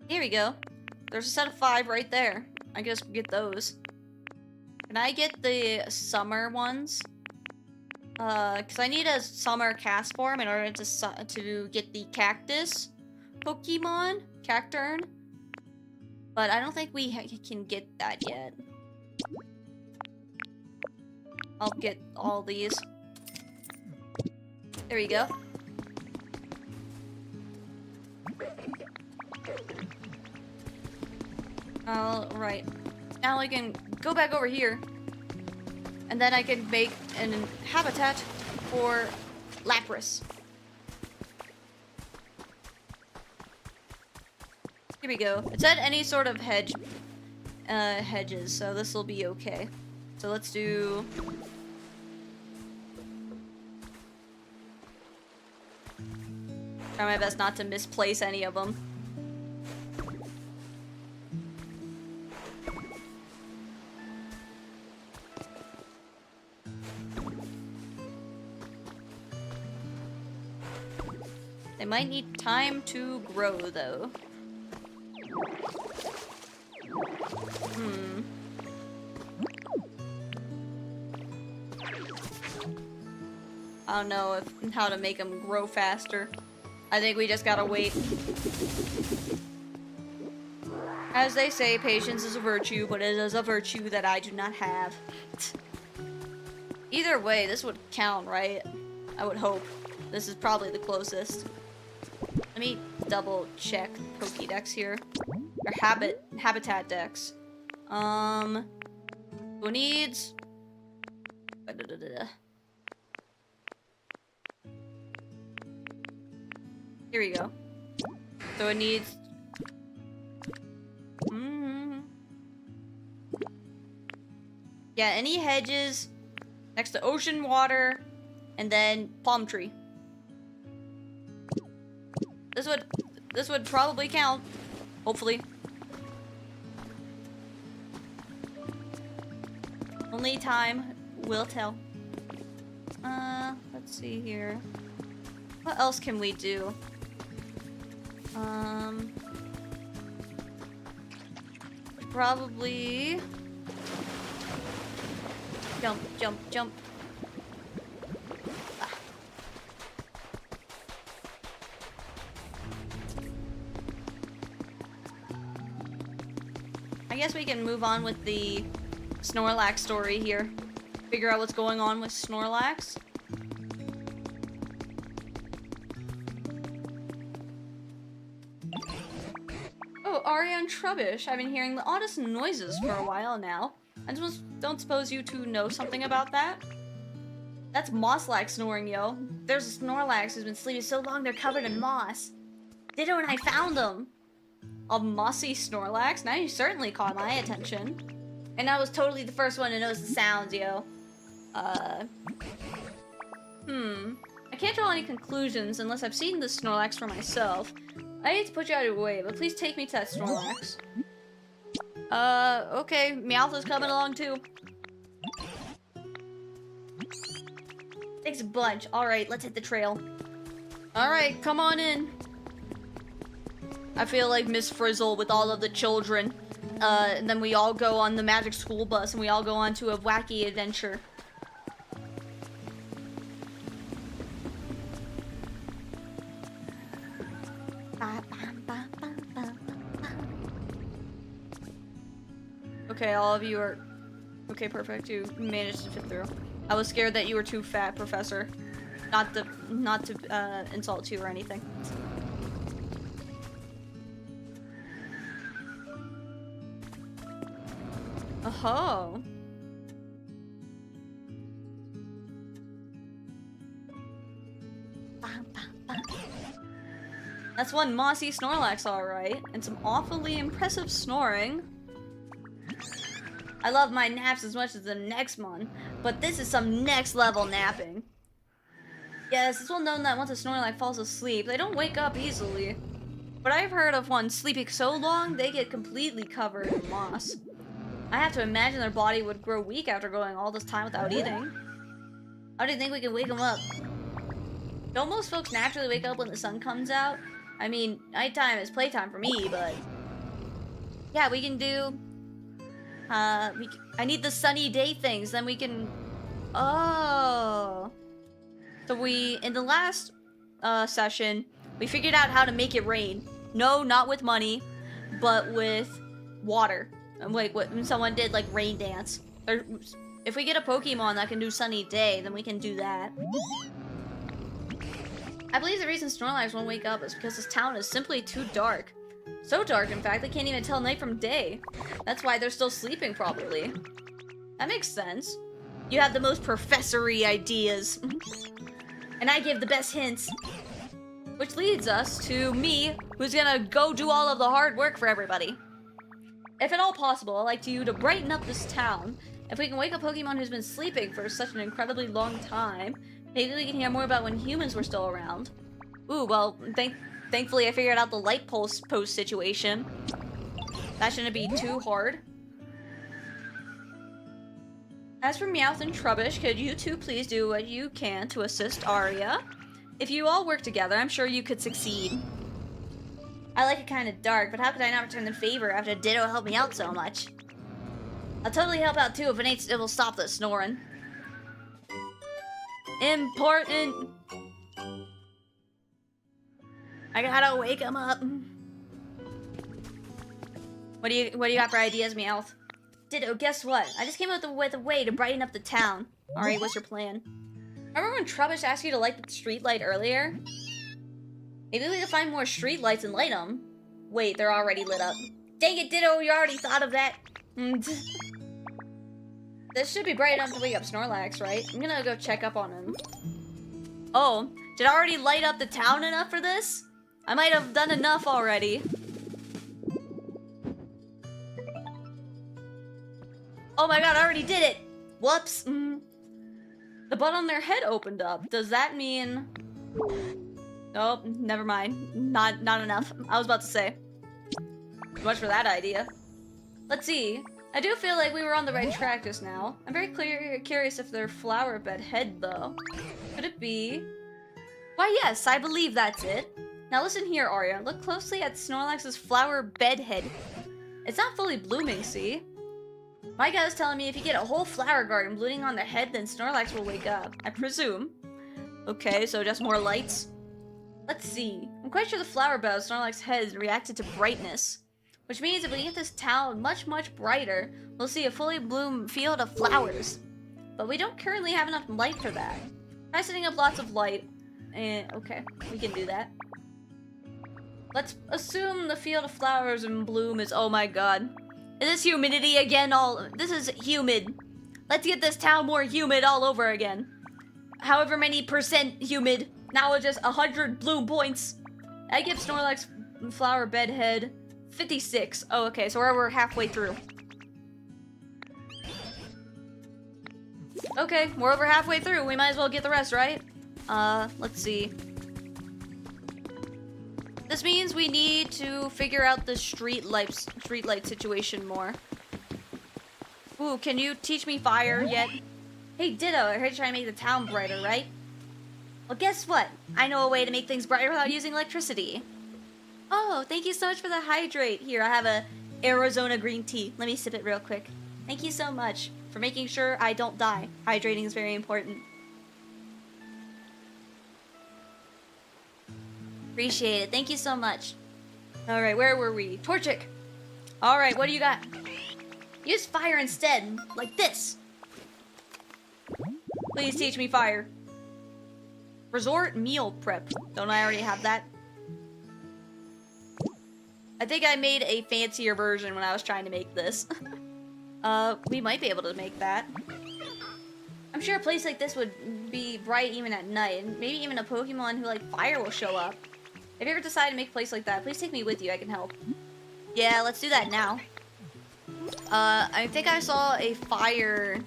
Here we go. There's a set of 5 right there. I guess we get those. Can I get the summer ones? Because I need a summer cast form in order to get the cactus Pokemon, Cacturn. But I don't think we can get that yet. I'll get all these. There we go. Alright. Now I can go back over here. And then I can make an habitat for Lapras. Here we go. It said any sort of hedges, so this will be okay. So let's do... Try my best not to misplace any of them. They might need time to grow, though. I don't know how to make them grow faster. I think we just gotta wait. As they say, patience is a virtue, but it is a virtue that I do not have. Either way, this would count, right? I would hope. This is probably the closest. Let me double check Pokédex here. Or habitat dex. Who needs... Here we go. So it needs... Yeah, any hedges next to ocean water, and then palm tree. This would probably count. Hopefully. Only time will tell. Let's see here. What else can we do? Probably... Jump, jump, jump. Ah. I guess we can move on with the Snorlax story here. Figure out what's going on with Snorlax. Oh, ARIA and Trubbish. I've been hearing the oddest noises for a while now. I just don't suppose you two know something about that? That's Mosslax snoring, yo. There's a Snorlax who's been sleeping so long they're covered in moss. Ditto and I found them. A mossy Snorlax? Now you certainly caught my attention. And I was totally the first one to notice the sounds, yo. I can't draw any conclusions unless I've seen the Snorlax for myself. I hate to put you out of your way, but please take me to that Snorlax. Okay, Meowth is coming along too. Thanks a bunch. Alright, let's hit the trail. Alright, come on in. I feel like Miss Frizzle with all of the children. And then we all go on the magic school bus and we all go on to a wacky adventure. Okay, all of you are... Okay, perfect. You managed to fit through. I was scared that you were too fat, Professor. Not to insult you or anything. Oh. That's one mossy Snorlax, alright. And some awfully impressive snoring. I love my naps as much as the next one, but this is some next level napping. Yes, it's well known that once a Snorlax falls asleep, they don't wake up easily. But I've heard of one sleeping so long, they get completely covered in moss. I have to imagine their body would grow weak after going all this time without eating. How do you think we can wake them up? Don't most folks naturally wake up when the sun comes out? I mean, nighttime is playtime for me, but... Yeah, we can do... I need the sunny day things, then we can... Oh... So in the last session, we figured out how to make it rain. No, not with money, but with water. Like when someone did like rain dance. Or if we get a Pokemon that can do sunny day, then we can do that. I believe the reason Snorlax won't wake up is because this town is simply too dark. So dark, in fact, they can't even tell night from day. That's why they're still sleeping, probably. That makes sense. You have the most professory ideas. And I give the best hints. Which leads us to me, who's gonna go do all of the hard work for everybody. If at all possible, I'd like you to brighten up this town. If we can wake a Pokemon who's been sleeping for such an incredibly long time, maybe we can hear more about when humans were still around. Ooh, well, thankfully I figured out the light post situation. That shouldn't be too hard. As for Meowth and Trubbish, could you two please do what you can to assist Aria? If you all work together, I'm sure you could succeed. I like it kind of dark, but how could I not return the favor after Ditto helped me out so much? I'll totally help out too if it will stop the snoring. Important. I gotta wake him up. What do you got for ideas, Meowth? Ditto, guess what? I just came up with a way to brighten up the town. Alright, what's your plan? Remember when Trubbish asked you to light the street light earlier? Maybe we can find more street lights and light them. Wait, they're already lit up. Dang it, Ditto, you already thought of that. This should be bright enough to wake up Snorlax, right? I'm gonna go check up on him. Oh, did I already light up the town enough for this? I might have done enough already. Oh my god, I already did it! Whoops. The button on their head opened up. Does that mean... Oh, never mind. Not enough. I was about to say. Much for that idea. Let's see. I do feel like we were on the right track just now. I'm very curious if they're flower bed head, though. Could it be... Why, yes, I believe that's it. Now listen here, Arya. Look closely at Snorlax's flower bed head. It's not fully blooming, see? My guy is telling me if you get a whole flower garden blooming on the head, then Snorlax will wake up. I presume. Okay, so just more lights. Let's see. I'm quite sure the flower bed of Snorlax's head reacted to brightness. Which means if we get this town much, much brighter, we'll see a fully bloomed field of flowers. But we don't currently have enough light for that. Try setting up lots of light. And okay, we can do that. Let's assume the field of flowers in bloom is, oh my god. Is this humidity again? This is humid. Let's get this town more humid all over again. However many percent humid. Now it's just 100 bloom points. I give Snorlax flower bed head 56. Oh, okay, so we're halfway through. Okay, we're over halfway through. We might as well get the rest, right? Let's see. This means we need to figure out the street light situation more. Ooh, can you teach me fire yet? Hey, Ditto, I heard you trying to make the town brighter, right? Well, guess what? I know a way to make things brighter without using electricity. Oh, thank you so much for the hydrate. Here, I have a Arizona green tea. Let me sip it real quick. Thank you so much for making sure I don't die. Hydrating is very important. Appreciate it. Thank you so much. Alright, where were we? Torchic! Alright, what do you got? Use fire instead, like this. Please teach me fire. Resort meal prep. Don't I already have that? I think I made a fancier version when I was trying to make this. We might be able to make that. I'm sure a place like this would be bright even at night, and maybe even a Pokemon who like fire will show up. If you ever decide to make a place like that, please take me with you, I can help. Yeah, let's do that now. I think I saw a fire,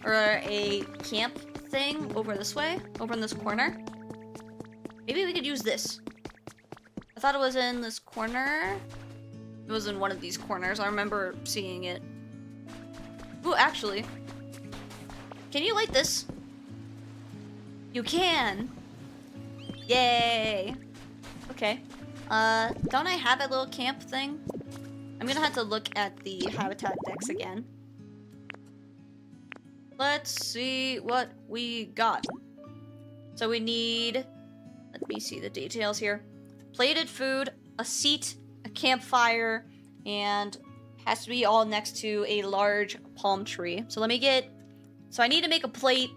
or a camp thing over this way, over in this corner. Maybe we could use this. I thought it was in this corner. It was in one of these corners. I remember seeing it. Ooh, actually. Can you light this? You can! Yay! Okay. Don't I have a little camp thing? I'm gonna have to look at the habitat decks again. Let's see what we got. So we need... Let me see the details here. Plated food, a seat, a campfire, and has to be all next to a large palm tree. So let me get... So I need to make a plate,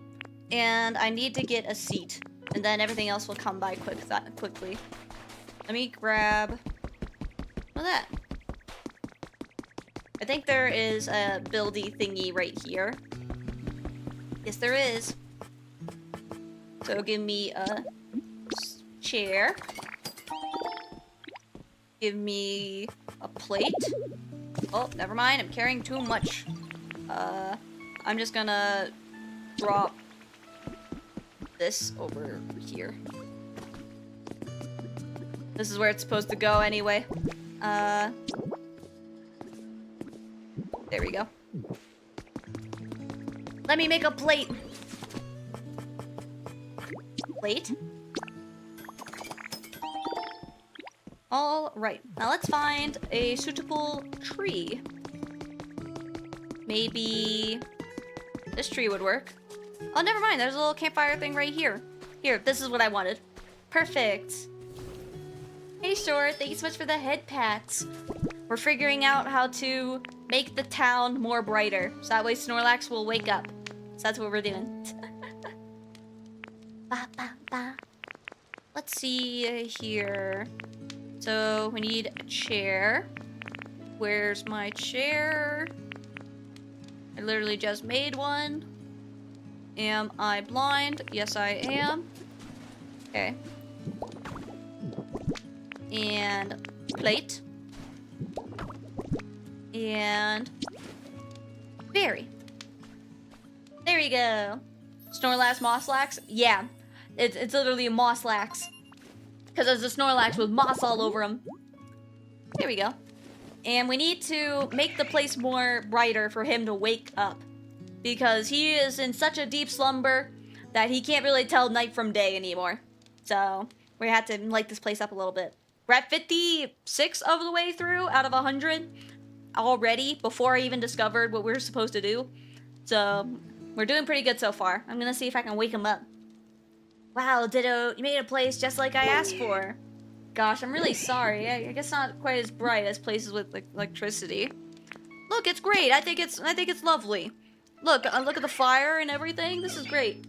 and I need to get a seat. And then everything else will come by quickly. Let me grab... What's that? I think there is a buildy thingy right here. Yes, there is. So give me a chair. Give me a plate. Oh, never mind. I'm carrying too much. I'm just gonna drop this over here. This is where it's supposed to go anyway. There we go. Let me make a plate. Plate? Alright, now let's find a suitable tree. Maybe this tree would work. Oh, never mind, there's a little campfire thing right here. Here, this is what I wanted. Perfect. Hey, Short, thank you so much for the head pats. We're figuring out how to make the town more brighter, so that way Snorlax will wake up. So that's what we're doing. Ba, ba, ba. Let's see here. So we need a chair. Where's my chair? I literally just made one. Am I blind? Yes, I am. Okay. And plate. And berry. There we go. Snorlax Mosslax? Yeah. It's literally a Mosslax. Because there's a Snorlax with moss all over him. There we go. And we need to make the place more brighter for him to wake up. Because he is in such a deep slumber that he can't really tell night from day anymore. So we had to light this place up a little bit. We're at 56 of the way through out of 100 already before I even discovered what we were supposed to do. So we're doing pretty good so far. I'm gonna see if I can wake him up. Wow, Ditto, you made a place just like I asked for. Gosh, I'm really sorry. I guess not quite as bright as places with like electricity. Look, it's great. I think it's lovely. Look, look at the fire and everything. This is great.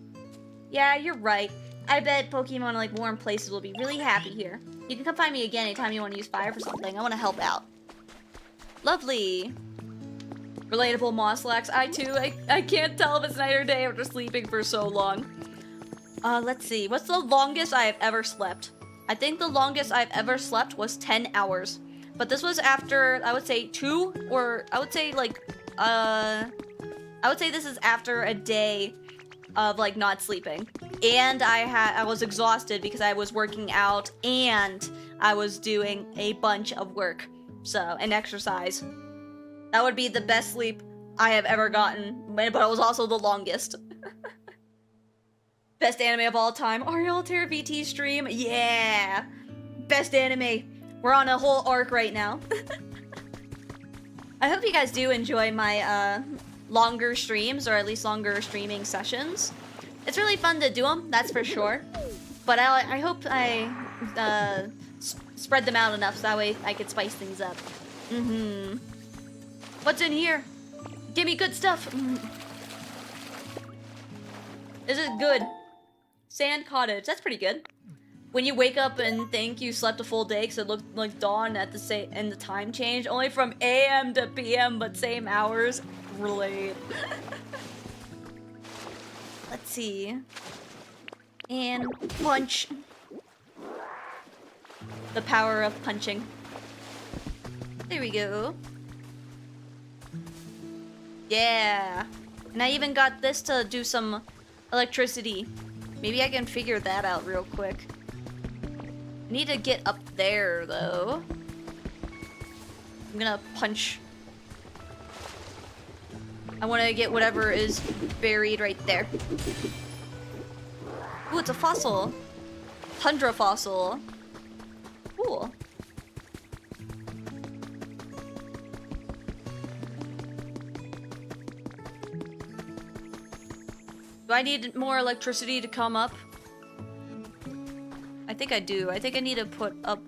Yeah, you're right. I bet Pokemon in like warm places will be really happy here. You can come find me again anytime you want to use fire for something. I want to help out. Lovely. Relatable Mosslax. I too. I can't tell if it's night or day after sleeping for so long. Let's see. What's the longest I have ever slept? I think the longest I've ever slept was 10 hours. But this was after, I would say, I would say this is after a day of like not sleeping. And I was exhausted because I was working out and I was doing a bunch of work. So, and exercise. That would be the best sleep I have ever gotten, but it was also the longest. Best anime of all time. ARIA ALTAIR VT stream. Yeah! Best anime. We're on a whole arc right now. I hope you guys do enjoy my longer streams, or at least longer streaming sessions. It's really fun to do them, that's for sure. But I hope I spread them out enough so that way I could spice things up. What's in here? Give me good stuff. Is it good? Sand cottage. That's pretty good. When you wake up and think you slept a full day because it looked like dawn at the same and the time change, only from AM to PM, but same hours. Relate. Let's see. And punch. The power of punching. There we go. Yeah. And I even got this to do some electricity. Maybe I can figure that out real quick. I need to get up there, though. I'm gonna punch. I want to get whatever is buried right there. Ooh, it's a fossil. Tundra fossil. Cool. Do I need more electricity to come up? I think I do. I think I need to put up...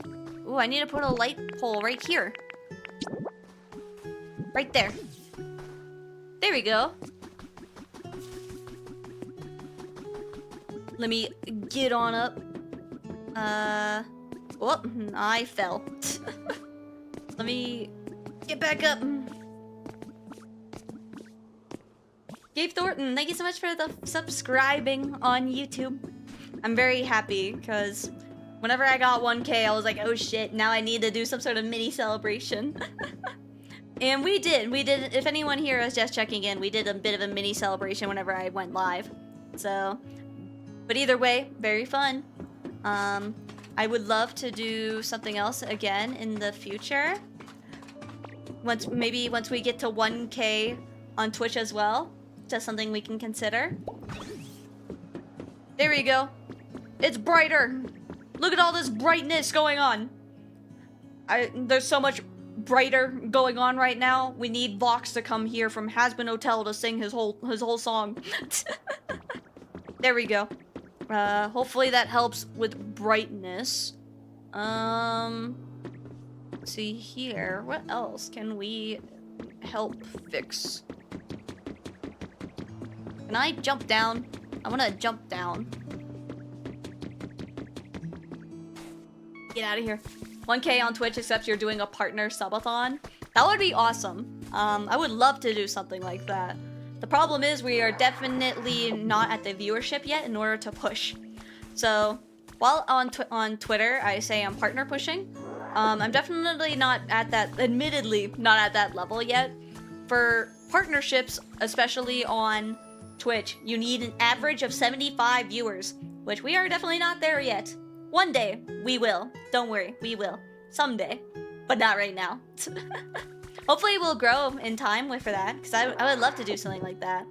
Ooh, I need to put a light pole right here. Right there. There we go. Let me get on up. Oh, I fell. Let me get back up. Gabe Thornton, thank you so much for the subscribing on YouTube. I'm very happy because whenever I got 1K, I was like, oh shit, now I need to do some sort of mini celebration. And we did. If anyone here is just checking in, we did a bit of a mini celebration whenever I went live. So, but either way, very fun. I would love to do something else again in the future. Maybe once we get to 1K on Twitch as well. Just something we can consider. There we go. It's brighter. Look at all this brightness going on. There's so much brighter going on right now. We need Vox to come here from Hasbin Hotel to sing his whole song. There we go. Hopefully that helps with brightness. Let's see here. What else can we help fix? Can I jump down? I want to jump down. Get out of here. 1K on Twitch, except you're doing a partner subathon. That would be awesome. I would love to do something like that. The problem is we are definitely not at the viewership yet in order to push. So, while on Twitter, I say I'm partner pushing. I'm definitely not at that, admittedly, not at that level yet. For partnerships, especially on Twitch, you need an average of 75 viewers, which we are definitely not there yet. One day, we will. Don't worry, we will. Someday. But not right now. Hopefully we'll grow in time for that, because I would love to do something like that.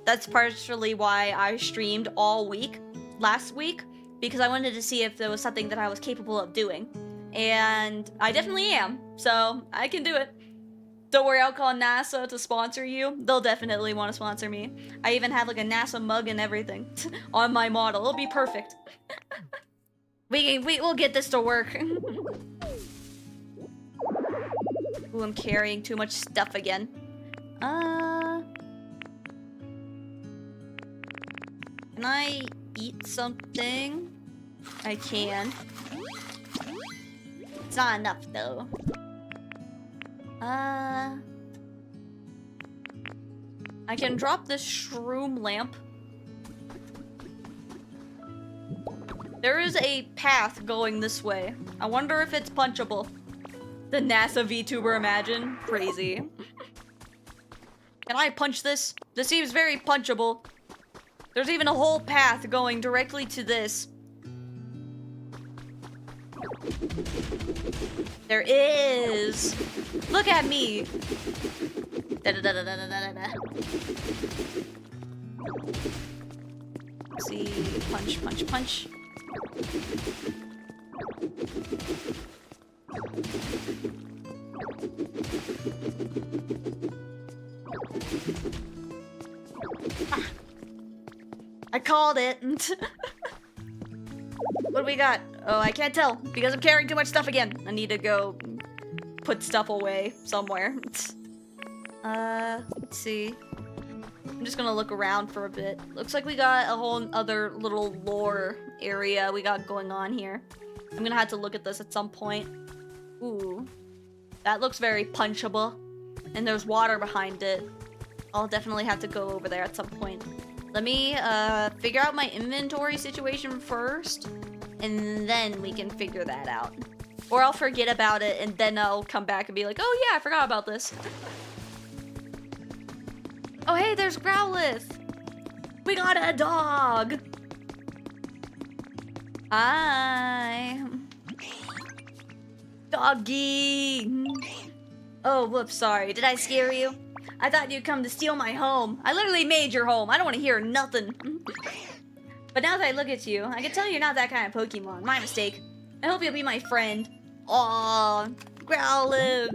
That's partially why I streamed all week last week, because I wanted to see if there was something that I was capable of doing. And I definitely am, so I can do it. Don't worry, I'll call NASA to sponsor you. They'll definitely want to sponsor me. I even have like a NASA mug and everything on my model. It'll be perfect. We'll get this to work. Ooh, I'm carrying too much stuff again. Can I eat something? I can. It's not enough though. I can drop this shroom lamp. There is a path going this way. I wonder if it's punchable. The NASA VTuber, imagine. Crazy. Can I punch this? This seems very punchable. There's even a whole path going directly to this. There is. Look at me. See, punch, punch, punch. Ah. I called it. What do we got? Oh, I can't tell because I'm carrying too much stuff again. I need to go put stuff away somewhere. Let's see. I'm just gonna look around for a bit. Looks like we got a whole other little lore area we got going on here. I'm gonna have to look at this at some point. Ooh. That looks very punchable. And there's water behind it. I'll definitely have to go over there at some point. Let me figure out my inventory situation first, and then we can figure that out. Or I'll forget about it, and then I'll come back and be like, oh yeah, I forgot about this. Oh hey, there's Growlithe! We got a dog! Hi! Doggy! Oh, whoops, sorry. Did I scare you? I thought you'd come to steal my home. I literally made your home. I don't want to hear nothing. But now that I look at you, I can tell you're not that kind of Pokemon. My mistake. I hope you'll be my friend. Aww, Growlithe.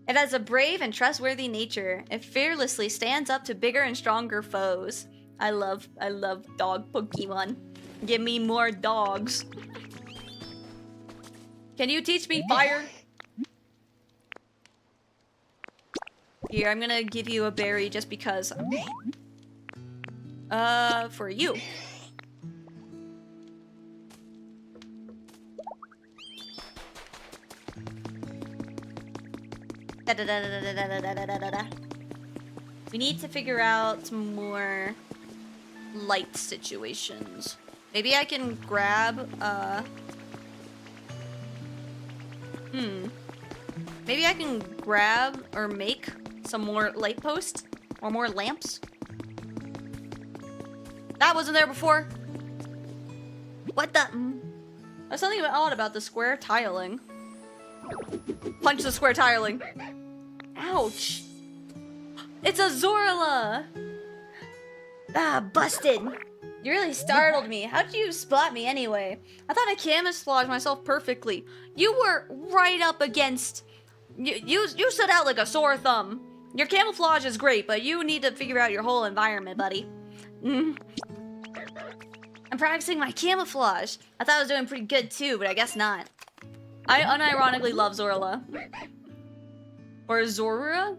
It has a brave and trustworthy nature. It fearlessly stands up to bigger and stronger foes. I love dog Pokemon. Give me more dogs. Can you teach me fire? Here, I'm gonna give you a berry just because. For you. We need to figure out some more light situations. Maybe I can grab, maybe I can grab or make some more light posts or more lamps. That wasn't there before. What the? There's something odd about the square tiling. Punch the square tiling. Ouch. It's a Zorla. Ah, busted. You really startled me. How'd you spot me anyway? I thought I camouflaged myself perfectly. You were right up against... You stood out like a sore thumb. Your camouflage is great, but you need to figure out your whole environment, buddy. I'm practicing my camouflage. I thought I was doing pretty good too, but I guess not. I unironically love Zorla. Or Zorua?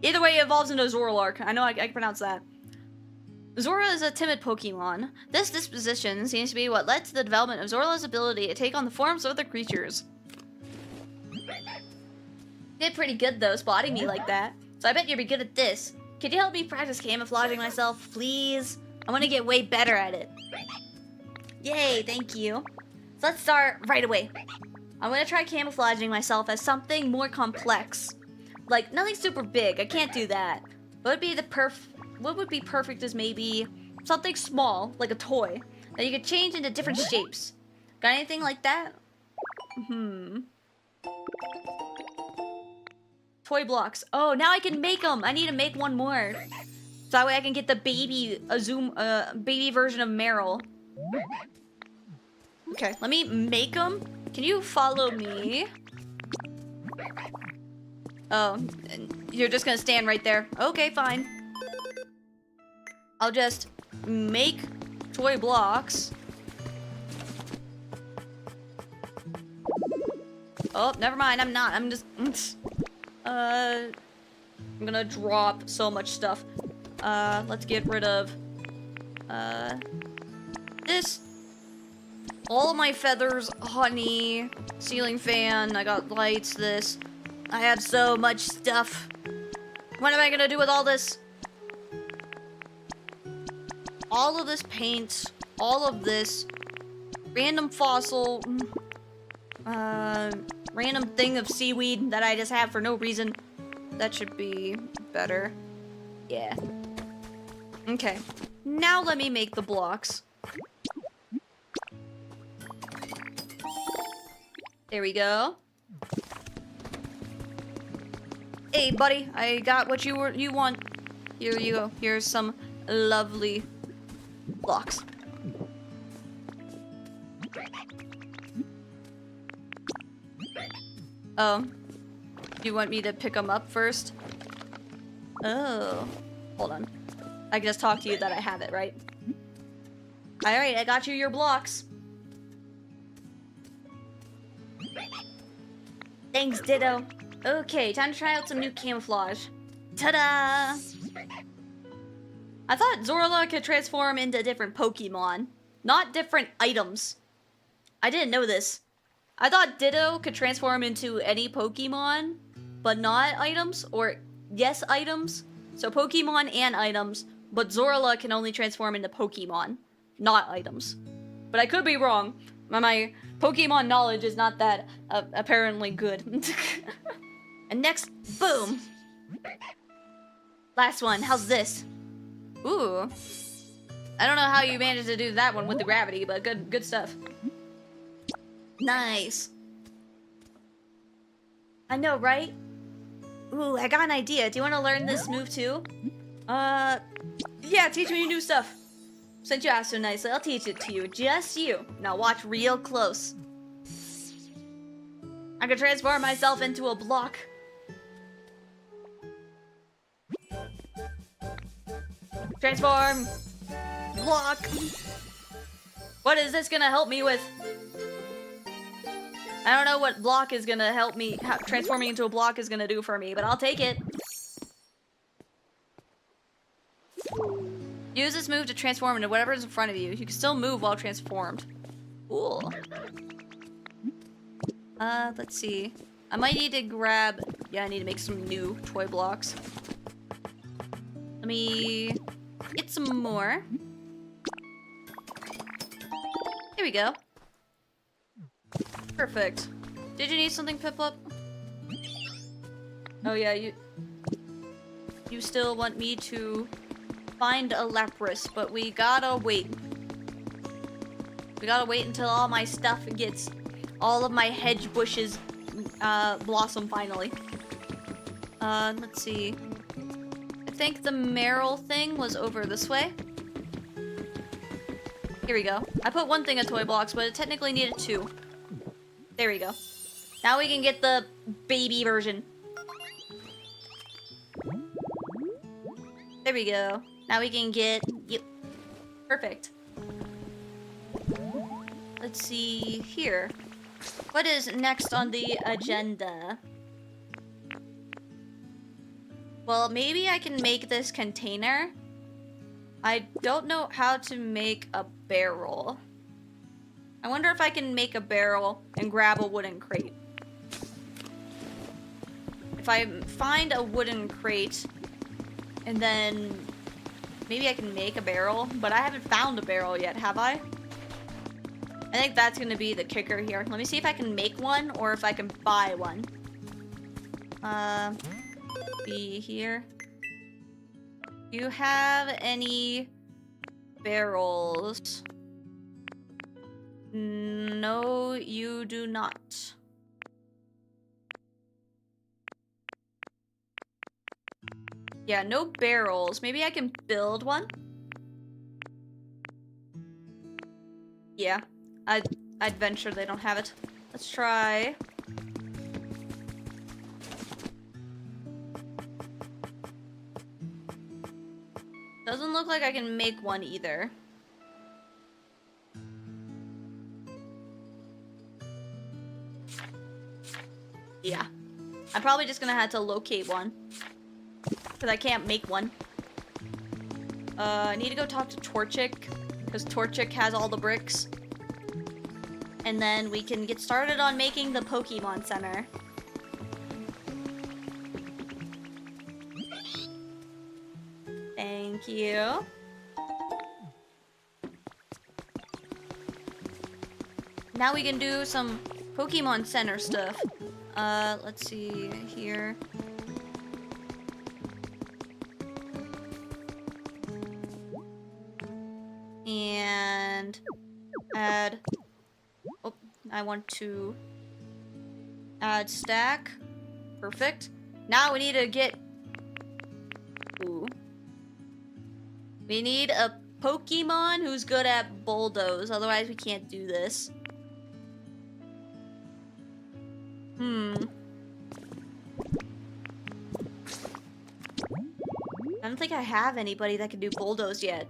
Either way, it evolves into Zoroark. I know I can pronounce that. Zora is a timid Pokemon. This disposition seems to be what led to the development of Zorla's ability to take on the forms of other creatures. Did pretty good though, spotting me like that. So I bet you'll be good at this. Could you help me practice camouflaging myself, please? I want to get way better at it. Yay, thank you. So let's start right away. I'm gonna try camouflaging myself as something more complex. Like, nothing super big, I can't do that. What would be perfect is maybe something small, like a toy, that you could change into different shapes. Got anything like that? Toy blocks. Oh, now I can make them! I need to make one more. So So that way I can get the baby, baby version of Meryl. Okay, let me make them. Can you follow me? Oh, you're just gonna stand right there. Okay, fine. I'll just make toy blocks. Oh, never mind. I'm not. I'm just... I'm gonna drop so much stuff. Let's get rid of... this. All of my feathers, honey, ceiling fan, I got lights, this. I have so much stuff. What am I gonna do with all this? All of this paint, all of this, random fossil, random thing of seaweed that I just have for no reason. That should be better. Yeah. Okay. Now let me make the blocks. There we go. Hey, buddy, I got what you want. Here you go. Here's some lovely blocks. Oh, you want me to pick them up first? Oh, hold on. I can just talk to you that I have it, right? All right, I got you your blocks. Thanks, Ditto. Okay, time to try out some new camouflage. Ta-da! I thought Zorla could transform into different Pokemon, not different items. I didn't know this. I thought Ditto could transform into any Pokemon, but not items, or yes, items. So Pokemon and items, but Zorla can only transform into Pokemon, not items. But I could be wrong. My Pokemon knowledge is not that apparently good. And next, boom. Last one, how's this? Ooh. I don't know how you managed to do that one with the gravity, but good stuff. Nice. I know, right? Ooh, I got an idea. Do you want to learn this move too? Yeah, teach me new stuff. Since you asked so nicely, I'll teach it to you. Just you. Now watch real close. I can transform myself into a block. Transform! Block! What is this gonna help me with? I don't know what block is gonna help me, transforming into a block is gonna do for me, but I'll take it. Use this move to transform into whatever is in front of you. You can still move while transformed. Cool. Let's see. I might need to grab... Yeah, I need to make some new toy blocks. Let me get some more. Here we go. Perfect. Did you need something, Piplup? Oh yeah, you still want me to find a Lapras, but we gotta wait. We gotta wait until all my stuff gets, all of my hedge bushes blossom finally. Let's see. I think the Meryl thing was over this way. Here we go. I put one thing of toy blocks, but it technically needed two. There we go. Now we can get the baby version. There we go. Now we can get... Yep. Perfect. Let's see here. What is next on the agenda? Well, maybe I can make this container. I don't know how to make a barrel. I wonder if I can make a barrel and grab a wooden crate. If I find a wooden crate, and then maybe I can make a barrel, but I haven't found a barrel yet, have I? I think that's gonna be the kicker here. Let me see if I can make one or if I can buy one. Be here. Do you have any barrels? No, you do not. Yeah, no barrels. Maybe I can build one? Yeah. I'd venture they don't have it. Let's try. Doesn't look like I can make one either. Yeah. I'm probably just gonna have to locate one. Because I can't make one. I need to go talk to Torchic. Because Torchic has all the bricks. And then we can get started on making the Pokemon Center. Thank you. Now we can do some Pokemon Center stuff. Let's see here. And add. Oh, I want to add stack. Perfect. Now we need to get. Ooh. We need a Pokemon who's good at bulldoze. Otherwise, we can't do this. I don't think I have anybody that can do bulldoze yet.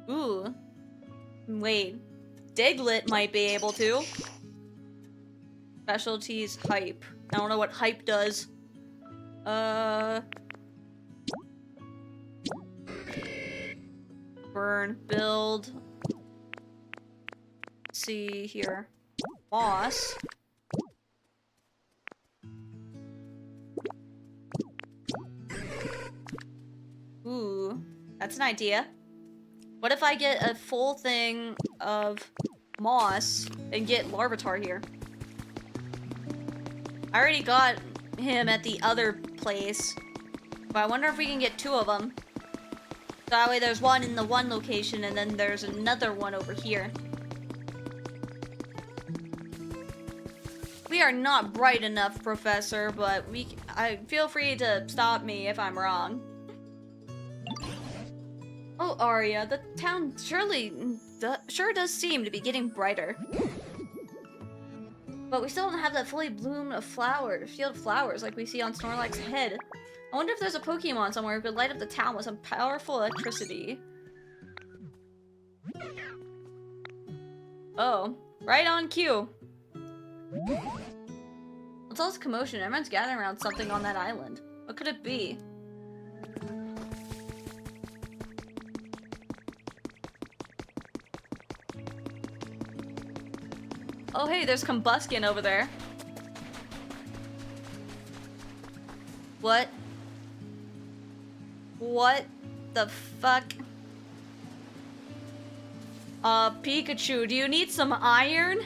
Ooh. Wait. Diglett might be able to. Specialties, hype. I don't know what hype does. Burn, build. Let's see here. Moss. Ooh, that's an idea. What if I get a full thing of moss and get Larvitar here? I already got him at the other place, but I wonder if we can get two of them. So that way there's one in the one location and then there's another one over here. We are not bright enough, Professor, but I feel free to stop me if I'm wrong. Oh, Aria, the town sure does seem to be getting brighter. But we still don't have that fully bloomed field of flowers like we see on Snorlax's head. I wonder if there's a Pokemon somewhere who could light up the town with some powerful electricity. Oh, right on cue. What's all this commotion? Everyone's gathering around something on that island. What could it be? Oh hey, there's Combustion over there. What? What the fuck? Pikachu, do you need some iron?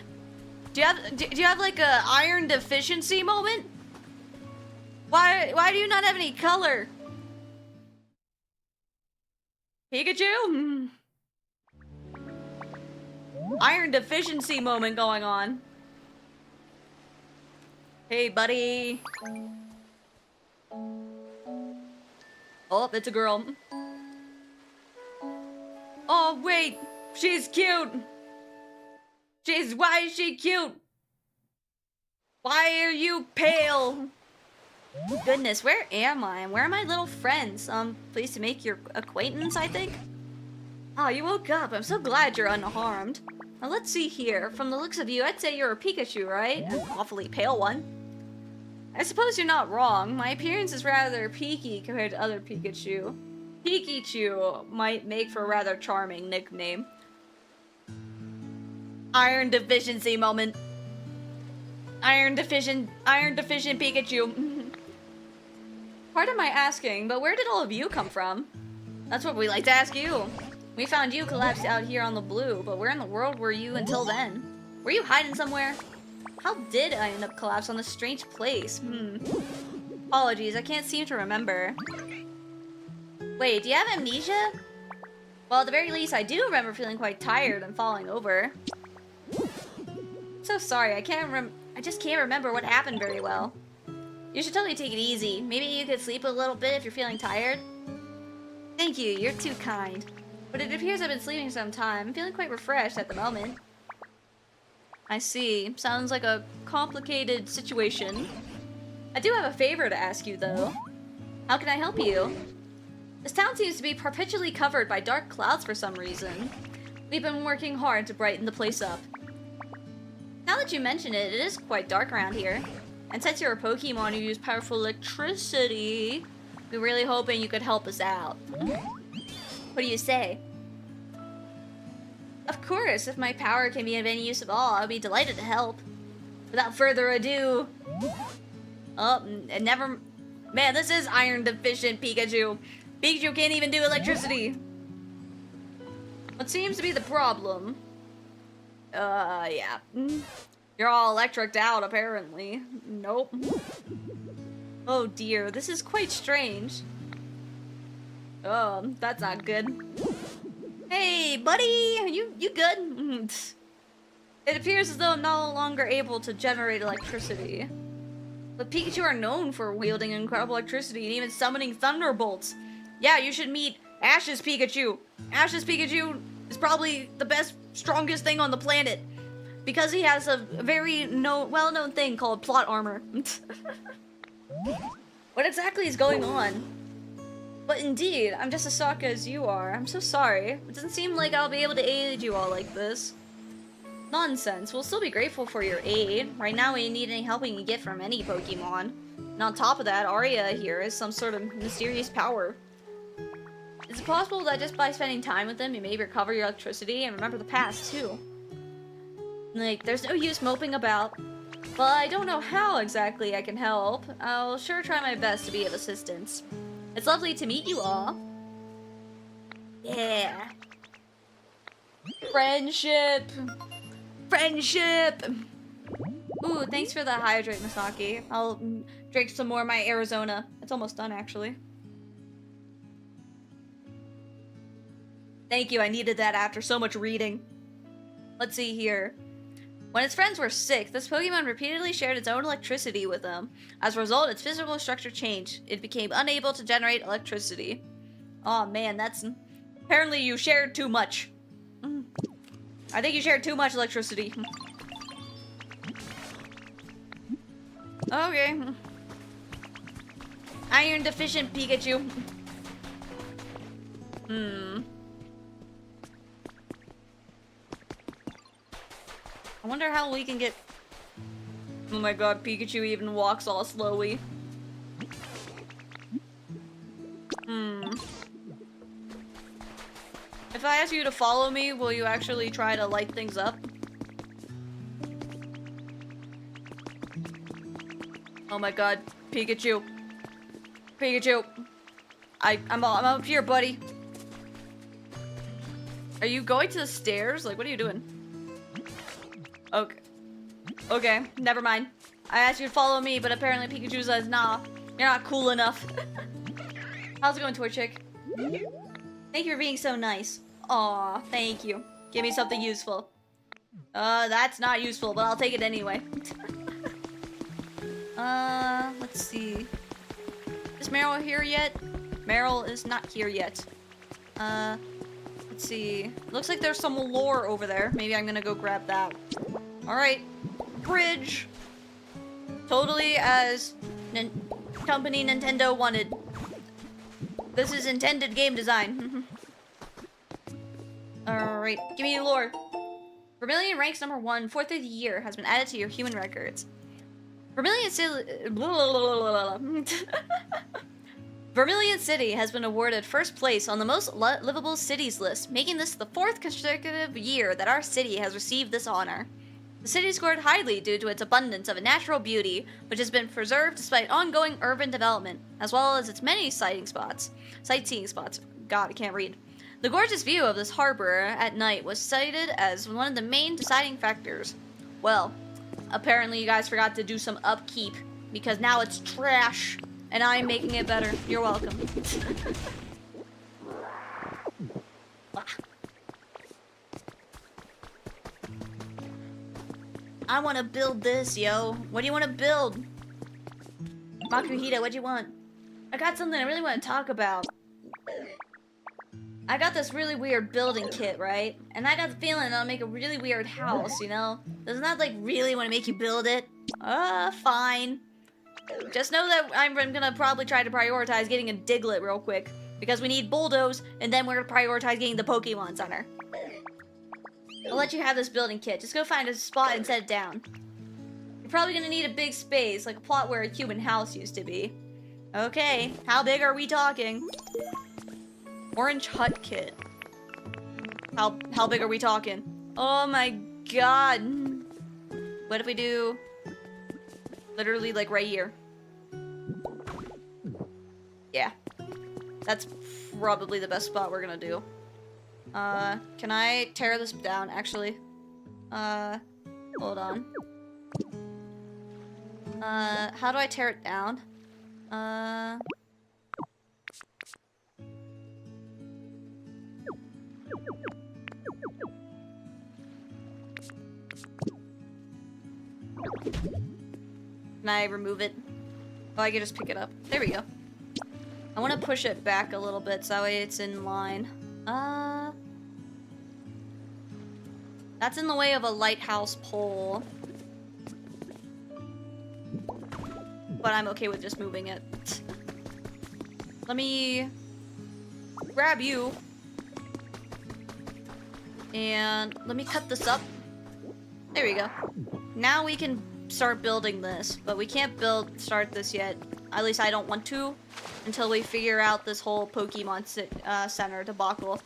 Do you have like a iron deficiency moment? Why do you not have any color? Pikachu? Iron deficiency moment going on. Hey, buddy. Oh, it's a girl. Oh, wait. She's cute. Why is she cute? Why are you pale? Goodness, where am I? Where are my little friends? Pleased to make your acquaintance, I think? Oh, you woke up. I'm so glad you're unharmed. Now let's see here. From the looks of you, I'd say you're a Pikachu, right? An awfully pale one. I suppose you're not wrong. My appearance is rather peaky compared to other Pikachu. Pikachu might make for a rather charming nickname. Iron deficiency moment. Iron deficient Pikachu. Pardon my asking, but where did all of you come from? That's what we like to ask you. We found you collapsed out here on the blue, but where in the world were you until then? Were you hiding somewhere? How did I end up collapsed on this strange place? Apologies, I can't seem to remember. Wait, do you have amnesia? Well, at the very least, I do remember feeling quite tired and falling over. So sorry, I just can't remember what happened very well. You should totally take it easy. Maybe you could sleep a little bit if you're feeling tired. Thank you, you're too kind. But it appears I've been sleeping some time. I'm feeling quite refreshed at the moment. I see. Sounds like a complicated situation. I do have a favor to ask you, though. How can I help you? This town seems to be perpetually covered by dark clouds for some reason. We've been working hard to brighten the place up. Now that you mention it, it is quite dark around here. And since you're a Pokemon who use powerful electricity, we're really hoping you could help us out. What do you say? Of course, if my power can be of any use at all, I'll be delighted to help. Without further ado... Oh, and never... Man, this is iron deficient Pikachu. Pikachu can't even do electricity. What seems to be the problem? Yeah. You're all electricked out, apparently. Nope. Oh dear, this is quite strange. That's not good. Hey, buddy! You good? It appears as though I'm no longer able to generate electricity. But Pikachu are known for wielding incredible electricity and even summoning thunderbolts. Yeah, you should meet Ash's Pikachu. Ash's Pikachu is probably the best, strongest thing on the planet. Because he has a very well-known thing called plot armor. What exactly is going on? But indeed, I'm just as shocked as you are. I'm so sorry. It doesn't seem like I'll be able to aid you all like this. Nonsense. We'll still be grateful for your aid. Right now, we need any help we can get from any Pokemon. And on top of that, ARIA here is some sort of mysterious power. Is it possible that just by spending time with them, you may recover your electricity and remember the past, too? Like, there's no use moping about. But I don't know how exactly I can help. I'll sure try my best to be of assistance. It's lovely to meet you all. Yeah. Friendship. Friendship. Ooh, thanks for the hydrate, Misaki. I'll drink some more of my Arizona. It's almost done, actually. Thank you, I needed that after so much reading. Let's see here. When its friends were sick, this Pokemon repeatedly shared its own electricity with them. As a result, its physical structure changed. It became unable to generate electricity. Oh man, that's... Apparently you shared too much. I think you shared too much electricity. Okay. Iron deficient Pikachu. I wonder how we can get... Oh my god, Pikachu even walks all slowly. If I ask you to follow me, will you actually try to light things up? Oh my god, Pikachu. Pikachu. I'm up here, buddy. Are you going to the stairs? Like, what are you doing? Okay. Okay, never mind. I asked you to follow me, but apparently Pikachu says, nah, you're not cool enough. How's it going, Toy Chick? Thank you for being so nice. Aw, thank you. Give me something useful. That's not useful, but I'll take it anyway. Let's see. Is Meryl here yet? Meryl is not here yet. Let's see. Looks like there's some lore over there. Maybe I'm gonna go grab that. Alright. Bridge! Totally as company Nintendo wanted. This is intended game design. Alright, give me the lore. Vermilion ranks number 1, 4th of the year, has been added to your human records. Vermilion City has been awarded first place on the most livable cities list, making this the 4th consecutive year that our city has received this honor. The city scored highly due to its abundance of natural beauty, which has been preserved despite ongoing urban development, as well as its many sightseeing spots. God, I can't read. The gorgeous view of this harbor at night was cited as one of the main deciding factors. Well, apparently you guys forgot to do some upkeep, because now it's trash, and I'm making it better. You're welcome. I want to build this, yo. What do you want to build? Makuhita, what'd you want? I got something I really want to talk about. I got this really weird building kit, right? And I got the feeling I'll make a really weird house, you know? Doesn't that, like, really want to make you build it? Fine. Just know that I'm gonna probably try to prioritize getting a Diglett real quick. Because we need Bulldoze, and then we're gonna prioritize getting the Pokemon Center. I'll let you have this building kit. Just go find a spot and set it down. You're probably gonna need a big space, like a plot where a human house used to be. Okay, how big are we talking? Orange hut kit. How big are we talking? Oh my god. What if we do literally like right here? Yeah. That's probably the best spot we're gonna do. Can I tear this down actually? Hold on. How do I tear it down? Can I remove it? Oh, I can just pick it up. There we go. I want to push it back a little bit so that way it's in line. That's in the way of a lighthouse pole. But I'm okay with just moving it. Let me grab you. And let me cut this up. There we go. Now we can start building this, but we can't start this yet. At least I don't want to, until we figure out this whole Pokemon Center debacle.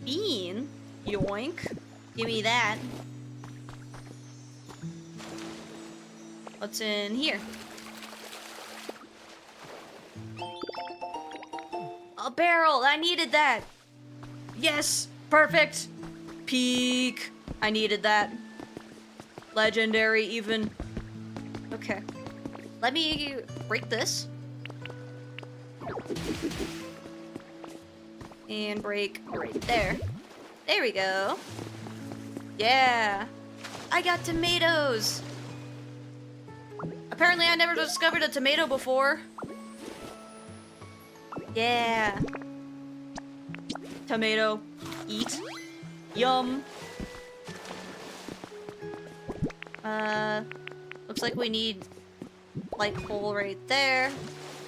Bean? Yoink. Give me that. What's in here? A barrel! I needed that! Yes! Perfect! Peak! I needed that. Legendary, even. Okay. Let me break this. And break right there. There we go. Yeah! I got tomatoes! Apparently I never discovered a tomato before. Yeah. Tomato. Eat. Yum. Looks like we need light pole right there.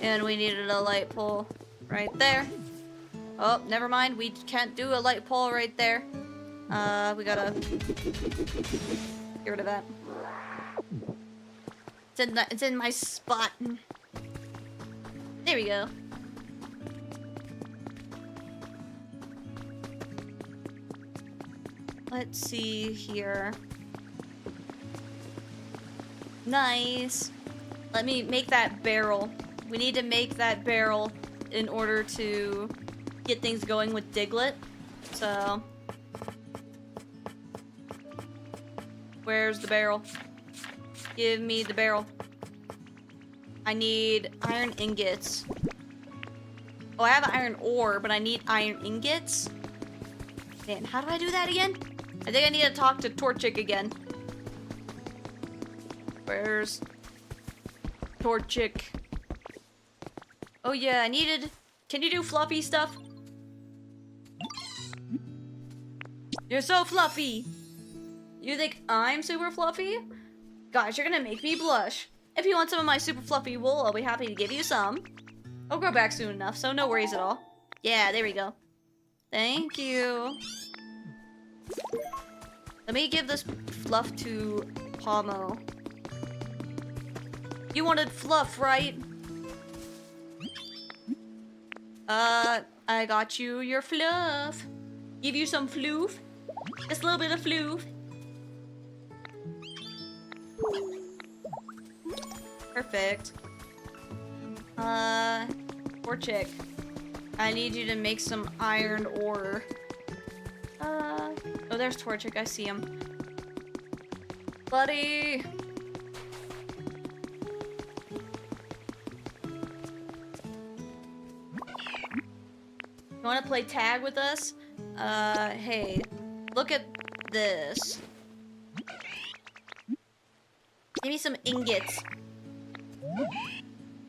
And we needed a light pole right there. Oh, never mind. We can't do a light pole right there. We gotta get rid of that. It's in my spot. There we go. Let's see here. Nice. Let me make that barrel. We need to make that barrel in order to get things going with Diglett. So, where's the barrel? Give me the barrel. I need iron ingots. Oh, I have iron ore, but I need iron ingots. Man, how do I do that again? I think I need to talk to Torchic again. Where's Torchic? Oh yeah, I needed... Can you do fluffy stuff? You're so fluffy! You think I'm super fluffy? Gosh, you're gonna make me blush. If you want some of my super fluffy wool, I'll be happy to give you some. I'll grow back soon enough, so no worries at all. Yeah, there we go. Thank you. Let me give this fluff to Pomo. You wanted fluff, right? I got you your fluff. Give you some floof. Just a little bit of floof. Perfect. Torchic. I need you to make some iron ore. Oh, there's Torchic. I see him. Buddy! You wanna play tag with us? Hey, look at this. Give me some ingots.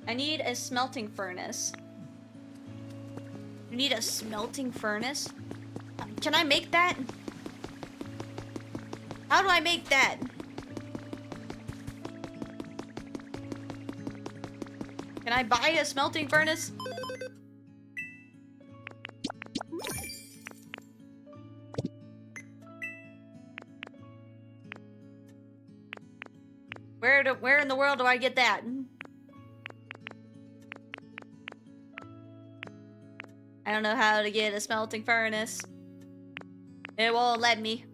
I need a smelting furnace. You need a smelting furnace? Can I make that? How do I make that? Can I buy a smelting furnace? Where in the world do I get that? I don't know how to get a smelting furnace. It won't let me.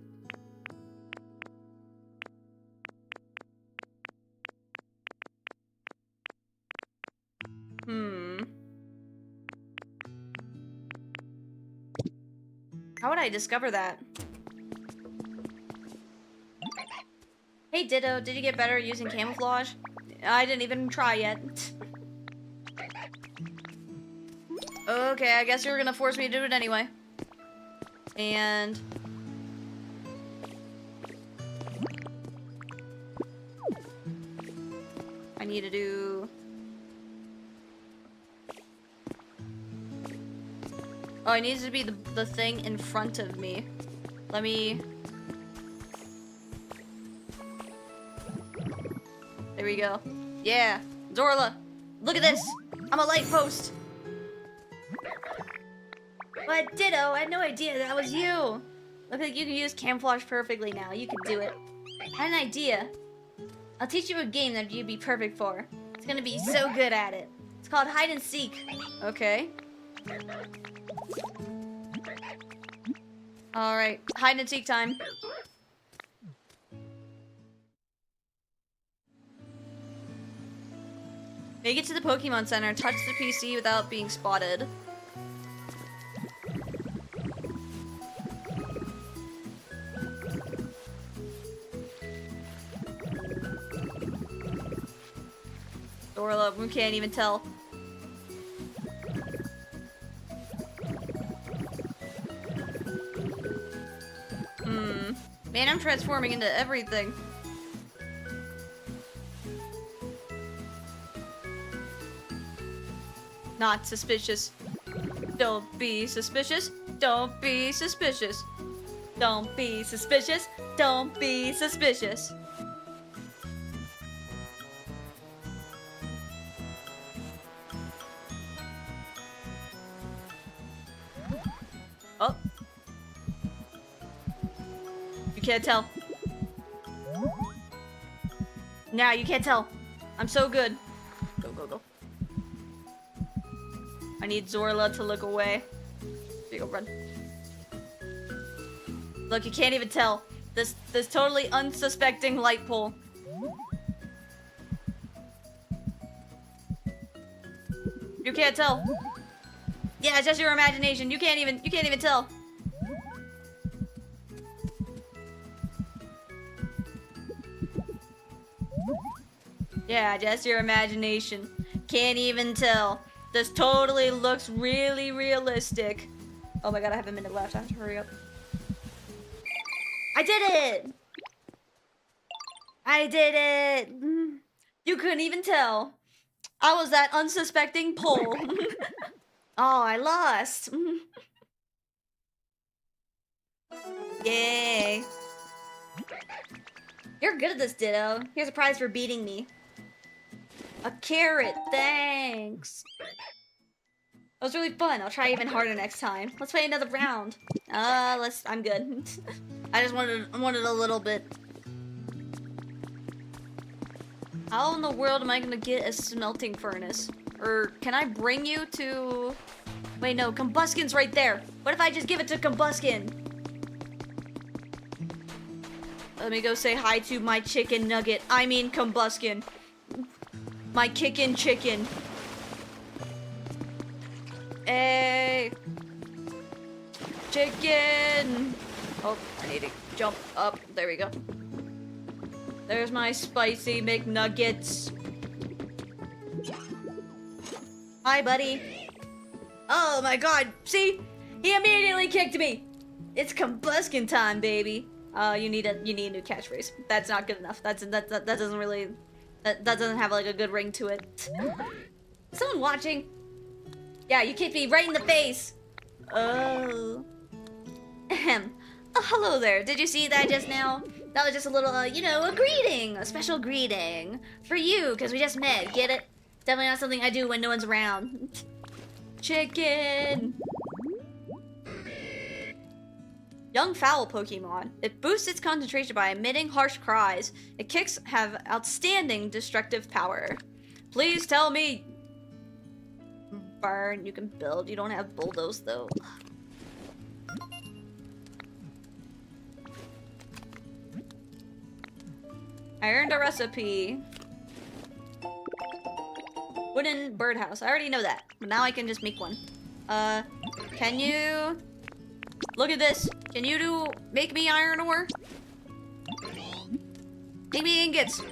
How would I discover that? Hey Ditto, did you get better at using camouflage? I didn't even try yet. Okay, I guess you were gonna force me to do it anyway. And... I need to do... Oh, it needs to be the thing in front of me. Let me... There we go. Yeah. Zorla, look at this. I'm a light post. But Ditto, I had no idea that was you. Look like you can use camouflage perfectly now. You can do it. I had an idea. I'll teach you a game that you'd be perfect for. It's gonna be so good at it. It's called hide and seek. Okay. Alright, hide and seek time. Make it to the Pokemon Center, touch the PC without being spotted. Dorla, we can't even tell. Man, I'm transforming into everything. Not suspicious. Don't be suspicious. Don't be suspicious. Don't be suspicious. Don't be suspicious. Oh. You can't tell. Now you can't tell. I'm so good. Go, go, go. I need Zorla to look away. There you go, run. Look, you can't even tell. This totally unsuspecting light pole. You can't tell. Yeah, it's just your imagination. You can't even tell. Yeah, just your imagination. Can't even tell. This totally looks really realistic. Oh my god, I have a minute left. I have to hurry up. I did it! I did it! You couldn't even tell. I was that unsuspecting pole. Oh, I lost. Yay. You're good at this, Ditto. Here's a prize for beating me. A carrot, thanks. That was really fun. I'll try even harder next time. Let's play another round. I'm good. I just wanted a little bit. How in the world am I gonna get a smelting furnace? Or can I bring you to... Wait, no, Combuskin's right there. What if I just give it to Combuskin? Let me go say hi to my chicken nugget. I mean Combuskin. My kickin' chicken. Hey. Chicken. Oh, I need to jump up. There we go. There's my spicy McNuggets. Hi, buddy. Oh my god. See? He immediately kicked me. It's Combuskin time, baby. You need a new catchphrase. That's not good enough. That doesn't really That doesn't have like a good ring to it. Someone watching? Yeah, you kicked me right in the face. Oh. Ahem. Oh, hello there. Did you see that just now? That was just a little, you know, a greeting. A special greeting. For you, because we just met. Get it? Definitely not something I do when no one's around. Chicken. Young fowl Pokemon. It boosts its concentration by emitting harsh cries. Its kicks have outstanding destructive power. Please tell me. Burn. You can build. You don't have bulldoze though. I earned a recipe. Wooden birdhouse. I already know that, but now I can just make one. Can you look at this? Can you make me iron ore? Make me ingots.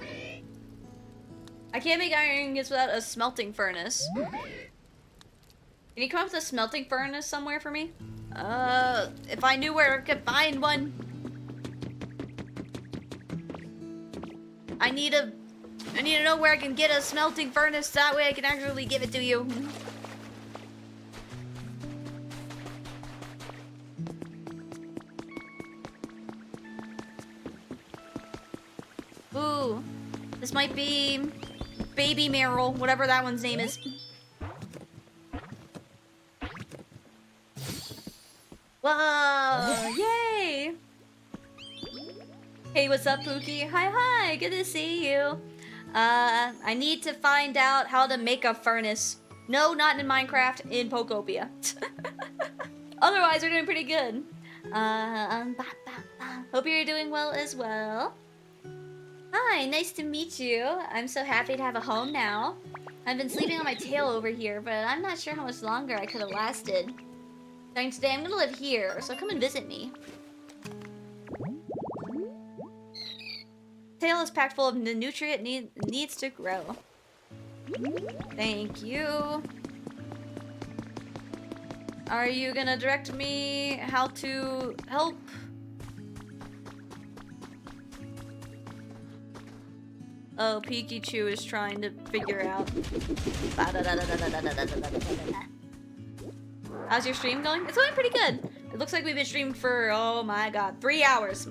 I can't make iron ingots without a smelting furnace. Can you come up with a smelting furnace somewhere for me? If I knew where I could find one. I need to know where I can get a smelting furnace, that way I can actually give it to you. Ooh, this might be Baby Meryl, whatever that one's name is. Whoa, yay! Hey, what's up, Pookie? Hi, good to see you. I need to find out how to make a furnace. No, not in Minecraft, in Pokopia. Otherwise, we're doing pretty good. Hope you're doing well as well. Hi, nice to meet you. I'm so happy to have a home now. I've been sleeping on my tail over here, but I'm not sure how much longer I could have lasted. Starting today, I'm gonna live here, so come and visit me. Tail is packed full of the nutrient needs to grow. Thank you. Are you gonna direct me how to help? Oh, Pikachu is trying to figure out. How's your stream going? It's going pretty good. It looks like we've been streaming for, oh my god, 3 hours.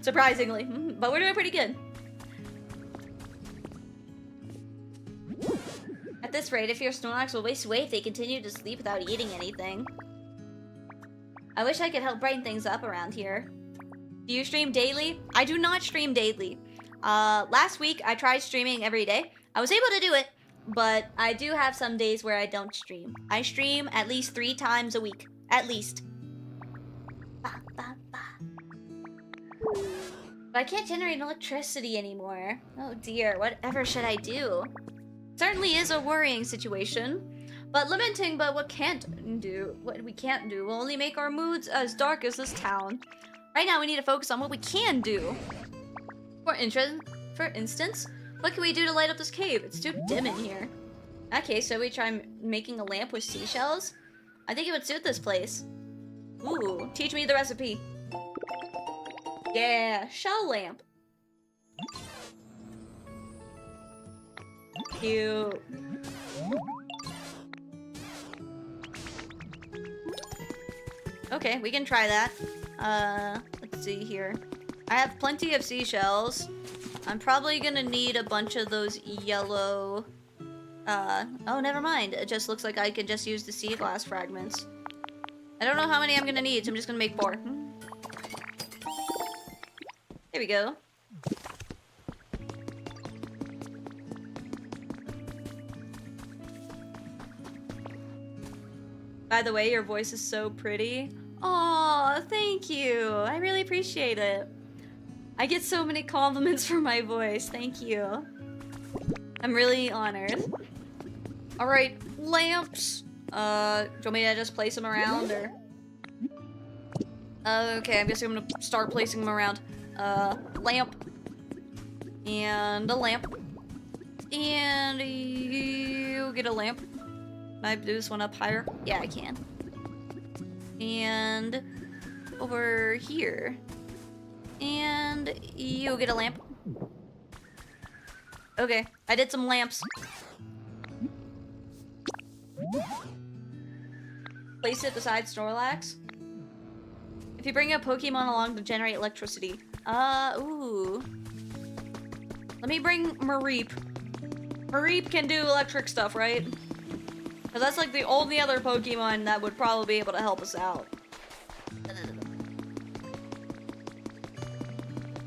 Surprisingly, but we're doing pretty good. At this rate, if your Snorlax will waste away if they continue to sleep without eating anything. I wish I could help brighten things up around here. Do you stream daily? I do not stream daily. Last week, I tried streaming every day. I was able to do it, but I do have some days where I don't stream. I stream at least 3 times a week. At least. But I can't generate electricity anymore. Oh dear, whatever should I do? Certainly is a worrying situation. But lamenting but what we can't do will only make our moods as dark as this town. Right now we need to focus on what we can do. For instance, what can we do to light up this cave? It's too dim in here. Okay, so we try making a lamp with seashells? I think it would suit this place. Ooh, teach me the recipe. Yeah, shell lamp. Cute. Okay, we can try that. Let's see here. I have plenty of seashells. I'm probably gonna need a bunch of those yellow... oh, never mind. It just looks like I can just use the sea glass fragments. I don't know how many I'm gonna need, so I'm just gonna make 4. There we go. By the way, your voice is so pretty. Aw, thank you. I really appreciate it. I get so many compliments for my voice. Thank you. I'm really honored. Alright, lamps. Do you want me to just place them around, or? Okay, I'm guessing I'm gonna start placing them around. Lamp. And a lamp. And you get a lamp. Can I do this one up higher? Yeah, I can. And over here. And you get a lamp. Okay, I did some lamps. Place it beside Snorlax. If you bring a Pokemon along to generate electricity. Ooh. Let me bring Mareep. Mareep can do electric stuff, right? Because that's like the only other Pokemon that would probably be able to help us out.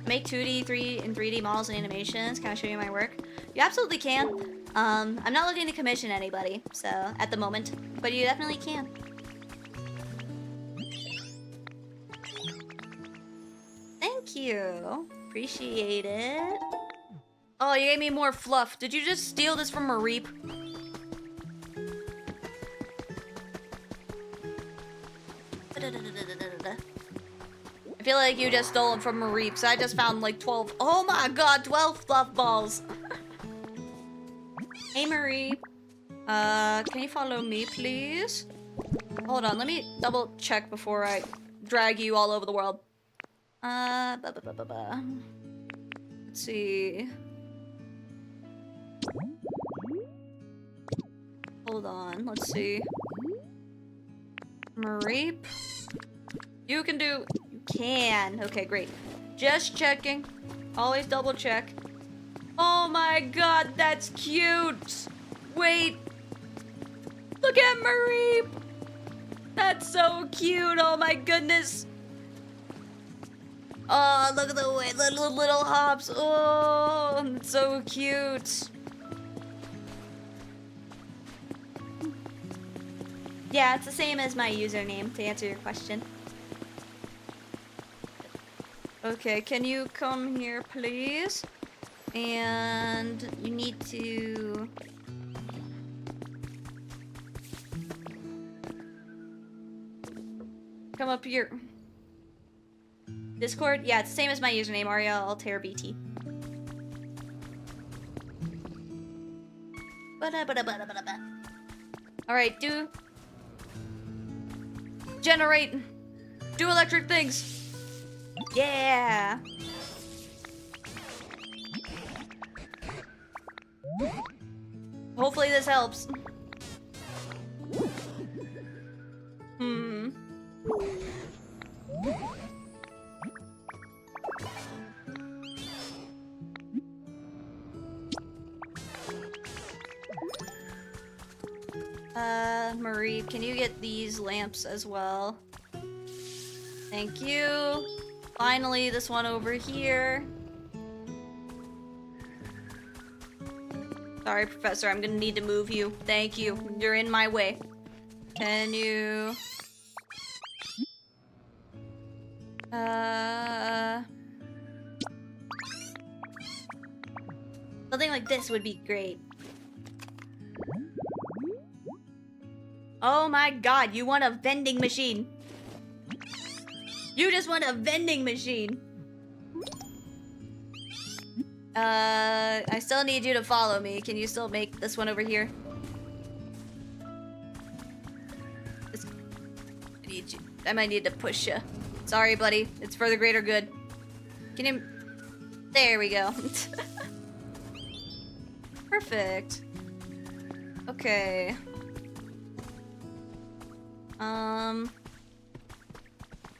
Make 2D, 3D, and 3D models and animations. Can I show you my work? You absolutely can. I'm not looking to commission anybody, so at the moment, but you definitely can. Thank you. Appreciate it. Oh, you gave me more fluff. Did you just steal this from Mareep? I feel like you just stole it from Mareep, so I just found like 12. Oh my god, 12 fluff balls. Hey Mareep. Can you follow me, please? Hold on, let me double check before I drag you all over the world. Let's see. Hold on, let's see. Mareep. You can do... You can. Okay, great. Just checking. Always double check. Oh my god, that's cute! Wait. Look at Mareep! That's so cute, oh my goodness! Oh, look at the way little hops. Oh, it's so cute. Yeah, it's the same as my username, to answer your question. Okay, can you come here, please? And you need to... come up here. Discord? Yeah, it's the same as my username, ARIA ALTAIR BT. Alright, do... generate. Do electric things. Yeah. Hopefully this helps. Marie, can you get these lamps as well? Thank you. Finally, this one over here. Sorry, Professor, I'm gonna need to move you. Thank you. You're in my way. Can you... something like this would be great. Oh my god, you want a vending machine. You just want a vending machine. I still need you to follow me. Can you still make this one over here? I might need to push you. Sorry, buddy. It's for the greater good. Can you... There we go. Perfect. Okay.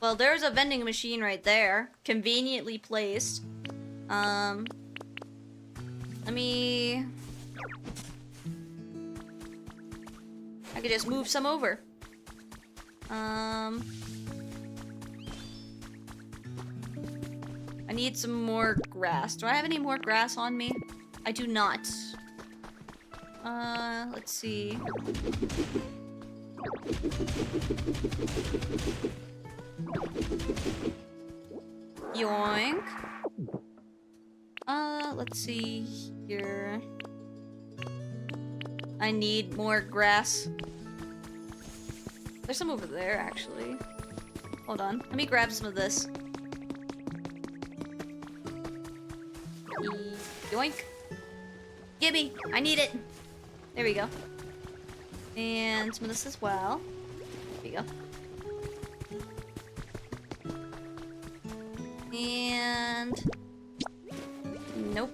Well, there's a vending machine right there. Conveniently placed. Let me... I could just move some over. I need some more grass. Do I have any more grass on me? I do not. Let's see. Yoink. Let's see here. I need more grass. There's some over there, actually. Hold on. Let me grab some of this. Yoink. Gimme! I need it! There we go. And some of this as well. There you go. And... Nope.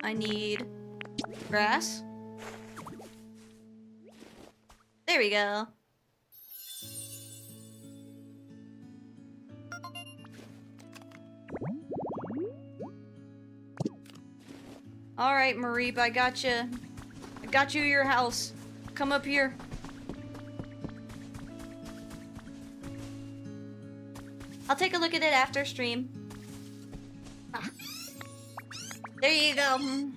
I need Grass. There we go. Alright, Mareep, I got you. I got you your house. Come up here. I'll take a look at it after stream. Ah. There you go.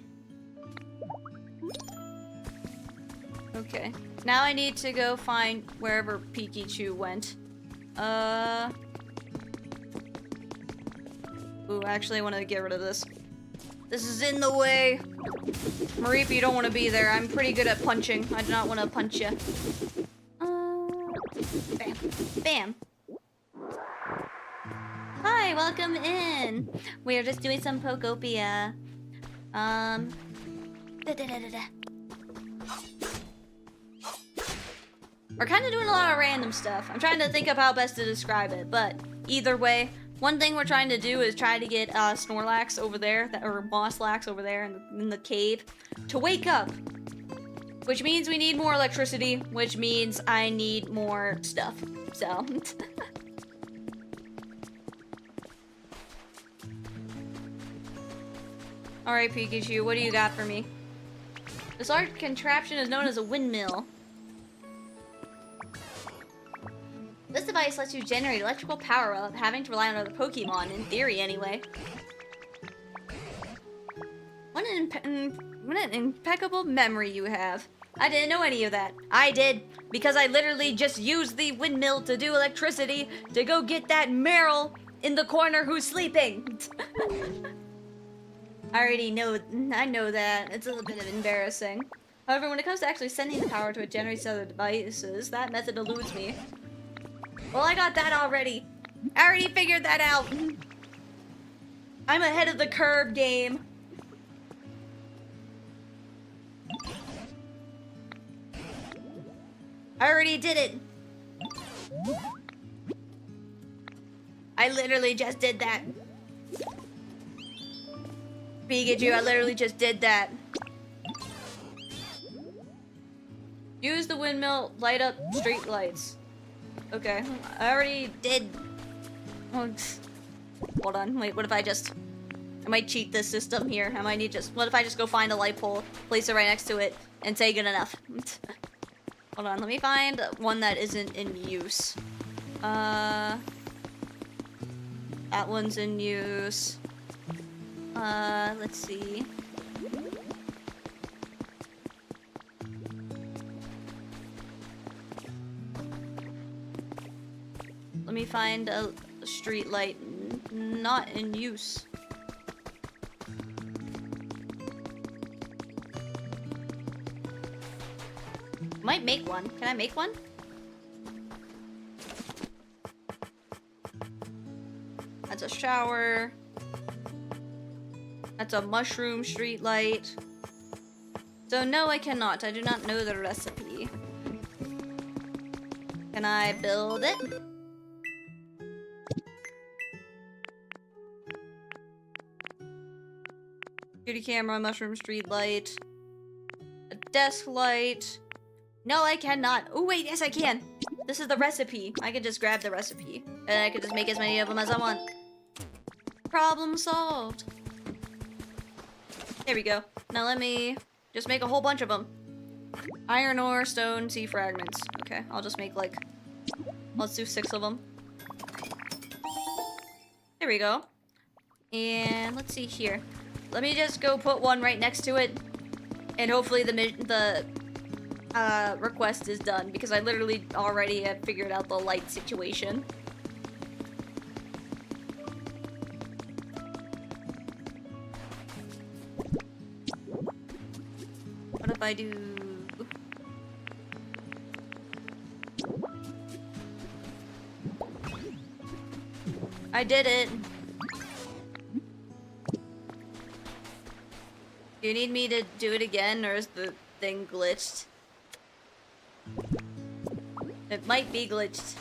Okay. Now I need to go find wherever Pikachu went. Ooh, actually I want to get rid of this. This is in the way. Mareep, you don't want to be there. I'm pretty good at punching. I do not want to punch you. Bam. Bam. Hi, welcome in. We are just doing some Pokopia. We're kind of doing a lot of random stuff. I'm trying to think of how best to describe it, but either way, one thing we're trying to do is try to get Snorlax over there, or Mosslax over there in the cave, to wake up. Which means we need more electricity, which means I need more stuff. So. Alright, Pikachu, what do you got for me? This art contraption is known as a windmill. This device lets you generate electrical power without having to rely on other Pokemon, in theory anyway. What an impeccable memory you have. I didn't know any of that. I did, because I literally just used the windmill to do electricity to go get that Meryl in the corner who's sleeping. I know that. It's a little bit of embarrassing. However, when it comes to actually sending the power to a generator to other devices, that method eludes me. Well, I got that already. I already figured that out. I'm ahead of the curve, game. I already did it. I literally just did that. Pikachu, I literally just did that. Use the windmill, light up street lights. Okay, I already did. Oh, hold on, wait, what if I might cheat this system here. What if I just go find a light pole, place it right next to it, and say good enough? Hold on, let me find one that isn't in use. That one's in use. Let's see. Let me find a street light not in use. Might make one. Can I make one? That's a shower. That's a mushroom street light. So no, I cannot. I do not know the recipe. Can I build it? Security camera, mushroom street light. A desk light. No, I cannot. Oh wait, yes I can. This is the recipe. I can just grab the recipe. And I can just make as many of them as I want. Problem solved. There we go. Now let me just make a whole bunch of them. Iron ore, stone, sea fragments. Okay, I'll just make like... Let's do 6 of them. There we go. And let's see here. Let me just go put one right next to it. And hopefully the request is done. Because I literally already have figured out the light situation. What if I do... I did it! Do you need me to do it again, or is the thing glitched? It might be glitched.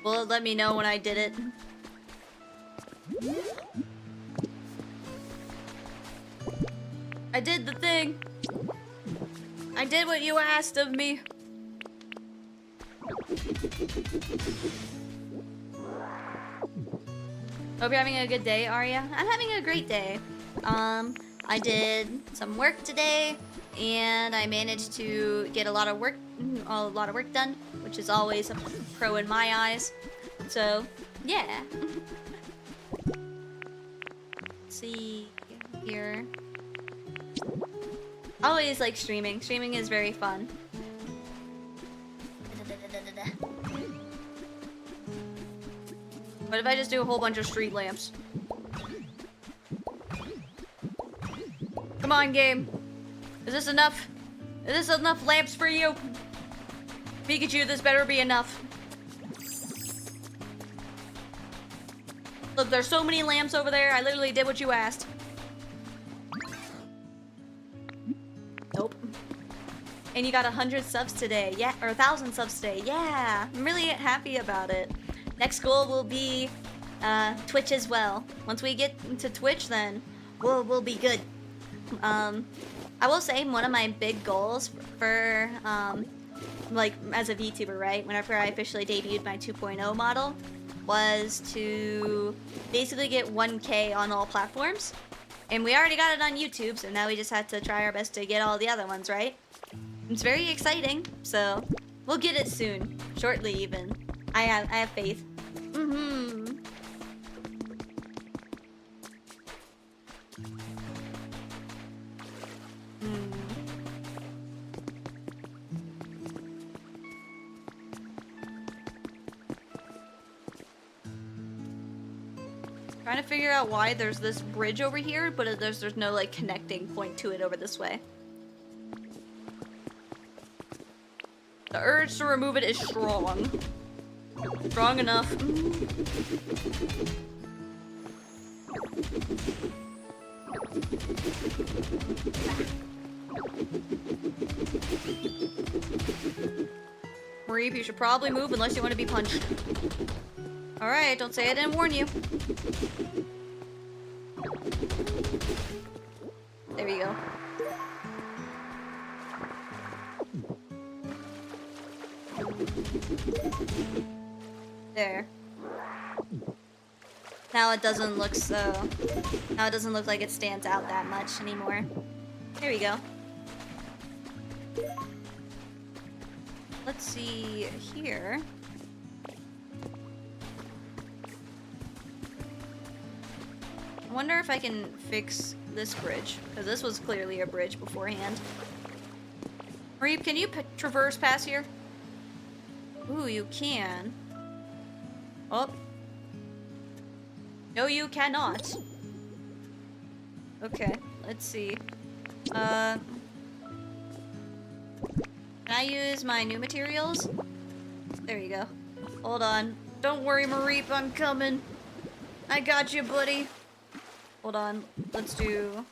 Will it let me know when I did it? I did the thing. I did what you asked of me. Hope you're having a good day, Aria. I'm having a great day. I did some work today, and I managed to get a lot of work done, which is always a pro in my eyes. So, yeah. Let's see here. I always like streaming. Streaming is very fun. What if I just do a whole bunch of street lamps? Come on, game. Is this enough? Is this enough lamps for you? Pikachu, this better be enough. Look, there's so many lamps over there. I literally did what you asked. Nope. And you got 100 subs today. Yeah, or 1,000 subs today. Yeah, I'm really happy about it. Next goal will be Twitch as well. Once we get to Twitch, then we'll be good. I will say one of my big goals for like as a VTuber, right? Whenever I officially debuted my 2.0 model, was to basically get 1K on all platforms. And we already got it on YouTube, so now we just have to try our best to get all the other ones, right? It's very exciting, so we'll get it soon, shortly even. I have faith. Trying to figure out why there's this bridge over here, but there's no like connecting point to it over this way. The urge to remove it is strong. Strong enough. Mareep, you should probably move unless you want to be punched. Alright, don't say I didn't warn you. There you go. There. Now it doesn't look so... Now it doesn't look like it stands out that much anymore. There we go. Let's see here. I wonder if I can fix this bridge, because this was clearly a bridge beforehand. Mareep, can you traverse past here? Ooh, you can. Oh. No, you cannot. Okay, let's see. Can I use my new materials? There you go. Hold on. Don't worry, Mareep, I'm coming. I got you, buddy. Hold on. Let's do...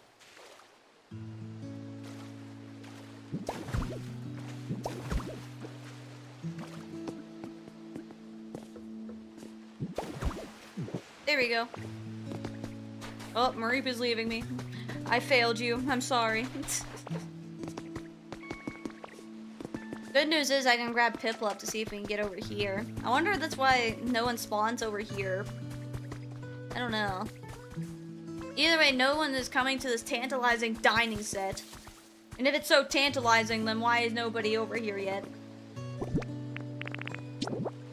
There we go. Oh, Mareep is leaving me. I failed you. I'm sorry. Good news is I can grab Piplup to see if we can get over here. I wonder if that's why no one spawns over here. I don't know. Either way, no one is coming to this tantalizing dining set. And if it's so tantalizing, then why is nobody over here yet?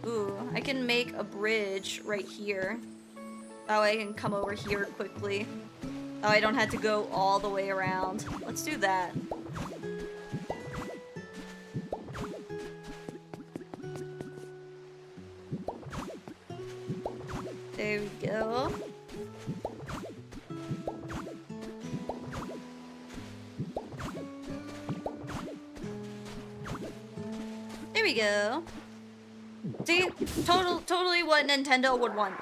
Ooh, I can make a bridge right here. That way I can come over here quickly. Oh, I don't have to go all the way around. Let's do that. There we go. There we go. See? Totally what Nintendo would want.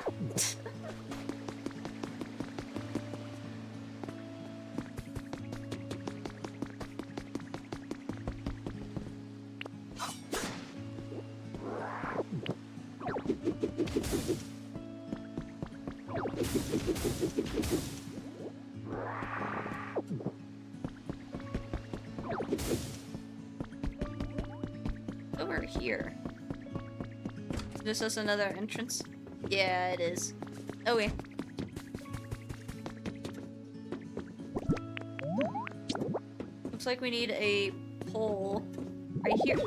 Over here. Is this just another entrance? Yeah, it is. Okay. Looks like we need a pole right here.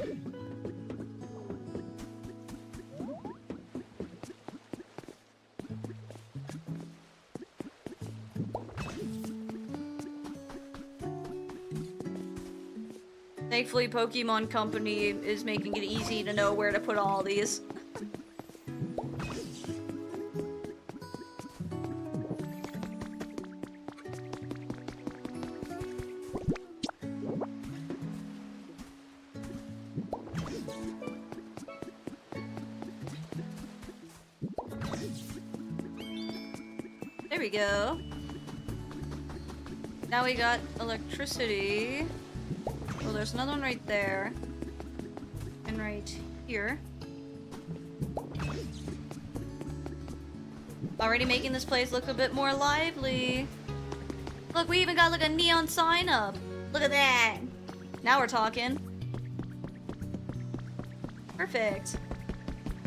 Thankfully, Pokemon Company is making it easy to know where to put all these. There we go. Now we got electricity. Well, there's another one right there. And right here. Already making this place look a bit more lively. Look, we even got like a neon sign up. Look at that. Now we're talking. Perfect.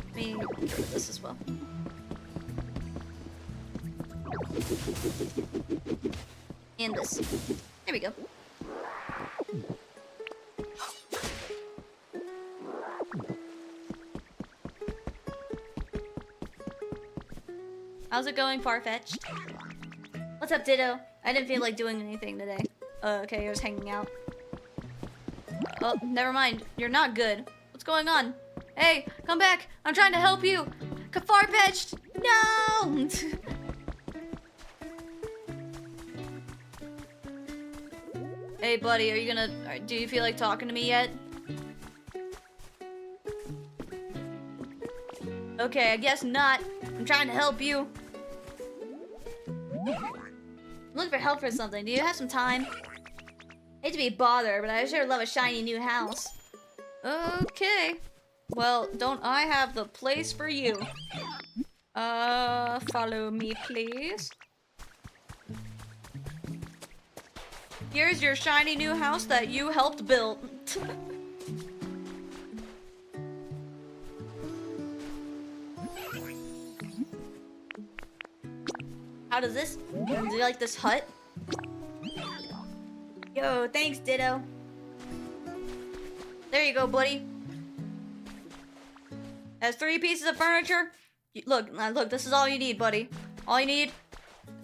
Let me get rid of this as well. And this. There we go. How's it going, Farfetch'd? What's up, Ditto? I didn't feel like doing anything today. Okay, I was hanging out. Oh, never mind. You're not good. What's going on? Hey, come back! I'm trying to help you! Farfetch'd! No! Hey, buddy, are you gonna... do you feel like talking to me yet? Okay, I guess not. I'm trying to help you. I'm looking for help for something. Do you have some time? I hate to be a bother, but I sure love a shiny new house. Okay. Well, don't I have the place for you? Follow me, please. Here's your shiny new house that you helped build. How does this... do you like this hut? Yo, thanks, Ditto. There you go, buddy. Has 3 pieces of furniture. Look, look, this is all you need, buddy. All you need...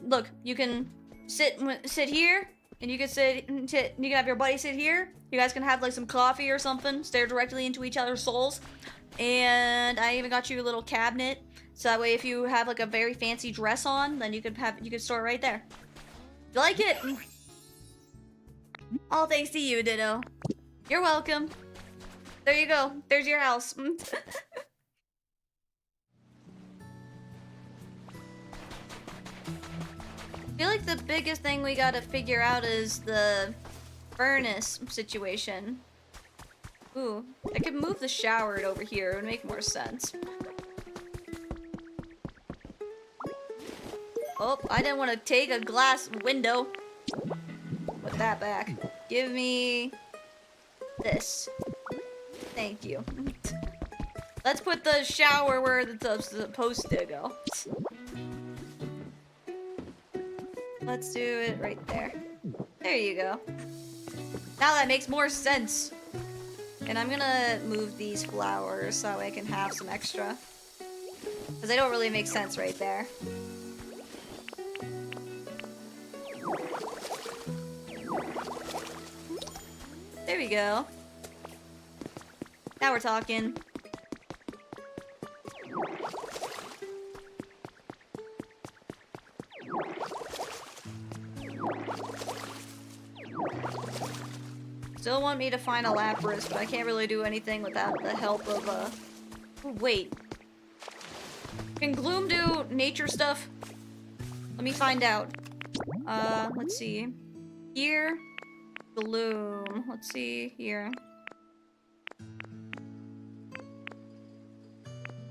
Look, you can sit here, and you can you can have your buddy sit here. You guys can have, like, some coffee or something. Stare directly into each other's souls. And I even got you a little cabinet. So that way if you have like a very fancy dress on, then you could store it right there. You like it? All thanks to you, Ditto. You're welcome. There you go. There's your house. I feel like the biggest thing we gotta figure out is the furnace situation. Ooh, I could move the shower over here. It would make more sense. Oh, I didn't want to take a glass window. Put that back. Give me this. Thank you. Let's put the shower where it's supposed to go. Let's do it right there. There you go. Now that makes more sense. And I'm gonna move these flowers so I can have some extra. Because they don't really make sense right there. There we go. Now we're talking. Still want me to find a Lapras, but I can't really do anything without the help of, oh, wait. Can Gloom do nature stuff? Let me find out. Let's see. Here. Gloom. Let's see here.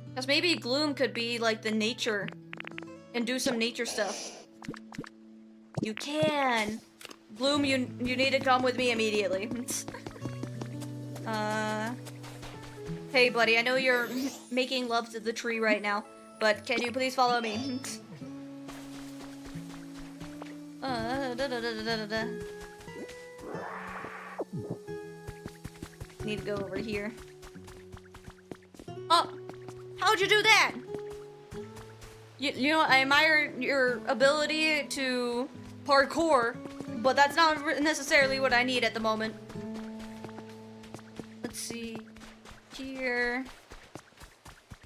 Because maybe Gloom could be like the nature and do some nature stuff. You can. Bloom, you need to come with me immediately. Hey buddy, I know you're making love to the tree right now, but can you please follow me? Need to go over here. Oh! How'd you do that? You know, I admire your ability to parkour, but that's not necessarily what I need at the moment. Let's see. Here.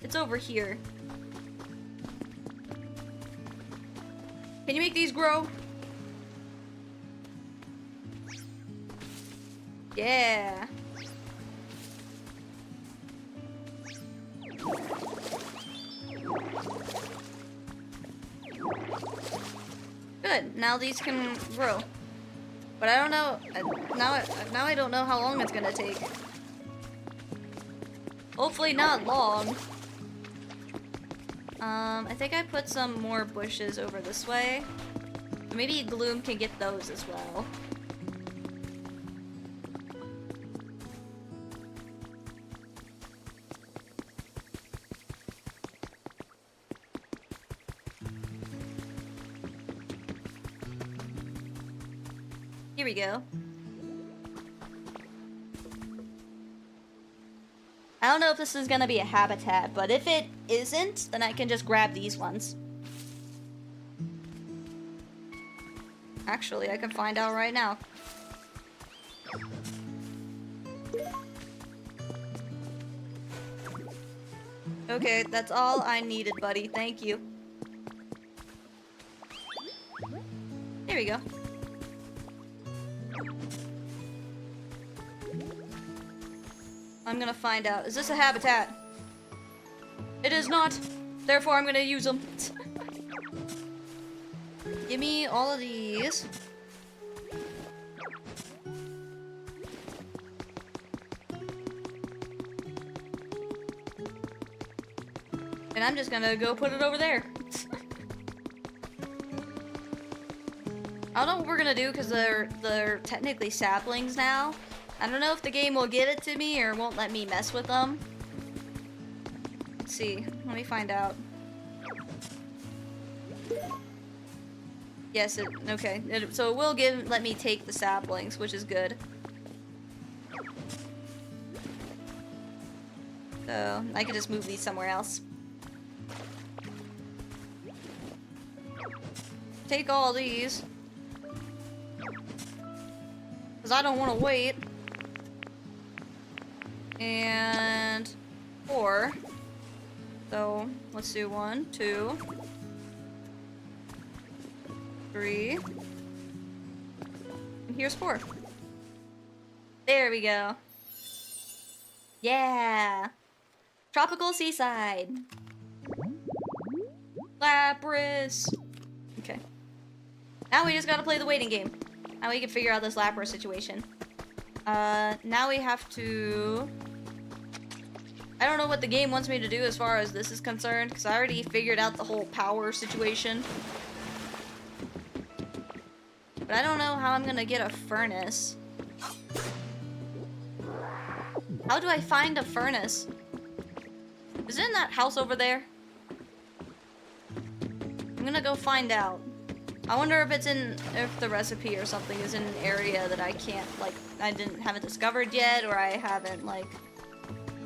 It's over here. Can you make these grow? Yeah. Good. Now these can grow. But I don't know. Now I don't know how long it's gonna take. Hopefully not long. I think I put some more bushes over this way. Maybe Gloom can get those as well. Here we go. I don't know if this is gonna be a habitat, but if it isn't, then I can just grab these ones. Actually, I can find out right now. Okay, that's all I needed, buddy. Thank you. There we go. I'm gonna find out. Is this a habitat? It is not. Therefore, I'm gonna use them. Give me all of these. And I'm just gonna go put it over there. I don't know what we're gonna do because they're technically saplings now. I don't know if the game will give it to me or won't let me mess with them. Let's see. Let me find out. Yes, okay. So it will let me take the saplings, which is good. So I can just move these somewhere else. Take all these. Because I don't want to wait. And 4. So let's do 1, 2, 3. And here's 4. There we go. Yeah. Tropical seaside. Lapras. Okay. Now we just gotta play the waiting game. Now we can figure out this Lapras situation. Now we have to... I don't know what the game wants me to do as far as this is concerned, because I already figured out the whole power situation. But I don't know how I'm gonna get a furnace. How do I find a furnace? Is it in that house over there? I'm gonna go find out. I wonder if if the recipe or something is in an area that I can't, like, I haven't discovered yet, or I haven't, like,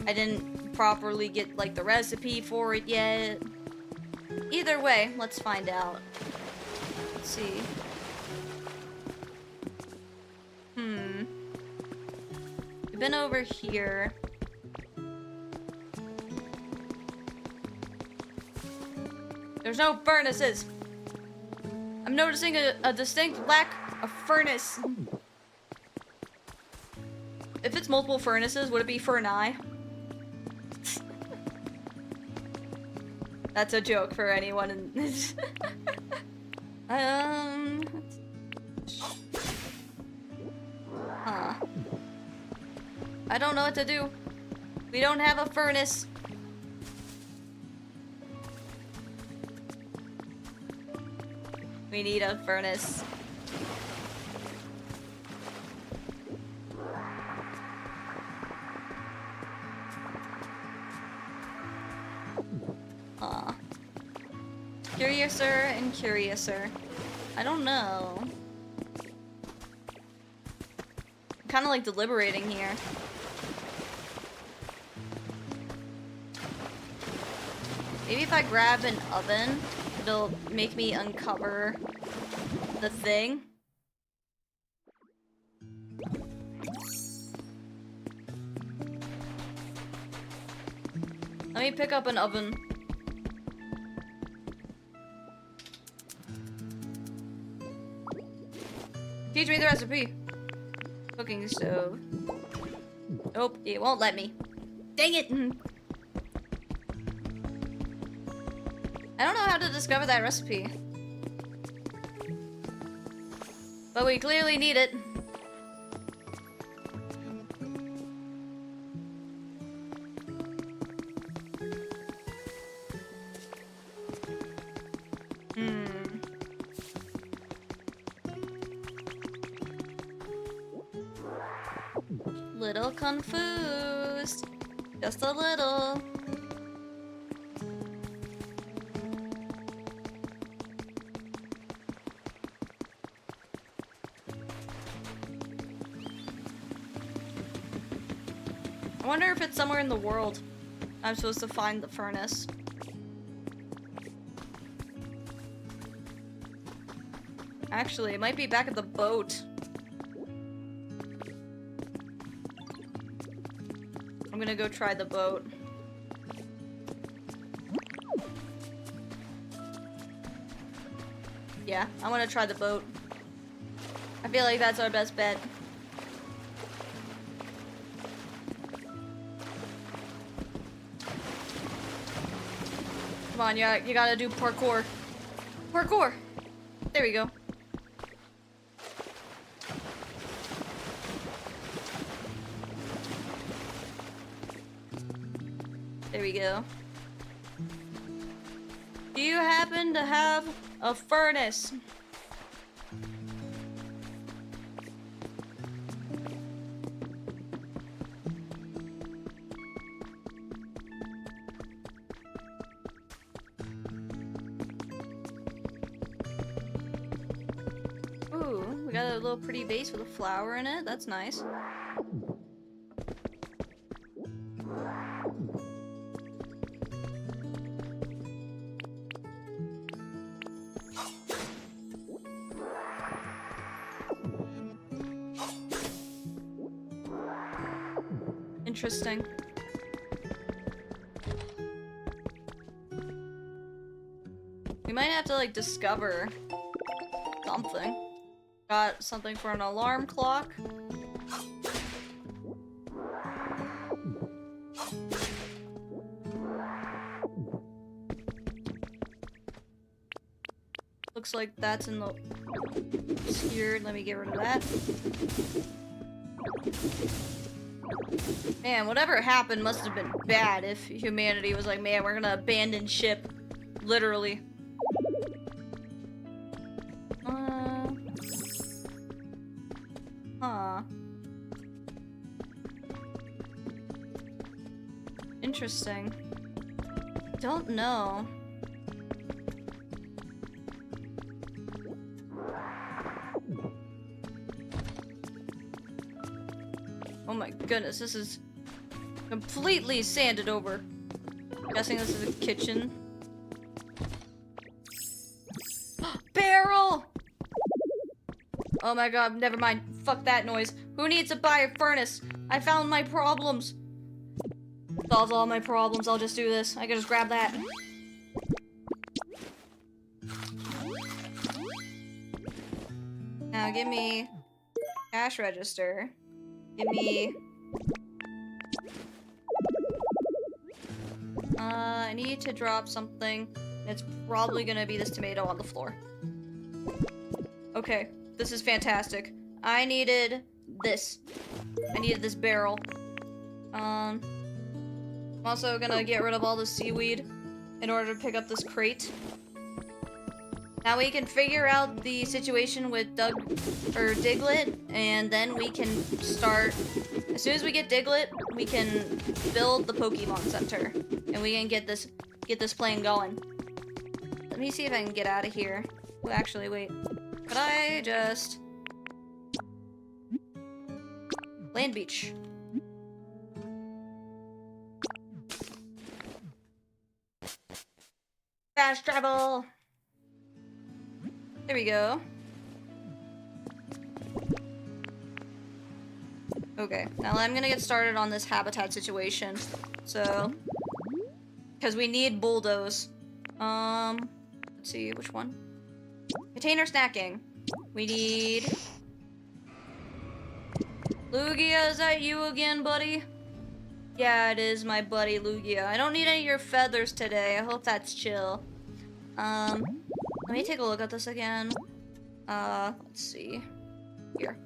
I didn't properly get, like, the recipe for it yet. Either way, let's find out. Let's see. We've been over here. There's no furnaces. I'm noticing a distinct lack of furnace. If it's multiple furnaces, would it be Furni? That's a joke for anyone in this. I don't know what to do. We don't have a furnace. We need a furnace. Curiouser and curiouser. I don't know. I'm kind of like deliberating here. Maybe if I grab an oven, it'll make me uncover the thing. Let me pick up an oven. Teach me the recipe. Cooking stove. Nope, it won't let me. Dang it! I don't know how to discover that recipe. But we clearly need it. Little confused. Just a little. I wonder if it's somewhere in the world I'm supposed to find the furnace. Actually, it might be back at the boat. I'm gonna go try the boat. Yeah, I wanna try the boat. I feel like that's our best bet. Come on, you gotta do parkour. Parkour! There we go. There we go. Do you happen to have a furnace? Ooh, we got a little pretty vase with a flower in it. That's nice. Interesting. We might have to like discover something. Got something for an alarm clock. Looks like that's in the here. Let me get rid of that. Man, whatever happened must have been bad if humanity was like, man, we're gonna abandon ship. Literally. Huh. Interesting. Don't know. Oh my goodness, this is completely sanded over. I'm guessing this is a kitchen. Barrel! Oh my god, never mind. Fuck that noise. Who needs to buy a furnace? I found my problems. Solves all my problems. I'll just do this. I can just grab that. Now give me cash register. Give me... I need to drop something. It's probably gonna be this tomato on the floor. Okay, this is fantastic. I needed this. I needed this barrel. I'm also gonna get rid of all the seaweed in order to pick up this crate. Now we can figure out the situation with Diglett, and then we can start. As soon as we get Diglett, we can build the Pokemon Center, and we can get this plan going. Let me see if I can get out of here. Oh, actually, wait. Could I just Land Beach? Fast travel. There we go. Okay, now I'm gonna get started on this habitat situation. So, because we need bulldoze. Let's see, which one? Container snacking. We need... Lugia, is that you again, buddy? Yeah, it is my buddy, Lugia. I don't need any of your feathers today. I hope that's chill. Let me take a look at this again. Let's see. Here.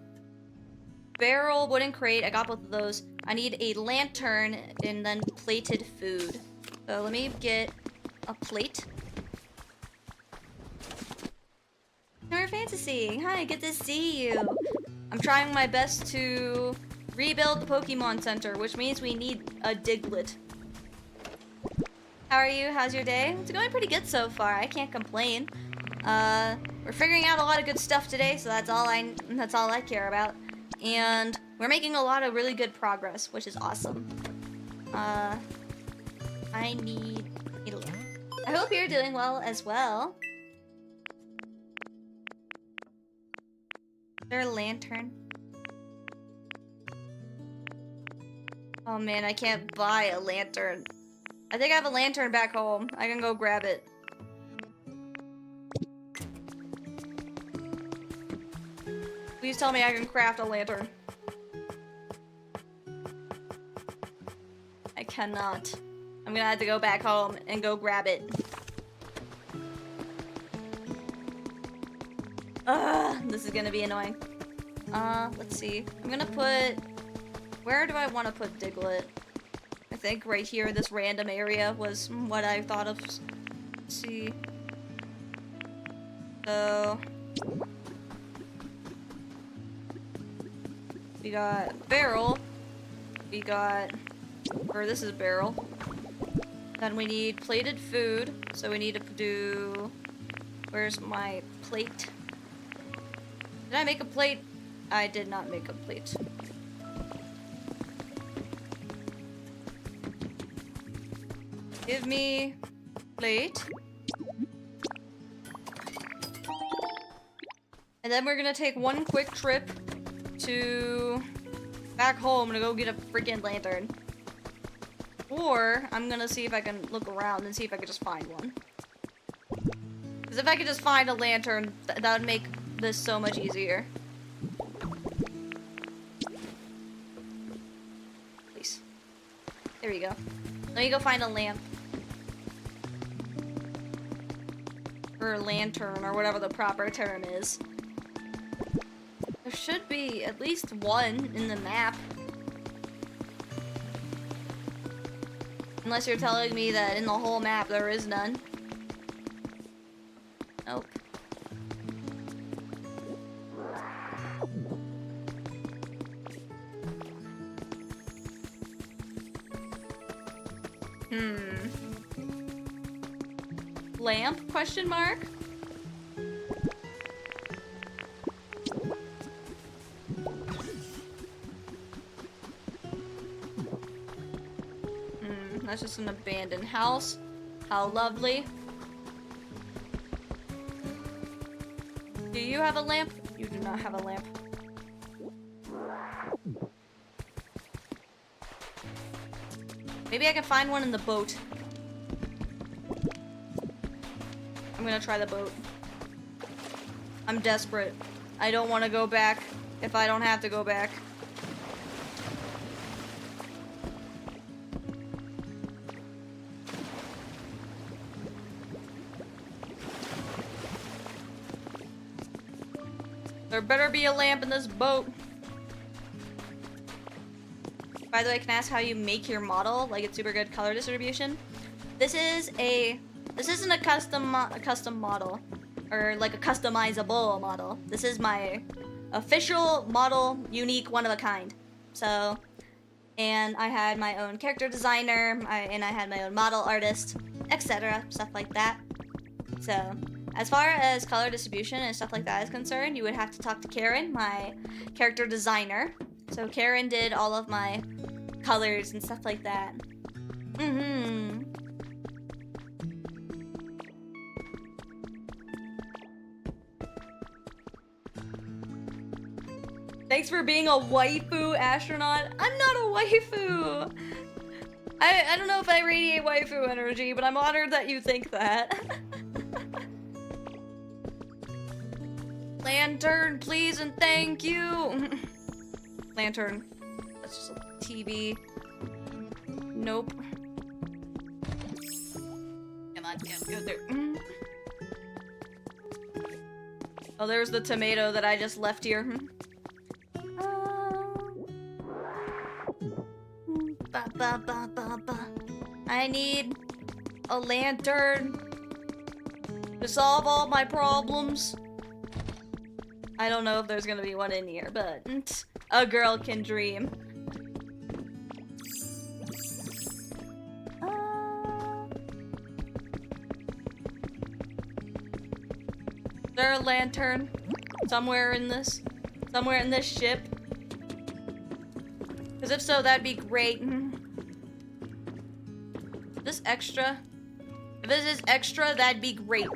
Barrel, wooden crate. I got both of those. I need a lantern and then plated food. So let me get a plate. Summer Fantasy. Hi, good to see you. I'm trying my best to rebuild the Pokemon Center, which means we need a Diglett. How are you? How's your day? It's going pretty good so far. I can't complain. We're figuring out a lot of good stuff today, so that's all I care about. And we're making a lot of really good progress, which is awesome. I need a lamp. I hope you're doing well as well. Is there a lantern? Oh man, I can't buy a lantern. I think I have a lantern back home. I can go grab it. Please tell me I can craft a lantern. I cannot. I'm gonna have to go back home and go grab it. This is gonna be annoying. Let's see. I'm gonna put... Where do I want to put Diglett? I think right here, this random area was what I thought of. Let's see. So... We got barrel. We got... Or this is barrel. Then we need plated food. So we need to do... Where's my plate? Did I make a plate? I did not make a plate. Give me plate. And then we're gonna take one quick trip to back home to go get a freaking lantern. Or I'm gonna see if I can look around and see if I can just find one. Because if I could just find a lantern, that would make this so much easier. Please. There we go. Let me go find a lamp. Or a lantern, or whatever the proper term is. There should be at least one in the map. Unless you're telling me that in the whole map there is none. Nope. Lamp? Question mark? That's just an abandoned house. How lovely. Do you have a lamp? You do not have a lamp. Maybe I can find one in the boat. I'm gonna try the boat. I'm desperate. I don't want to go back if I don't have to go back. There better be a lamp in this boat. By the way, can I ask how you make your model? Like, it's super good color distribution. This isn't a custom model. or like a customizable model. This is my official model, unique, one of a kind. So, and I had my own character designer, and I had my own model artist, etc., stuff like that. So, as far as color distribution and stuff like that is concerned, you would have to talk to Karen, my character designer. So Karen did all of my colors and stuff like that. Thanks for being a waifu, astronaut. I'm not a waifu. I don't know if I radiate waifu energy, but I'm honored that you think that. Lantern, please and thank you. Lantern. That's just a TV. Nope. Come on, go there. Oh, there's the tomato that I just left here. I need a lantern to solve all my problems. I don't know if there's gonna be one in here, but a girl can dream. Is there a lantern somewhere in this ship? Because if so, that'd be great. This extra? If this is extra, that'd be great.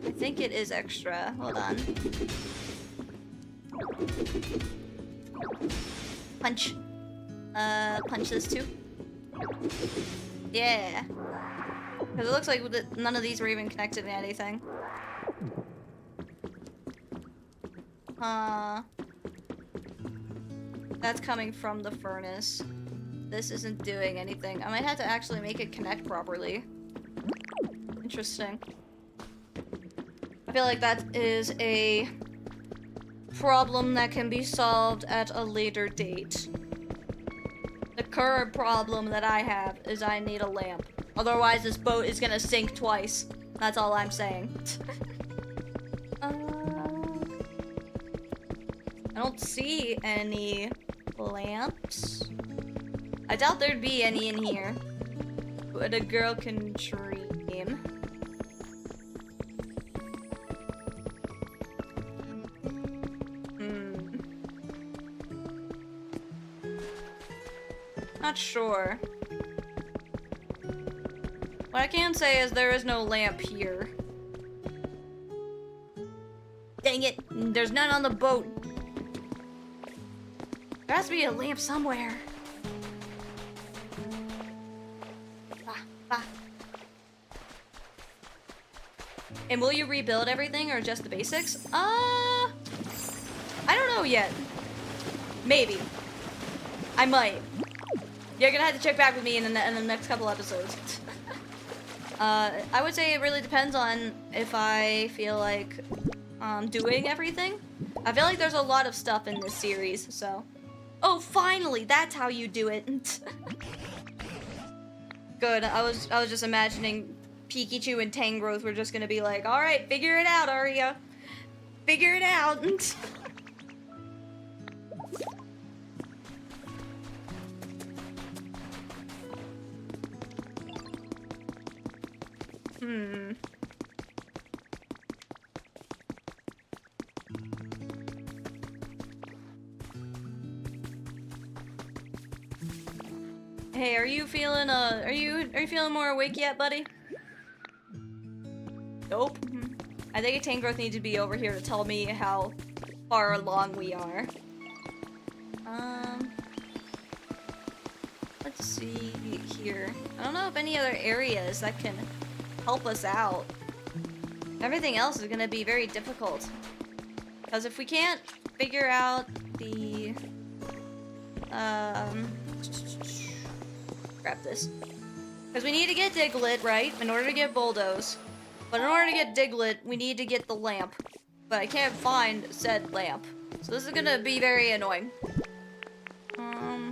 I think it is extra. Hold on. Punch. Punch this too. Yeah. Because it looks like none of these were even connected to anything. That's coming from the furnace. This isn't doing anything. I might have to actually make it connect properly. Interesting. I feel like that is a problem that can be solved at a later date. The current problem that I have is I need a lamp. Otherwise, this boat is gonna sink twice. That's all I'm saying. I don't see any lamps. I doubt there'd be any in here. But a girl can dream. Not sure. What I can say is there is no lamp here. Dang it! There's none on the boat. There has to be a lamp somewhere. And will you rebuild everything or just the basics? I don't know yet. Maybe. I might. You're gonna have to check back with me in the next couple episodes. I would say it really depends on if I feel like doing everything. I feel like there's a lot of stuff in this series, so. Oh, finally! That's how you do it. Good. I was just imagining Pikachu and Tangrowth were just gonna be like, all right, figure it out, Aria. Figure it out. Hey, are you feeling are you feeling more awake yet, buddy? Nope. I think a Tangrowth needs to be over here to tell me how far along we are. Let's see here. I don't know if any other areas that can help us out. Everything else is gonna be very difficult. Because if we can't figure out the grab this. Because we need to get Diglett, right? In order to get Bulldoze. But in order to get Diglett, we need to get the lamp. But I can't find said lamp. So this is gonna be very annoying. I'll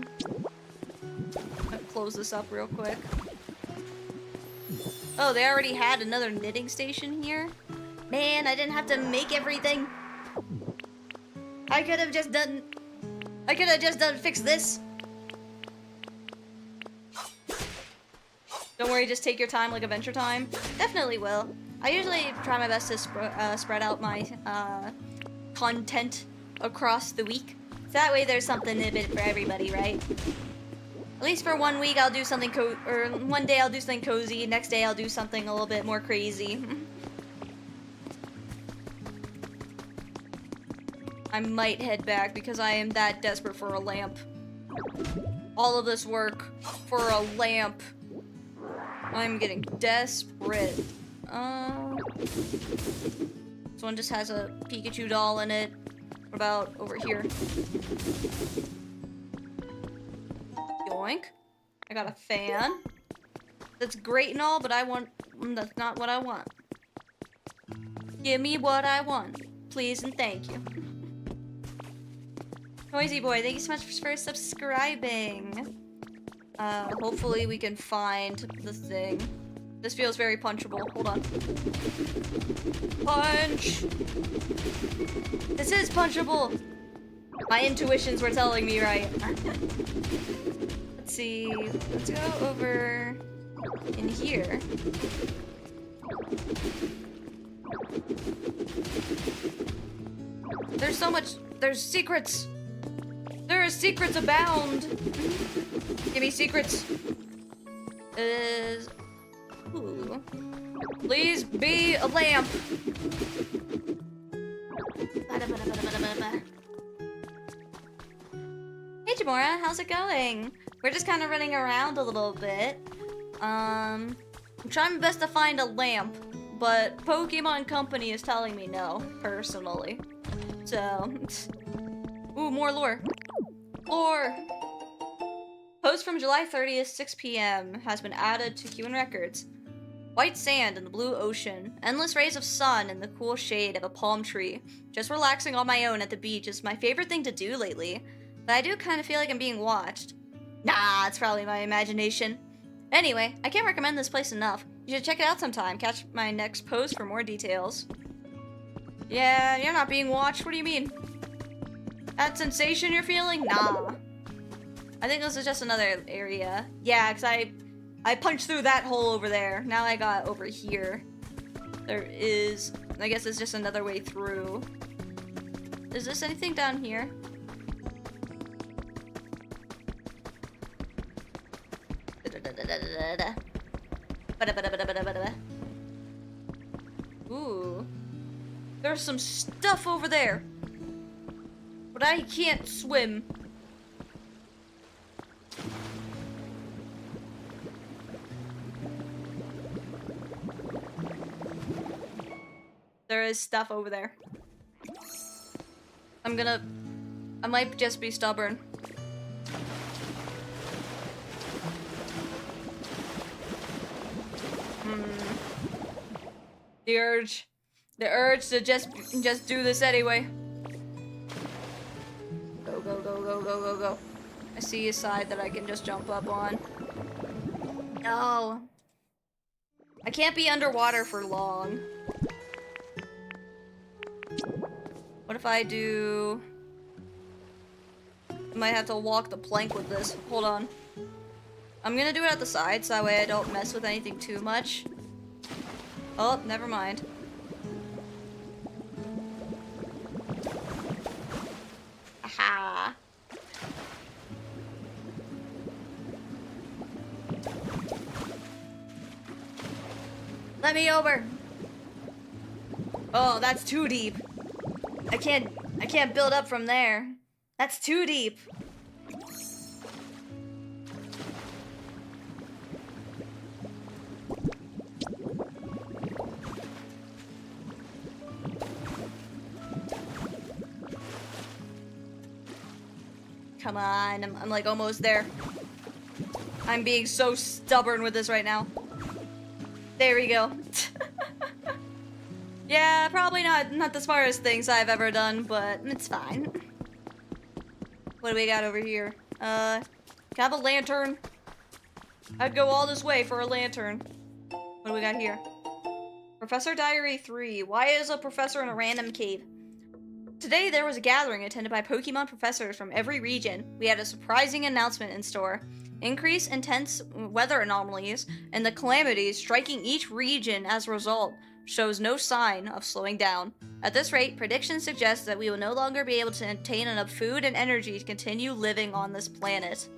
close this up real quick. Oh, they already had another knitting station here? Man, I didn't have to make everything. I could have just done fix this. Don't worry, just take your time like Adventure Time. Definitely will. I usually try my best to spread out my content across the week. So that way there's something a bit for everybody, right? At least for 1 week I'll do something or one day I'll do something cozy, next day I'll do something a little bit more crazy. I might head back because I am that desperate for a lamp. All of this work for a lamp. I'm getting desperate. This one just has a Pikachu doll in it. What about over here? Yoink. I got a fan. That's great and all, but that's not what I want. Give me what I want, please and thank you. Noisy Boy, thank you so much for subscribing. Hopefully we can find the thing. This feels very punchable. Hold on. Punch! This is punchable! My intuitions were telling me right. Let's see. Let's go over in here. There's so much. There's secrets. There are secrets abound. Give me secrets. Ooh. Please be a lamp. Hey Jamora, how's it going? We're just kind of running around a little bit. I'm trying my best to find a lamp, but Pokemon Company is telling me no, personally. So, ooh, more lore. Lore! Post from July 30th, 6 p.m. has been added to Human Records. White sand in the blue ocean, endless rays of sun in the cool shade of a palm tree. Just relaxing on my own at the beach is my favorite thing to do lately. But I do kind of feel like I'm being watched. Nah, it's probably my imagination. Anyway, I can't recommend this place enough. You should check it out sometime. Catch my next post for more details. Yeah, you're not being watched. What do you mean? That sensation you're feeling? Nah. I think this is just another area. Yeah, because I punched through that hole over there. Now I got over here. There is... I guess it's just another way through. Is this anything down here? Ooh. There's some stuff over there. But I can't swim. There is stuff over there. I might just be stubborn. The urge to just do this anyway. Go, go, go, go, go, go, go. I see a side that I can just jump up on. No. I can't be underwater for long. What if I do... I might have to walk the plank with this. Hold on. I'm gonna do it at the side, so that way I don't mess with anything too much. Oh, never mind. Aha. Let me over. Oh, that's too deep. I can't build up from there. That's too deep. Come on, I'm like almost there. I'm being so stubborn with this right now. There we go. Yeah, probably not the smartest things I've ever done, but it's fine. What do we got over here? Can I have a lantern? I'd go all this way for a lantern. What do we got here? Professor Diary 3. Why is a professor in a random cave? Today there was a gathering attended by Pokemon professors from every region. We had a surprising announcement in store. Increased intense weather anomalies and the calamities striking each region as a result shows no sign of slowing down. At this rate, predictions suggest that we will no longer be able to obtain enough food and energy to continue living on this planet.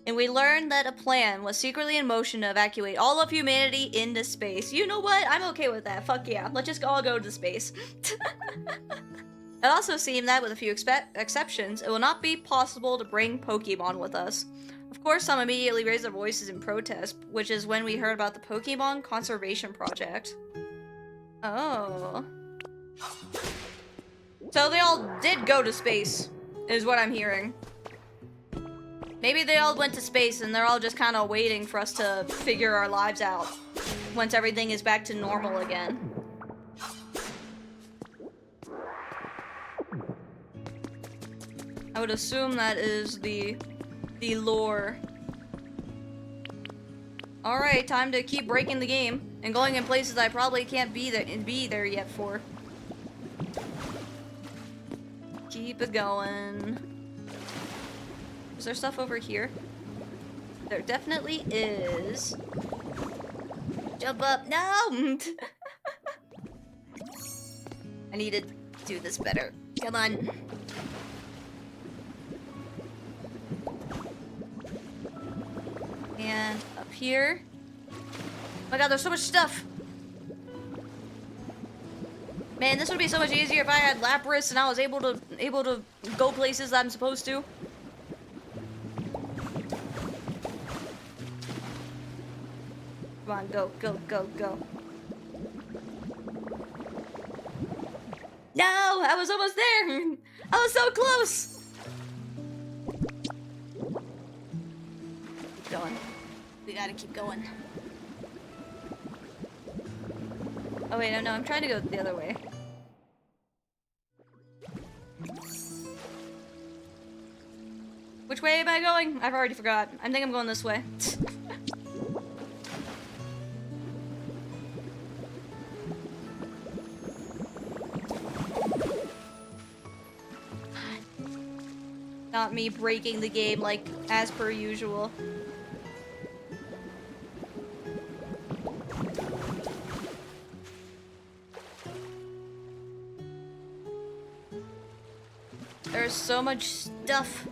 And we learned that a plan was secretly in motion to evacuate all of humanity into space. You know what? I'm okay with that. Fuck yeah. Let's just all go to space. It also seemed that, with a few exceptions, it will not be possible to bring Pokemon with us. Of course, some immediately raised their voices in protest, which is when we heard about the Pokemon Conservation Project. Oh. So they all did go to space, is what I'm hearing. Maybe they all went to space and they're all just kind of waiting for us to figure our lives out once everything is back to normal again. I would assume that is the lore. Alright, time to keep breaking the game and going in places I probably can't be there yet for. Keep it going. Is there stuff over here? There definitely is. Jump up. No! I need to do this better. Come on. And up here. Oh my god, there's so much stuff. Man, this would be so much easier if I had Lapras and I was able to go places that I'm supposed to. Come on, go, go, go, go. No, I was almost there. I was so close. Keep going. We gotta keep going. Oh wait, no, I'm trying to go the other way. Which way am I going? I've already forgot. I think I'm going this way. Not me breaking the game like as per usual. There's so much stuff.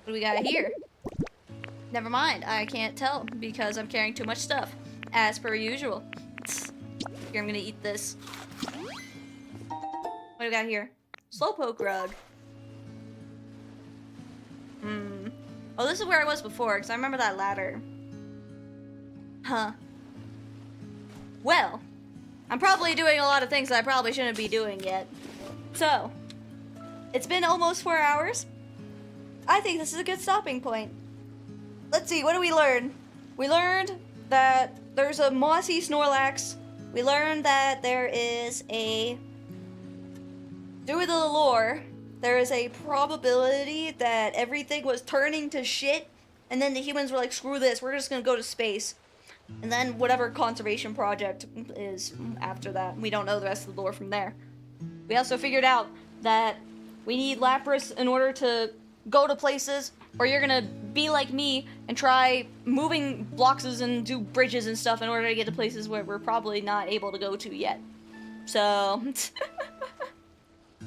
What do we got here? Never mind, I can't tell because I'm carrying too much stuff. As per usual. Here, I'm gonna eat this. What do we got here? Slowpoke rug. Oh, this is where I was before, because I remember that ladder. Huh. Well, I'm probably doing a lot of things that I probably shouldn't be doing yet. So, it's been almost 4 hours. I think this is a good stopping point. Let's see, what did we learn? We learned that there's a mossy Snorlax. We learned that there is a... Due to the lore, there is a probability that everything was turning to shit, and then the humans were like, screw this, we're just gonna go to space. And then whatever conservation project is after that. We don't know the rest of the lore from there. We also figured out that we need Lapras in order to go to places, or you're gonna be like me and try moving blocks and do bridges and stuff in order to get to places where we're probably not able to go to yet. So,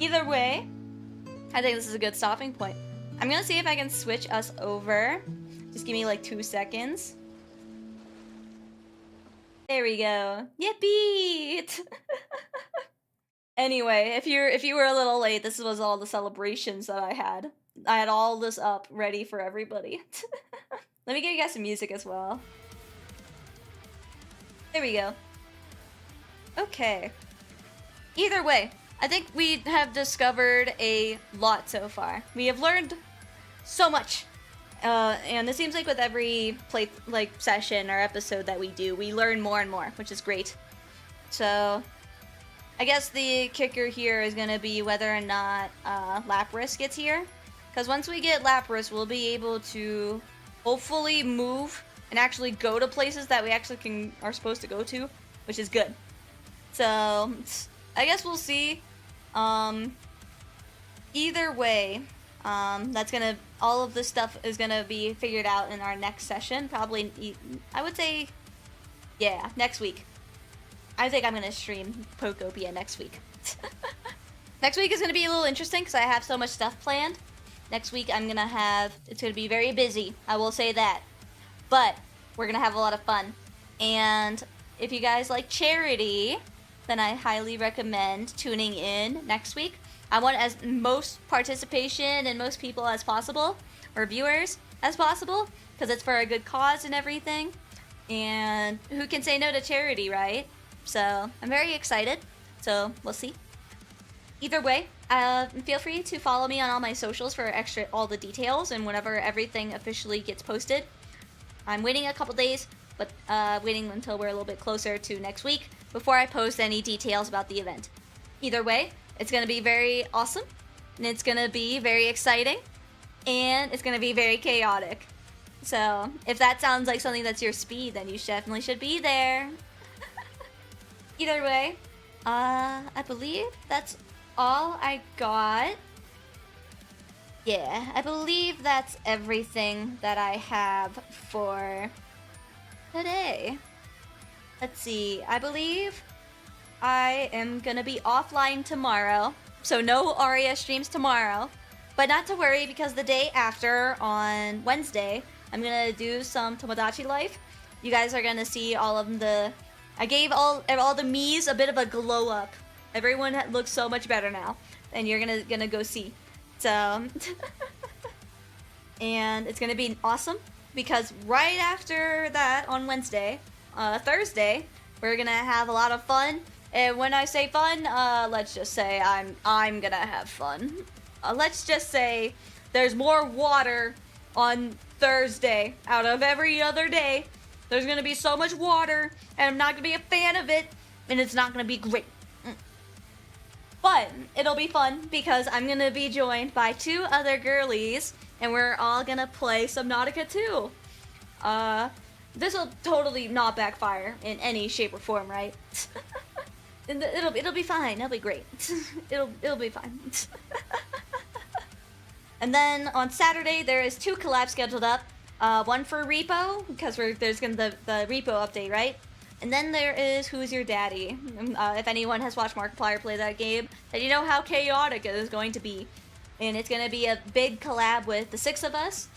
either way, I think this is a good stopping point. I'm gonna see if I can switch us over. Just give me like 2 seconds. There we go. Yippee! Anyway, if you were a little late, this was all the celebrations that I had. I had all this up ready for everybody. Let me give you guys some music as well. There we go. Okay. Either way, I think we have discovered a lot so far. We have learned so much. And it seems like with every session or episode that we do, we learn more and more, which is great. So, I guess the kicker here is going to be whether or not Lapras gets here. Because once we get Lapras, we'll be able to hopefully move and actually go to places that we actually are supposed to go to, which is good. So, I guess we'll see. Either way, all of this stuff is gonna be figured out in our next session. Probably, I would say, yeah, next week. I think I'm gonna stream Pokopia next week. Next week is gonna be a little interesting because I have so much stuff planned. Next week it's gonna be very busy. I will say that, but we're gonna have a lot of fun. And if you guys like charity, then I highly recommend tuning in next week. I want as most participation and most people as possible, or viewers as possible, because it's for a good cause and everything. And who can say no to charity, right? So I'm very excited. So we'll see. Either way, feel free to follow me on all my socials for all the details and whenever everything officially gets posted. I'm waiting a couple days, but waiting until we're a little bit closer to next week before I post any details about the event. Either way, it's going to be very awesome, and it's going to be very exciting, and it's going to be very chaotic. So, if that sounds like something that's your speed, then you definitely should be there. Either way, I believe that's all I got. Yeah, I believe that's everything that I have for today. Let's see, I believe I am gonna be offline tomorrow, so no ARIA streams tomorrow. But not to worry, because the day after, on Wednesday, I'm gonna do some Tomodachi Life. You guys are gonna see all of the... I gave all the me's a bit of a glow up. Everyone looks so much better now, and you're gonna go see. So, and it's gonna be awesome because right after that on Wednesday, Thursday, we're gonna have a lot of fun. And when I say fun, let's just say I'm gonna have fun. Let's just say there's more water on Thursday out of every other day. There's gonna be so much water, and I'm not gonna be a fan of it, and it's not gonna be great. But it'll be fun because I'm gonna be joined by 2 other girlies, and we're all gonna play Subnautica 2. This will totally not backfire in any shape or form, right? It'll be fine. It'll be great. It'll be fine. And then on Saturday there is 2 collabs scheduled up. One for Repo, because there's gonna the Repo update, right? And then there is Who's Your Daddy? If anyone has watched Markiplier play that game, then you know how chaotic it is going to be. And it's gonna be a big collab with the 6 of us.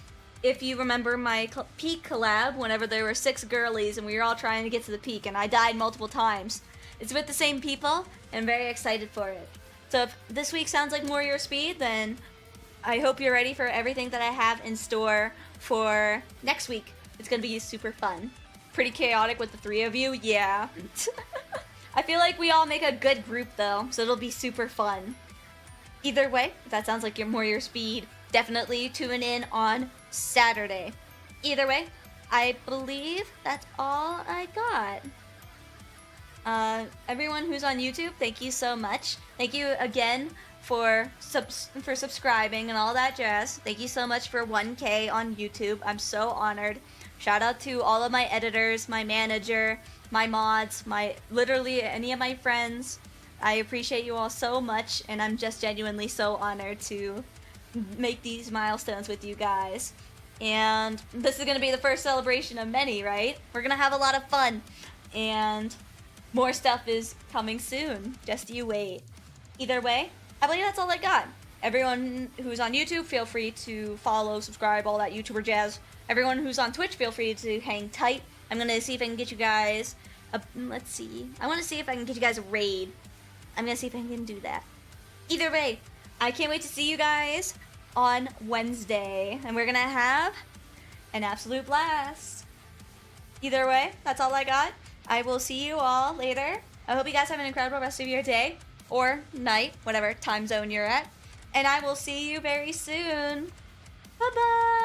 If you remember my peak collab, whenever there were 6 girlies and we were all trying to get to the peak and I died multiple times. It's with the same people, and I'm very excited for it. So if this week sounds like more your speed, then I hope you're ready for everything that I have in store for next week. It's gonna be super fun. Pretty chaotic with the 3 of you, yeah. I feel like we all make a good group though, so it'll be super fun. Either way, if that sounds like you're more your speed, definitely tune in on Saturday. Either way, I believe that's all I got. Everyone who's on YouTube, thank you so much. Thank you again for subscribing and all that jazz. Thank you so much for 1K on YouTube. I'm so honored. Shout out to all of my editors, my manager, my mods, literally any of my friends. I appreciate you all so much, and I'm just genuinely so honored to make these milestones with you guys. And this is gonna be the first celebration of many, right? We're gonna have a lot of fun, and more stuff is coming soon. Just you wait. Either way, I believe that's all I got. Everyone who's on YouTube, feel free to follow, subscribe, all that YouTuber jazz. Everyone who's on Twitch, feel free to hang tight. I'm gonna see if I can get you guys let's see. I wanna see if I can get you guys a raid. I'm gonna see if I can do that. Either way, I can't wait to see you guys on Wednesday, and we're gonna have an absolute blast. Either way, that's all I got. I will see you all later. I hope you guys have an incredible rest of your day or night, whatever time zone you're at, and I will see you very soon. Bye-bye.